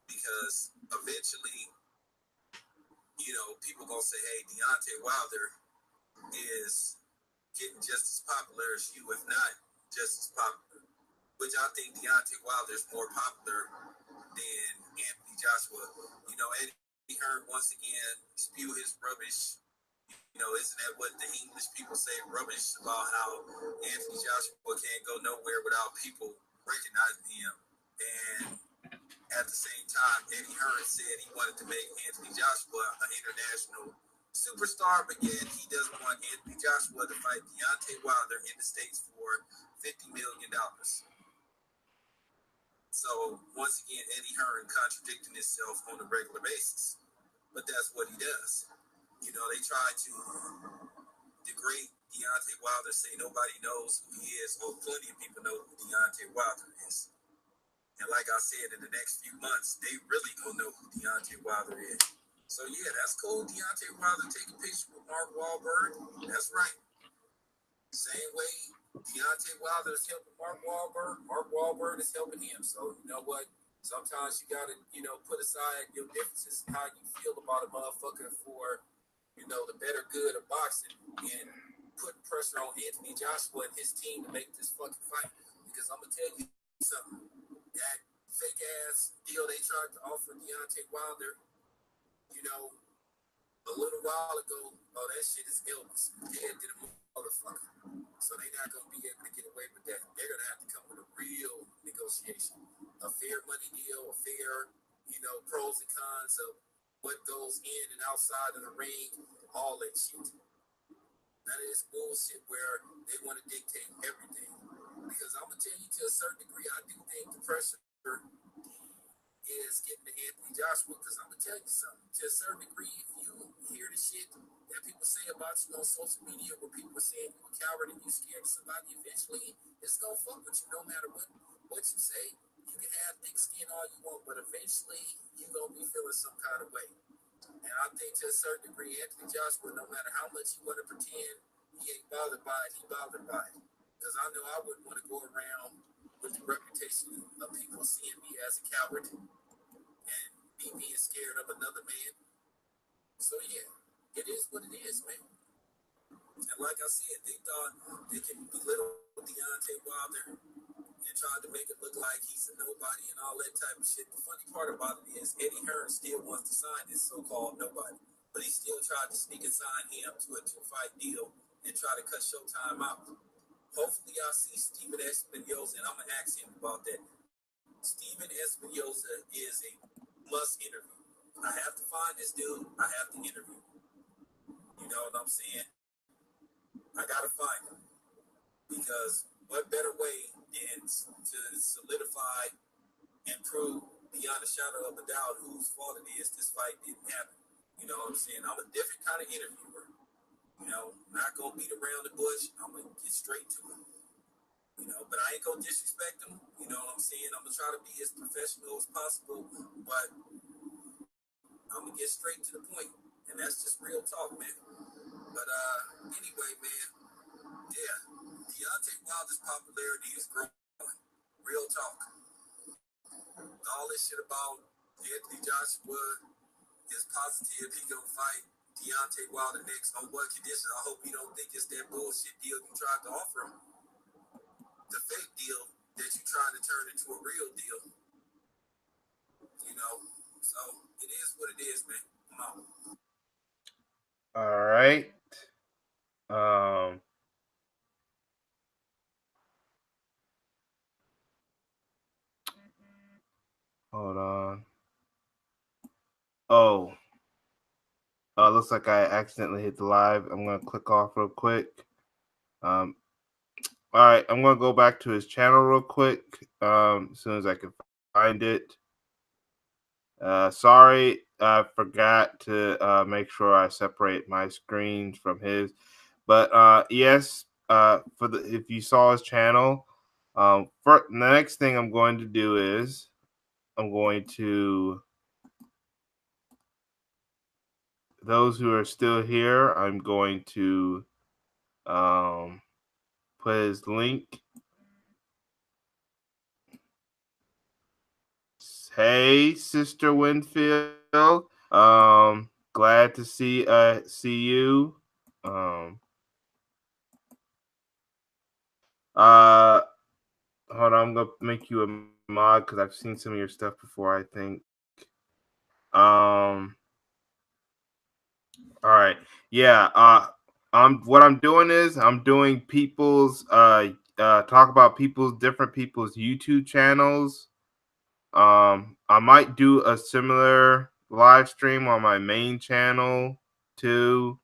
Because eventually, you know, people going to say, hey, Deontay Wilder is getting just as popular as you, if not just as popular. Which I think Deontay Wilder is more popular than Anthony Joshua. You know, Eddie Hearn once again spew his rubbish. You know, isn't that what the English people say, rubbish, about how Anthony Joshua can't go nowhere without people recognizing him? And at the same time, Eddie Hearn said he wanted to make Anthony Joshua an international superstar, but yet he doesn't want Anthony Joshua to fight Deontay Wilder in the States for $50 million. So, once again, Eddie Hearn contradicting himself on a regular basis. But that's what he does. You know, they try to the great Deontay Wilder say nobody knows who he is, or plenty of people know who Deontay Wilder is. And like I said, in the next few months, they really gonna know who Deontay Wilder is. So yeah, that's cool. Deontay Wilder taking pictures with Mark Wahlberg. That's right. Same way Deontay Wilder is helping Mark Wahlberg, Mark Wahlberg is helping him. So you know what? Sometimes you gotta, put aside your differences and how you feel about a motherfucker for, the better good of boxing and putting pressure on Anthony Joshua and his team to make this fucking fight. Because I'm gonna tell you something. That fake ass deal they tried to offer Deontay Wilder, a little while ago, that shit is illness. Dead to the motherfucker. So they're not going to be able to get away with that. They're going to have to come with a real negotiation. A fair money deal, a fair, pros and cons of what goes in and outside of the ring, all that shit. None of this bullshit where they want to dictate everything. Because I'm going to tell you, to a certain degree, I do think the pressure is getting to Anthony Joshua, because I'm going to tell you something. To a certain degree, if you hear the shit that people say about you on social media, where people are saying you a coward and you scared of somebody, eventually it's going to fuck with you no matter what you say. You can have thick skin all you want, but eventually you're going to be feeling some kind of way. And I think to a certain degree, Anthony Joshua, no matter how much you want to pretend he ain't bothered by it, he bothered by it. Because I know I wouldn't want to go around with the reputation of people seeing me as a coward and me being scared of another man. So yeah, it is what it is, man. And like I said, they thought they can belittle Deontay Wilder and tried to make it look like he's a nobody and all that type of shit. The funny part about it is Eddie Hearn still wants to sign this so-called nobody, but he still tried to sneak and sign him to a 2-fight deal and try to cut Showtime out. Hopefully I'll see Steven Espinosa, and I'm going to ask him about that. Steven Espinosa is a must interview. I have to find this dude. I have to interview. You know what I'm saying? I got to find him. Because what better way than to solidify and prove beyond a shadow of a doubt whose fault it is this fight didn't happen. You know what I'm saying? I'm a different kind of interviewer. Not going to beat around the bush. I'm going to get straight to it. But I ain't going to disrespect them. You know what I'm saying? I'm going to try to be as professional as possible, but I'm going to get straight to the point. And that's just real talk, man. But anyway, man, yeah, Deontay Wilder's popularity is growing. Real talk. All this shit about Anthony Joshua is positive he going to fight Deontay Wilder next. On what condition? I hope you don't think it's that bullshit deal you tried to offer him. The fake deal that you trying to turn into a real deal. So it is what it is, man. Come on. All right. Hold on. Oh, looks like I accidentally hit the live. I'm gonna click off real quick. All right, I'm gonna go back to his channel real quick. As soon as I can find it. Sorry, I forgot to make sure I separate my screens from his. But yes, if you saw his channel, for the next thing I'm going to do is I'm going to, those who are still here, I'm going to put his link. Hey, Sister Winfield. Glad to see you. Hold on, I'm gonna make you a mod because I've seen some of your stuff before, I think. All right. Yeah. What I'm doing is I'm doing people's talk about different people's YouTube channels. I might do a similar live stream on my main channel too.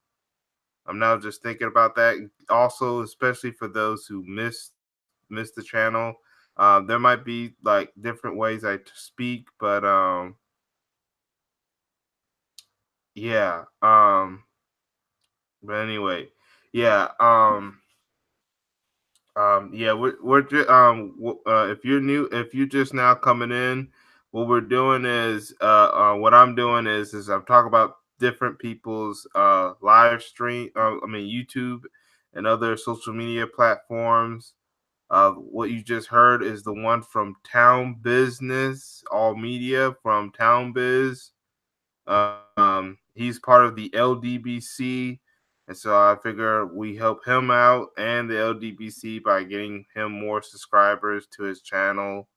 I'm now just thinking about that. Also, especially for those who missed the channel, there might be like different ways I speak, but yeah. But anyway, Yeah. Yeah, if you're new, if you're just now coming in, what we're doing is, what I'm doing is I'm talking about different people's live stream. I mean, YouTube and other social media platforms. What you just heard is the one from Town Business, all media from Town Biz. He's part of the LDBC, and so I figure we help him out and the LDBC by getting him more subscribers to his channel.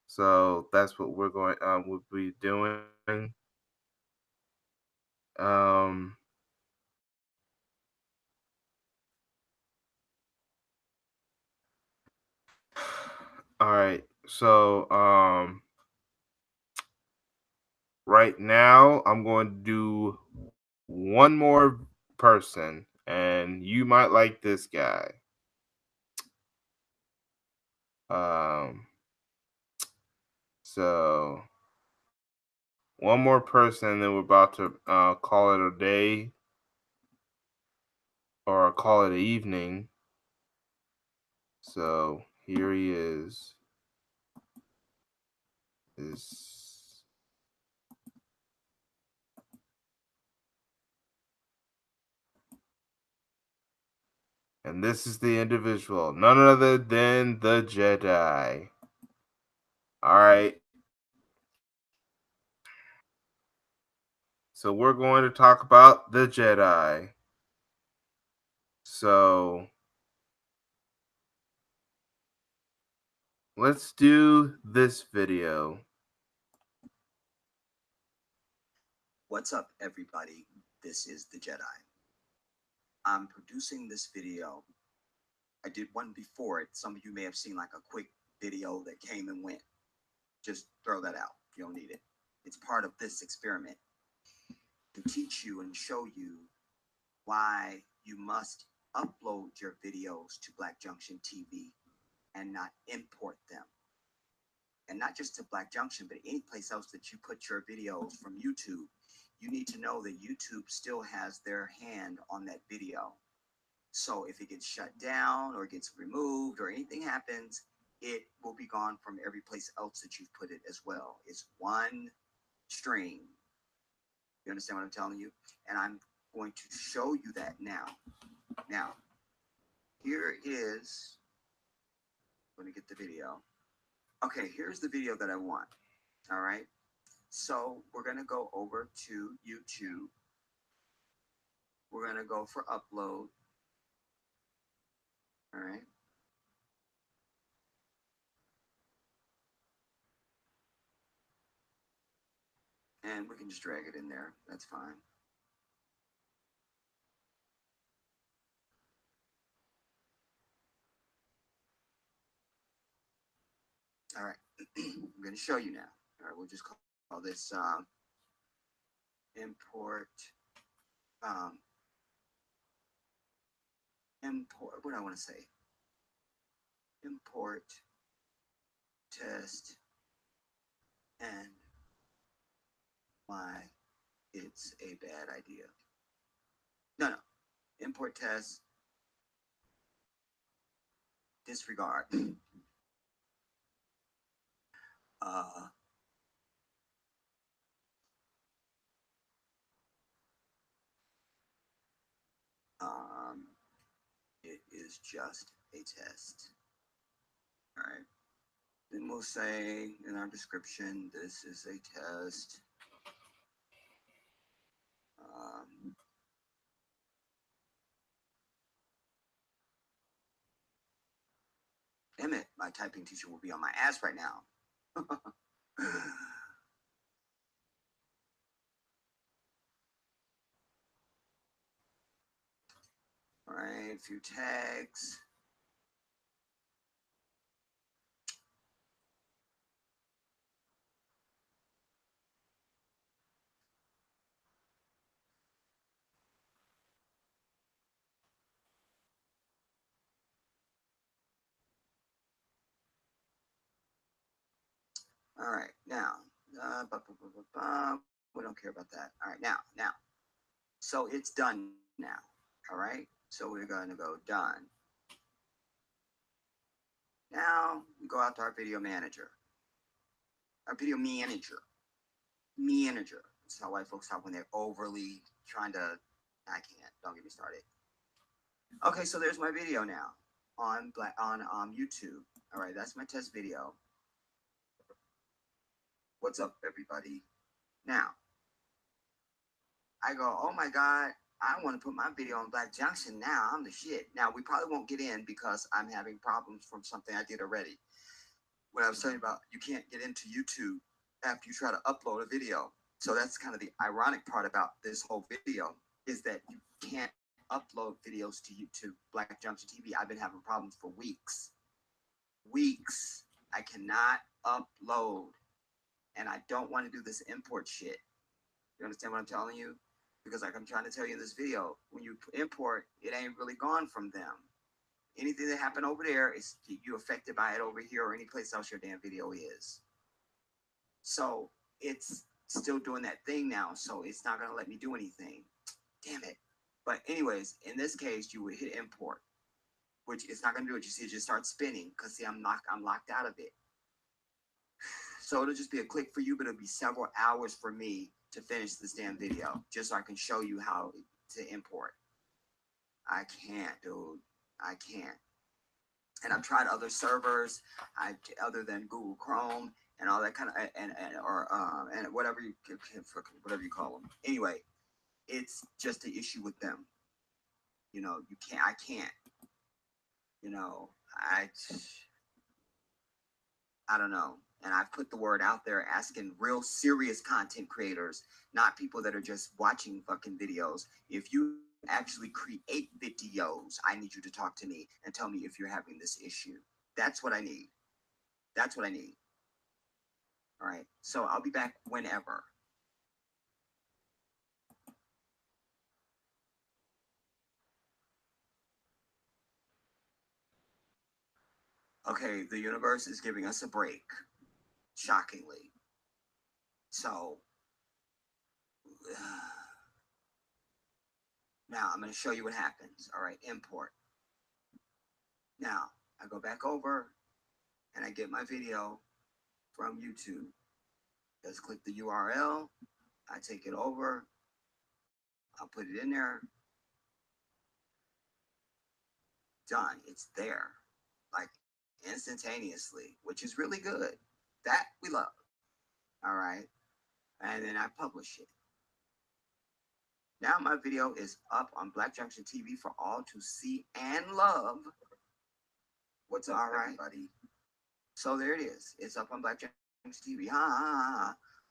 So that's what we'll be doing. Um, all right. So right now I'm going to do one more person, and you might like this guy. Um, so one more person, then we're about to call it a day or call it an evening. So here he is and this is the individual, none other than the Jedi. All right. So we're going to talk about the Jedi. So let's do this video. What's up, everybody? This is the Jedi. I'm producing this video. I did one before it. Some of you may have seen like a quick video that came and went. Just throw that out. You don't need it. It's part of this experiment to teach you and show you why you must upload your videos to Black Junction TV and not import them. And not just to Black Junction, but any place else that you put your videos from YouTube. You need to know that YouTube still has their hand on that video. So if it gets shut down or gets removed or anything happens, it will be gone from every place else that you've put it as well. It's one stream. You understand what I'm telling you? And I'm going to show you that now. Now, here is, let me get the video. Okay, here's the video that I want. All right. So we're going to go over to YouTube. We're going to go for upload. All right. And we can just drag it in there. That's fine. All right. I'm going to show you now. All right. We'll just call this import. Um, import. What do I want to say? Import test and why it's a bad idea. No. Import test. Disregard. Uh, um, it is just a test. All right. Then we'll say in our description, this is a test. Damn it, my typing teacher will be on my ass right now. All right, a few tags. All right, now, we don't care about that. All right, now. So it's done now. All right. So we're going to go done. Now we go out to our video manager. Our video manager. Manager. That's how white folks talk when they're overly trying to. I can't. Don't get me started. Okay, so there's my video now on YouTube. All right, that's my test video. What's up, everybody? Now, I go, oh my God, I want to put my video on Black Junction now. I'm the shit. Now, we probably won't get in because I'm having problems from something I did already. When I was telling you about, you can't get into YouTube after you try to upload a video. So that's kind of the ironic part about this whole video is that you can't upload videos to YouTube, Black Junction TV. I've been having problems for weeks. Weeks. I cannot upload. And I don't want to do this import shit. You understand what I'm telling you? Because like I'm trying to tell you in this video, when you import, it ain't really gone from them. Anything that happened over there is you affected by it over here or any place else your damn video is. So it's still doing that thing now. So it's not going to let me do anything. Damn it. But anyways, in this case, you would hit import, which it's not going to do it. You see, it just starts spinning because see, I'm locked out of it. So it'll just be a click for you, but it'll be several hours for me to finish this damn video, just so I can show you how to import. I can't, dude. I can't. And I've tried other servers, other than Google Chrome and all that kind of, and whatever you call them. Anyway, it's just an issue with them. You know, I can't. You know, I don't know. And I've put the word out there asking real serious content creators, not people that are just watching fucking videos. If you actually create videos, I need you to talk to me and tell me if you're having this issue. That's what I need. That's what I need. All right. So I'll be back whenever. Okay, the universe is giving us a break. Shockingly. So now I'm going to show you what happens. All right, import. Now I go back over and I get my video from YouTube. Just click the URL. I take it over. I'll put it in there. Done. It's there. Like instantaneously, which is really good. That we love. All right. And then I publish it. Now my video is up on Black Junction TV for all to see and love. What's up, everybody? So there it is. It's up on Black Junction TV.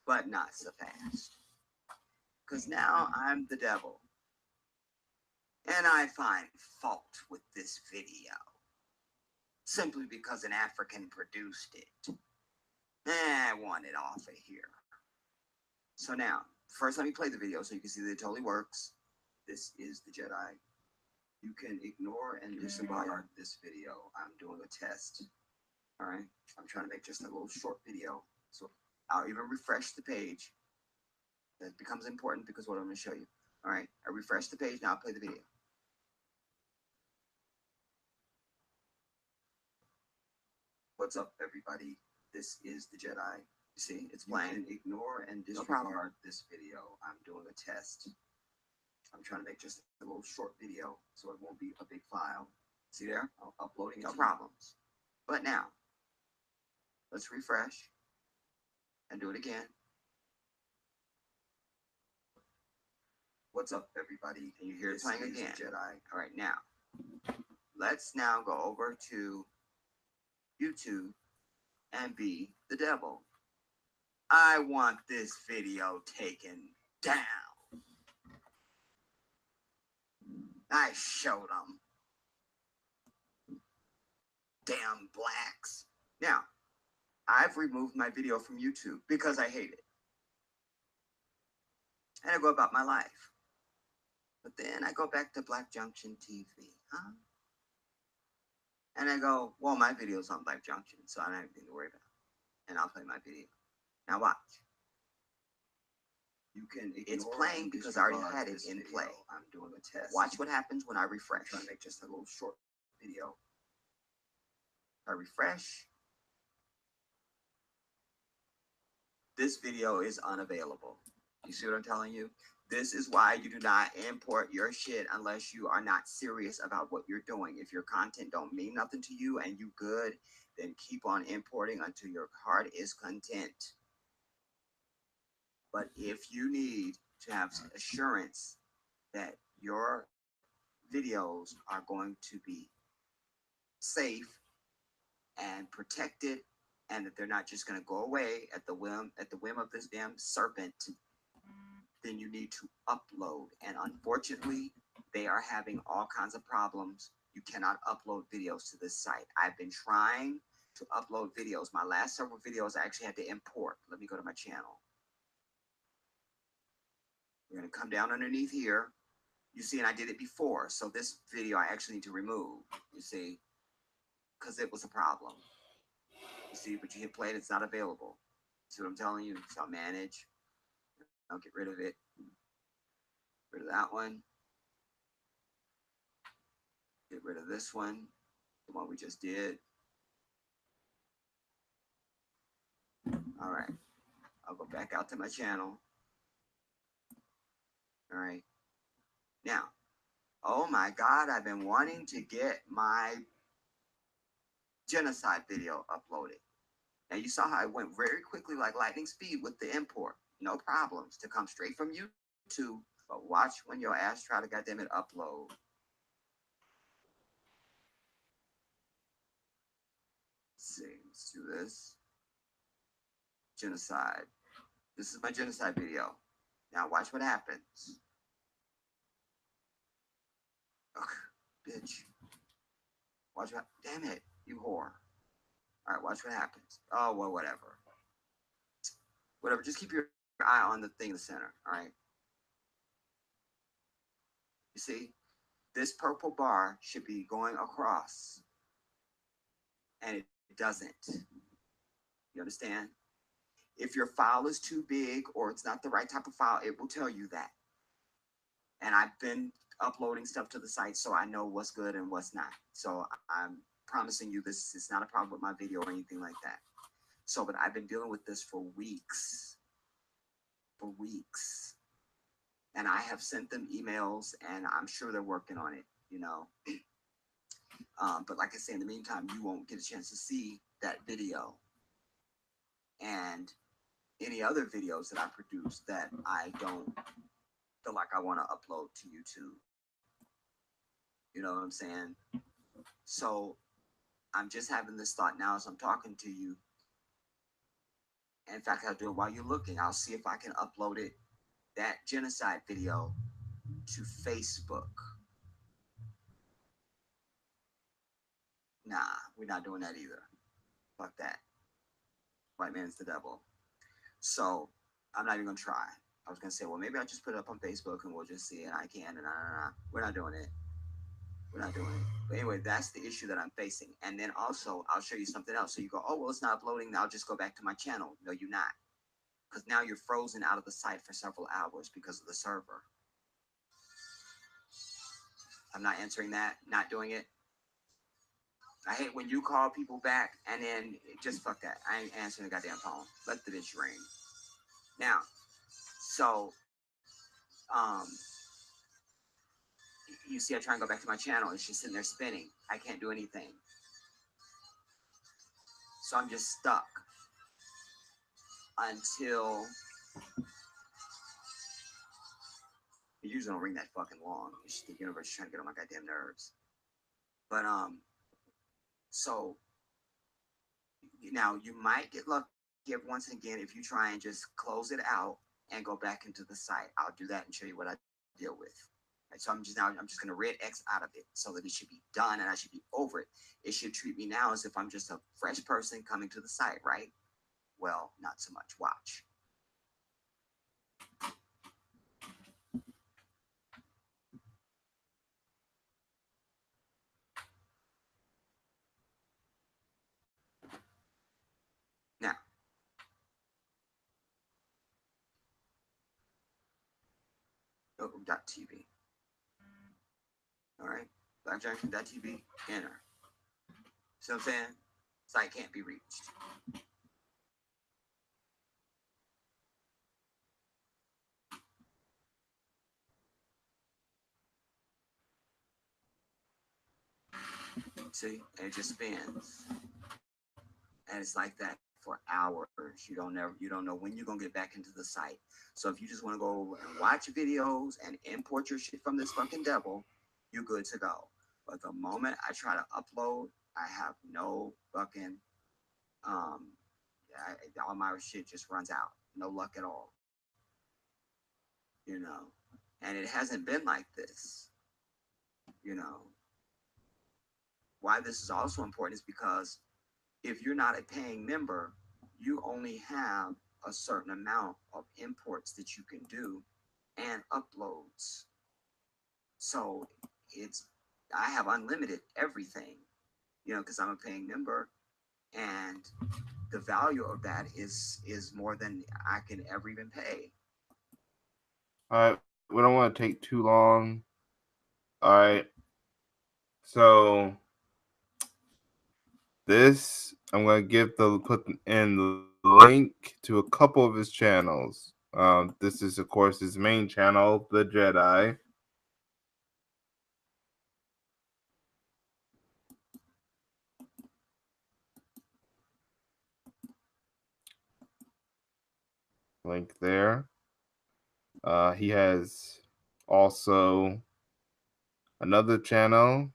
But not so fast. Because now I'm the devil. And I find fault with this video. Simply because an African produced it. I want it off of here. So now, first let me play the video so you can see that it totally works. This is the Jedi. You can ignore and disregard this video. I'm doing a test. All right. I'm trying to make just a little short video. So I'll even refresh the page. That becomes important because what I'm going to show you. All right. I refresh the page. Now I'll play the video. What's up, everybody? This is the Jedi. You see, it's playing. Ignore and disregard this video. I'm doing a test. I'm trying to make just a little short video so it won't be a big file. See there? I'm uploading, no problems. But now, let's refresh and do it again. What's up, everybody? Can you hear it playing again? Jedi. All right, now, let's now go over to YouTube and be the devil. I want this video taken down. I showed them. Damn blacks. Now, I've removed my video from YouTube because I hate it. And I go about my life. But then I go back to Black Junction TV, huh? And I go, well, my video's on Black Junction, so I don't have anything to worry about. And I'll play my video. Now watch. It's playing because I already had it in play. I'm doing a test. Watch what happens when I refresh. I'm trying to make just a little short video. I refresh. This video is unavailable. You see what I'm telling you? This is why you do not import your shit unless you are not serious about what you're doing. If your content don't mean nothing to you and you good, then keep on importing until your heart is content. But if you need to have assurance that your videos are going to be safe and protected, and that they're not just going to go away at the whim of this damn serpent, then you need to upload. And unfortunately, they are having all kinds of problems. You cannot upload videos to this site. I've been trying to upload videos. My last several videos I actually had to import. Let me go to my channel. We're going to come down underneath here. You see, and I did it before. So this video I actually need to remove, you see, because it was a problem. You see, but you hit play and it's not available. See what I'm telling you? So I'll manage. I'll get rid of it. Rid of that one. Get rid of this one. The one we just did. All right. I'll go back out to my channel. All right. Now, oh my God, I've been wanting to get my genocide video uploaded. Now you saw how I went very quickly like lightning speed with the import. No problems to come straight from YouTube. But watch when your ass try to goddamn it upload. Let's see, let's do this. Genocide. This is my genocide video. Now watch what happens. Ugh, bitch. Watch what, damn it, you whore. All right, watch what happens. Oh, well, whatever. Whatever, just keep your eye on the thing in the center, all right? You see, this purple bar should be going across, and it doesn't. You understand? If your file is too big or it's not the right type of file, it will tell you that. And I've been uploading stuff to the site, so I know what's good and what's not. So I'm promising you this is not a problem with my video or anything like that. So, but I've been dealing with this for weeks. For weeks. And I have sent them emails, and I'm sure they're working on it, you know. But like I say, in the meantime, you won't get a chance to see that video and any other videos that I produce that I don't feel like I want to upload to YouTube. You know what I'm saying? So I'm just having this thought now as I'm talking to you. And in fact, I'll do it while you're looking. I'll see if I can upload it, that genocide video, to Facebook. Nah, we're not doing that either. Fuck that. White man's the devil. So I'm not even gonna try. I was gonna say, well, maybe I'll just put it up on Facebook and we'll just see it. I can, and we're not doing it. We're not doing it. But anyway, that's the issue that I'm facing. And then also, I'll show you something else. So you go, oh, well, it's not uploading. Now I'll just go back to my channel. No, you're not. Because now you're frozen out of the site for several hours because of the server. I'm not answering that, not doing it. I hate when you call people back and then just fuck that. I ain't answering the goddamn phone. Let the bitch ring. Now, so, you see I try and go back to my channel. It's just sitting there spinning. I can't do anything. So I'm just stuck until it usually don't ring that fucking long. It's just the universe is trying to get on my goddamn nerves. But so now you might get lucky every once and again if you try and just close it out and go back into the site. I'll do that and show you what I deal with. Right, so I'm just gonna red X out of it so that it should be done and I should be over it. It should treat me now as if I'm just a fresh person coming to the site, right? Well, not so much. Watch. Now, Oh, .tv. All right, blackjunction.tv. Enter. See what I'm saying? Site can't be reached. See, and it just spins, and it's like that for hours. You don't know when you're gonna get back into the site. So if you just want to go and watch videos and import your shit from this fucking devil, you're good to go. But the moment I try to upload, I have no fucking all my shit just runs out. No luck at all. You know, and it hasn't been like this. You know, why this is also important is because if you're not a paying member, you only have a certain amount of imports that you can do and uploads. So it's I have unlimited everything, you know, because I'm a paying member, and the value of that is more than I can ever even pay. All right, we don't want to take too long. All right, so this I'm gonna put in the link to a couple of his channels. This is of course his main channel, the Jedi. Link there. He has also another channel.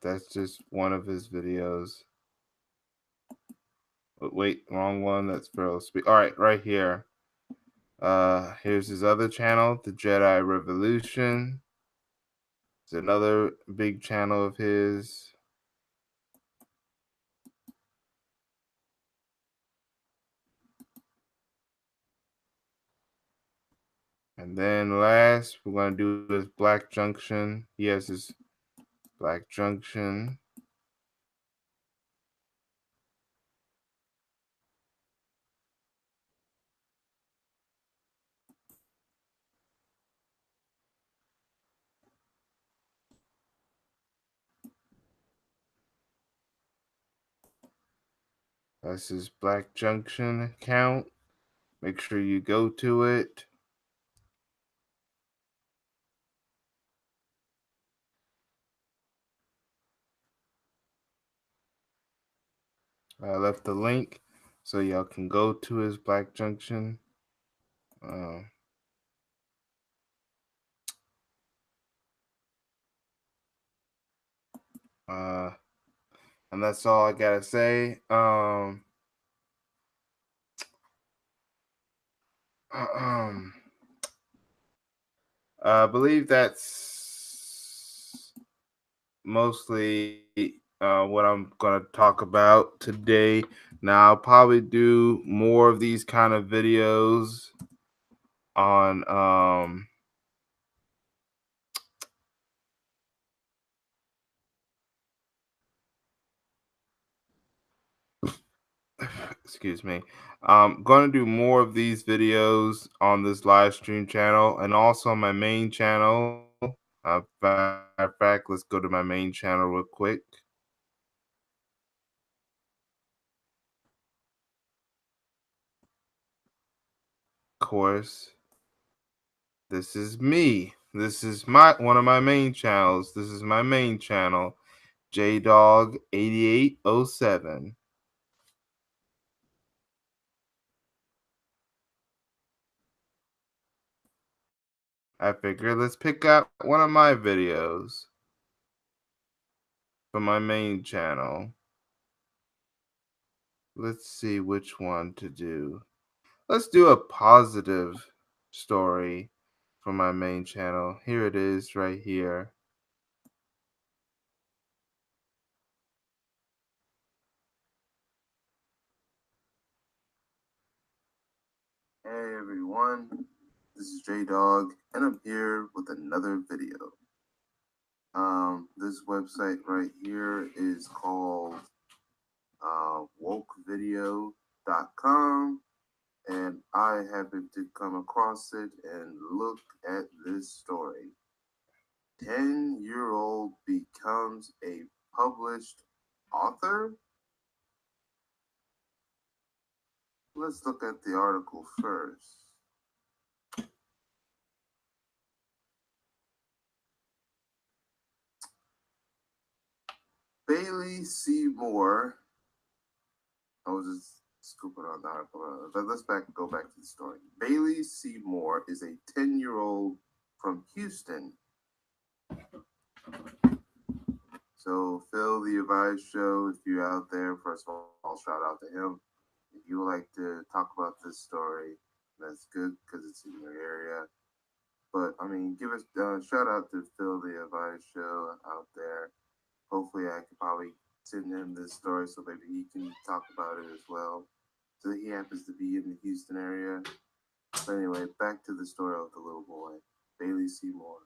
That's just one of his videos. Wait, wrong one. That's Feral Speak. All right, right here. Here's his other channel, the Jedi Revolution. It's another big channel of his. And then last, we're going to do his Black Junction. He has his Black Junction. That's his Black Junction account. Make sure you go to it. I left the link so y'all can go to his Black Junction. Uh, uh, and that's all I gotta say. I believe that's mostly what I'm gonna talk about today. Now I'll probably do more of these kind of videos on excuse me. I'm going to do more of these videos on this live stream channel and also on my main channel. Matter of fact, let's go to my main channel real quick. Of course, this is me. This is one of my main channels. This is my main channel, JDAWG 8807. I figured let's pick out one of my videos from my main channel. Let's see which one to do. Let's do a positive story from my main channel. Here it is right here. Hey everyone, this is JDAWG and I'm here with another video. This website right here is called wokevideo.com. and I happened to come across it and look at this story. 10-year-old becomes a published author? Let's look at the article first. Bailey Seymour. I was just scooping on the article. But let's go back to the story. Bailey Seymour is a 10-year-old from Houston. So Phil the Advice Show, if you're out there, first of all, shout out to him. If you would like to talk about this story, that's good because it's in your area. But I mean, give us shout out to Phil the Advice Show out there. Hopefully, I could probably send him this story so maybe he can talk about it as well. So he happens to be in the Houston area. But anyway, back to the story of the little boy, Bailey Seymour.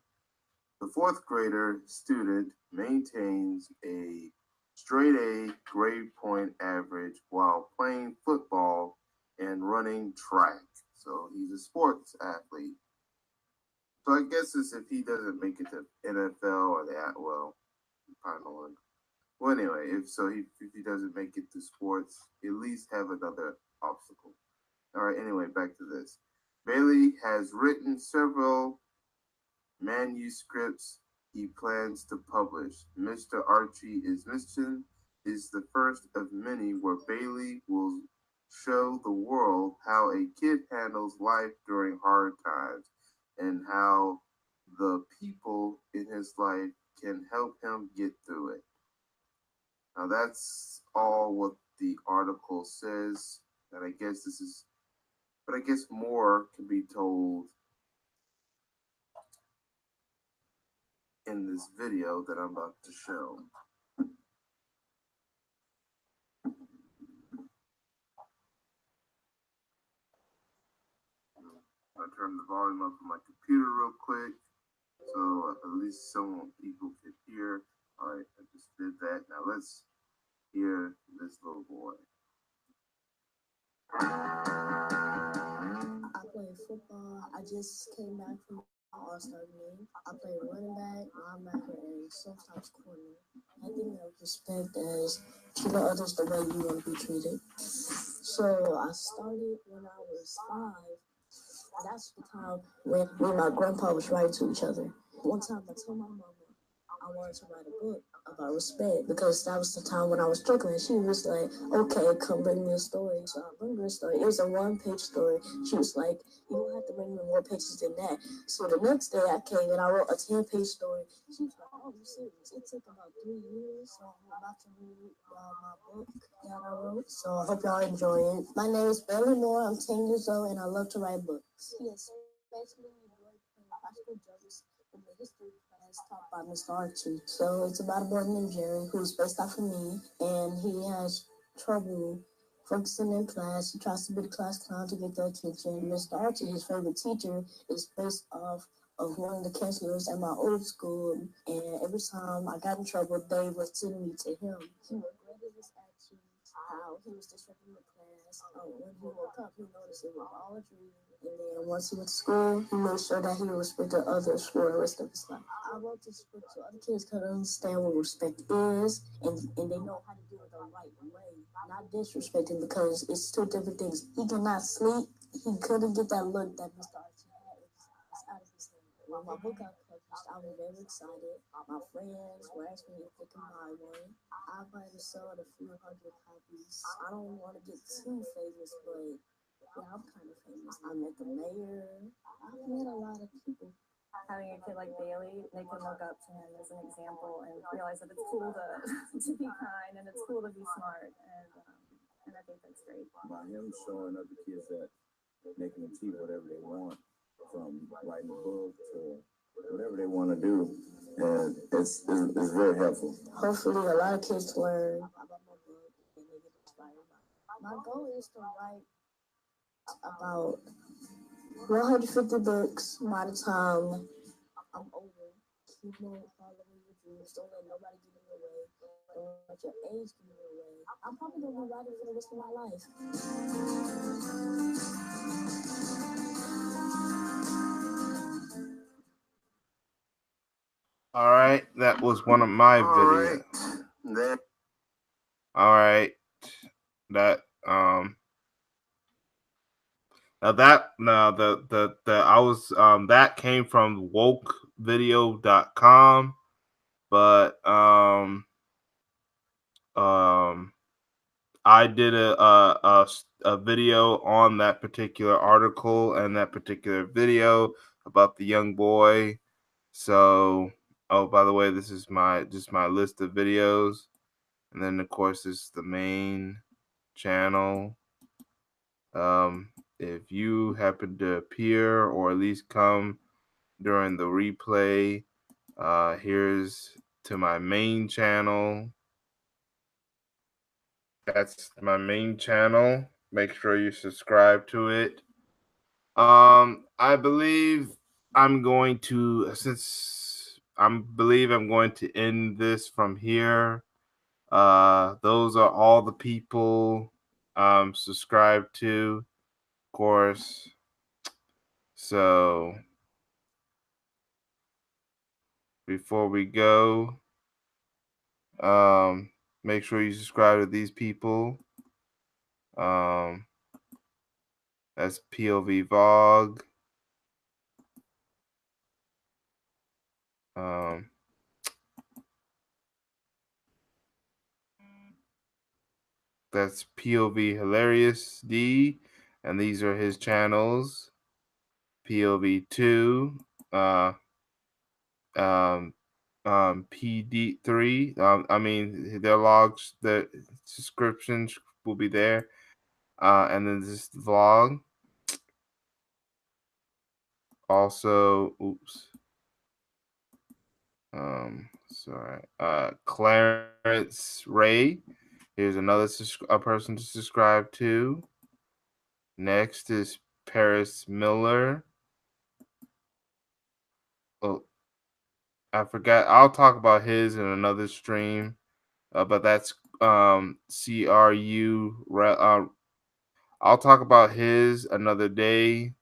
The fourth grader student maintains a straight A grade point average while playing football and running track. So he's a sports athlete. So I guess it's if he doesn't make it to NFL or that, well, probably don't want to. Well, anyway, if he doesn't make it to sports, at least have another obstacle. All right. Anyway, back to this. Bailey has written several manuscripts he plans to publish. Mr. Archie is Mission is the first of many where Bailey will show the world how a kid handles life during hard times and how the people in his life can help him get through it. Now that's all what the article says, and I guess more can be told in this video that I'm about to show. I'll turn the volume up on my computer real quick so at least some people can hear. All right, I just did that. Now let's hear this little boy. I play football. I just came back from All-Star game. I play running back, linebacker, and sometimes corner. I think that respect is treating others the way you want to be treated. So I started when I was 5. That's the time when me and my grandpa was writing to each other. One time I told my mama I wanted to write a book about respect because that was the time when I was struggling. She was like, okay, come bring me a story. So I bring her a story. It was a 1-page story. She was like, you don't have to bring me more pages than that. So the next day I came and I wrote a 10-page story. She was like, oh, you serious? It took about 3 years. So I'm about to read my book that I wrote. So I hope y'all enjoy it. My name is Bailey Moore. I'm 10 years old and I love to write books. Yes, basically enjoy playing high school judges in the history class taught by Mr. Archie. So it's about a boy named Jerry who's based off of me, and he has trouble focusing in class. He tries to be the class clown to get their attention. Mr. Archie, his favorite teacher, is based off of one of the counselors at my old school, and every time I got in trouble, they would send me to him. He regretted his actions, how he was disrupting the class. When he woke up, he noticed it was all a dream. And then once he went to school, he made sure that he respected others for the rest of his life. I wrote this book so other kids can understand what respect is, and they know how to do it the right way, not disrespecting, because it's two different things. He cannot sleep. He couldn't get that look that Mr. Archie had. It's out of his head. When my book got published, I was very excited. My friends were asking me if they could buy one. I might have sold a few hundred copies. I don't want to get too famous, but yeah, I'm kind of famous. I met the mayor. I've met a lot of people. Having a kid like Bailey, they can look up to him as an example and realize that it's cool to to be kind and it's cool to be smart, and I think that's great. By him showing other kids that they can achieve whatever they want, from writing a book to whatever they want to do, and it's very helpful. Hopefully, a lot of kids learn about my book and they get inspired by it. My goal is to write about 150 books by the time I'm older. Keep on following your dreams. Don't let nobody get in your way. and let your age give you away. I'm probably gonna be writing for the rest of my life. All right, that was one of my videos. All right, that now that now the I was that came from wokevideo.com, but um I did a video on that particular article and that particular video about the young boy. So, oh, by the way, this is my list of videos, and then of course this is the main channel. If you happen to appear or at least come during the replay, here's to my main channel. That's my main channel. Make sure you subscribe to it. I believe I'm going to I'm going to end this from here. Those are all the people subscribed to, of course. So before we go, um, make sure you subscribe to these people. Um, that's POV VOG. Um, that's POV Hilarious D, and these are his channels. POV2, um, PD3. I mean, their logs, the subscriptions will be there. And then this vlog. Also, oops. Sorry. Clarence Ray. Here's another a person to subscribe to. Next is Paris Miller. Oh, I forgot. I'll talk about his in another stream. But that's CRU. I'll talk about his another day.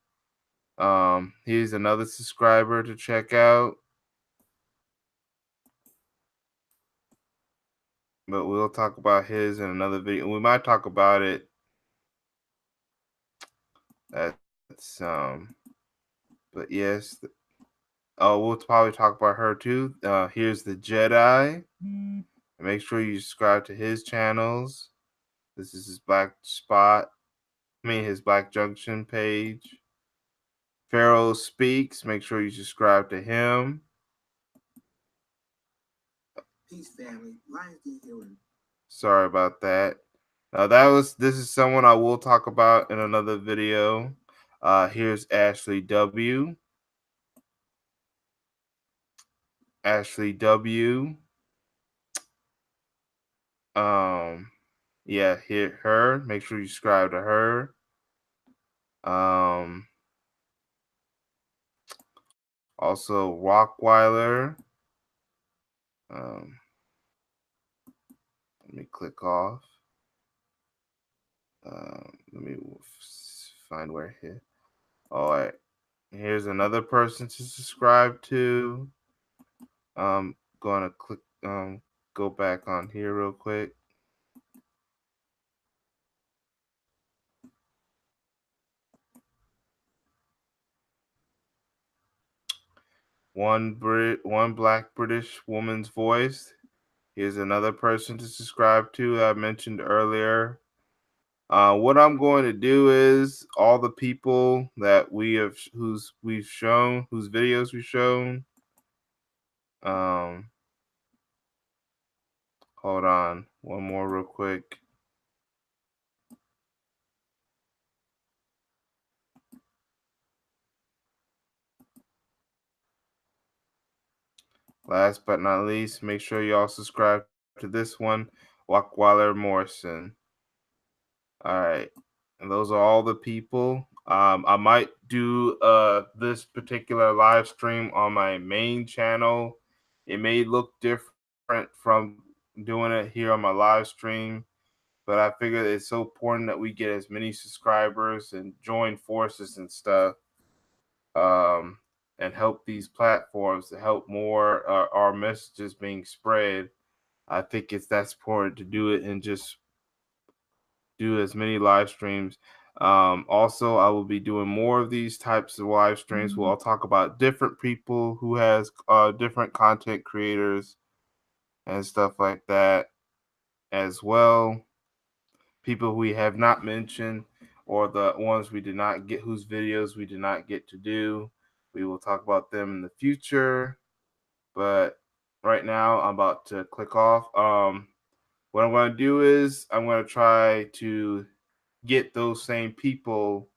Here's another subscriber to check out. But we'll talk about his in another video. We might talk about it. That's but yes. Oh, we'll probably talk about her too. Here's the Jedi. Make sure you subscribe to his channels. This is his Black Spot. His Black Junction page. Pharaoh Speaks. Make sure you subscribe to him. Peace, family. Lionsgate here. Sorry about that. This is someone I will talk about in another video. Here's Ashley W. Ashley W. Yeah, hit her. Make sure you subscribe to her. Also Rockweiler. Let me click off. Let me find where here. All right. Here's another person to subscribe to. Gonna click go back on here real quick. One black British woman's voice. Here's another person to subscribe to I mentioned earlier. What I'm going to do is all the people that whose videos we've shown. Hold on, one more real quick. Last but not least, make sure y'all subscribe to this one, Wackwaller Morrison. All right, and those are all the people. I might do this particular live stream on my main channel. It may look different from doing it here on my live stream, but I figured it's so important that we get as many subscribers and join forces and stuff, and help these platforms to help more our messages being spread. I think that's important to do it and just do as many live streams. Also, I will be doing more of these types of live streams where I'll talk about different people who has different content creators and stuff like that as well. People we have not mentioned or the ones we did not get, whose videos we did not get to do. We will talk about them in the future. But right now, I'm about to click off. What I'm going to do is I'm going to try to get those same people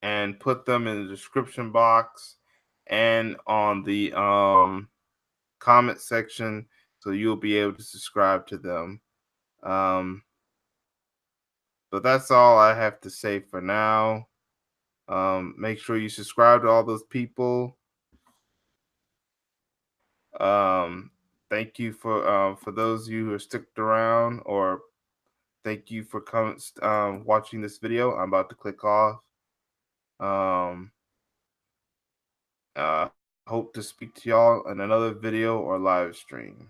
and put them in the description box and on the comment section, so you'll be able to subscribe to them. But that's all I have to say for now. Make sure you subscribe to all those people. Thank you for those of you who are sticked around, or thank you for coming watching this video. I'm about to click off. Um, hope to speak to y'all in another video or live stream.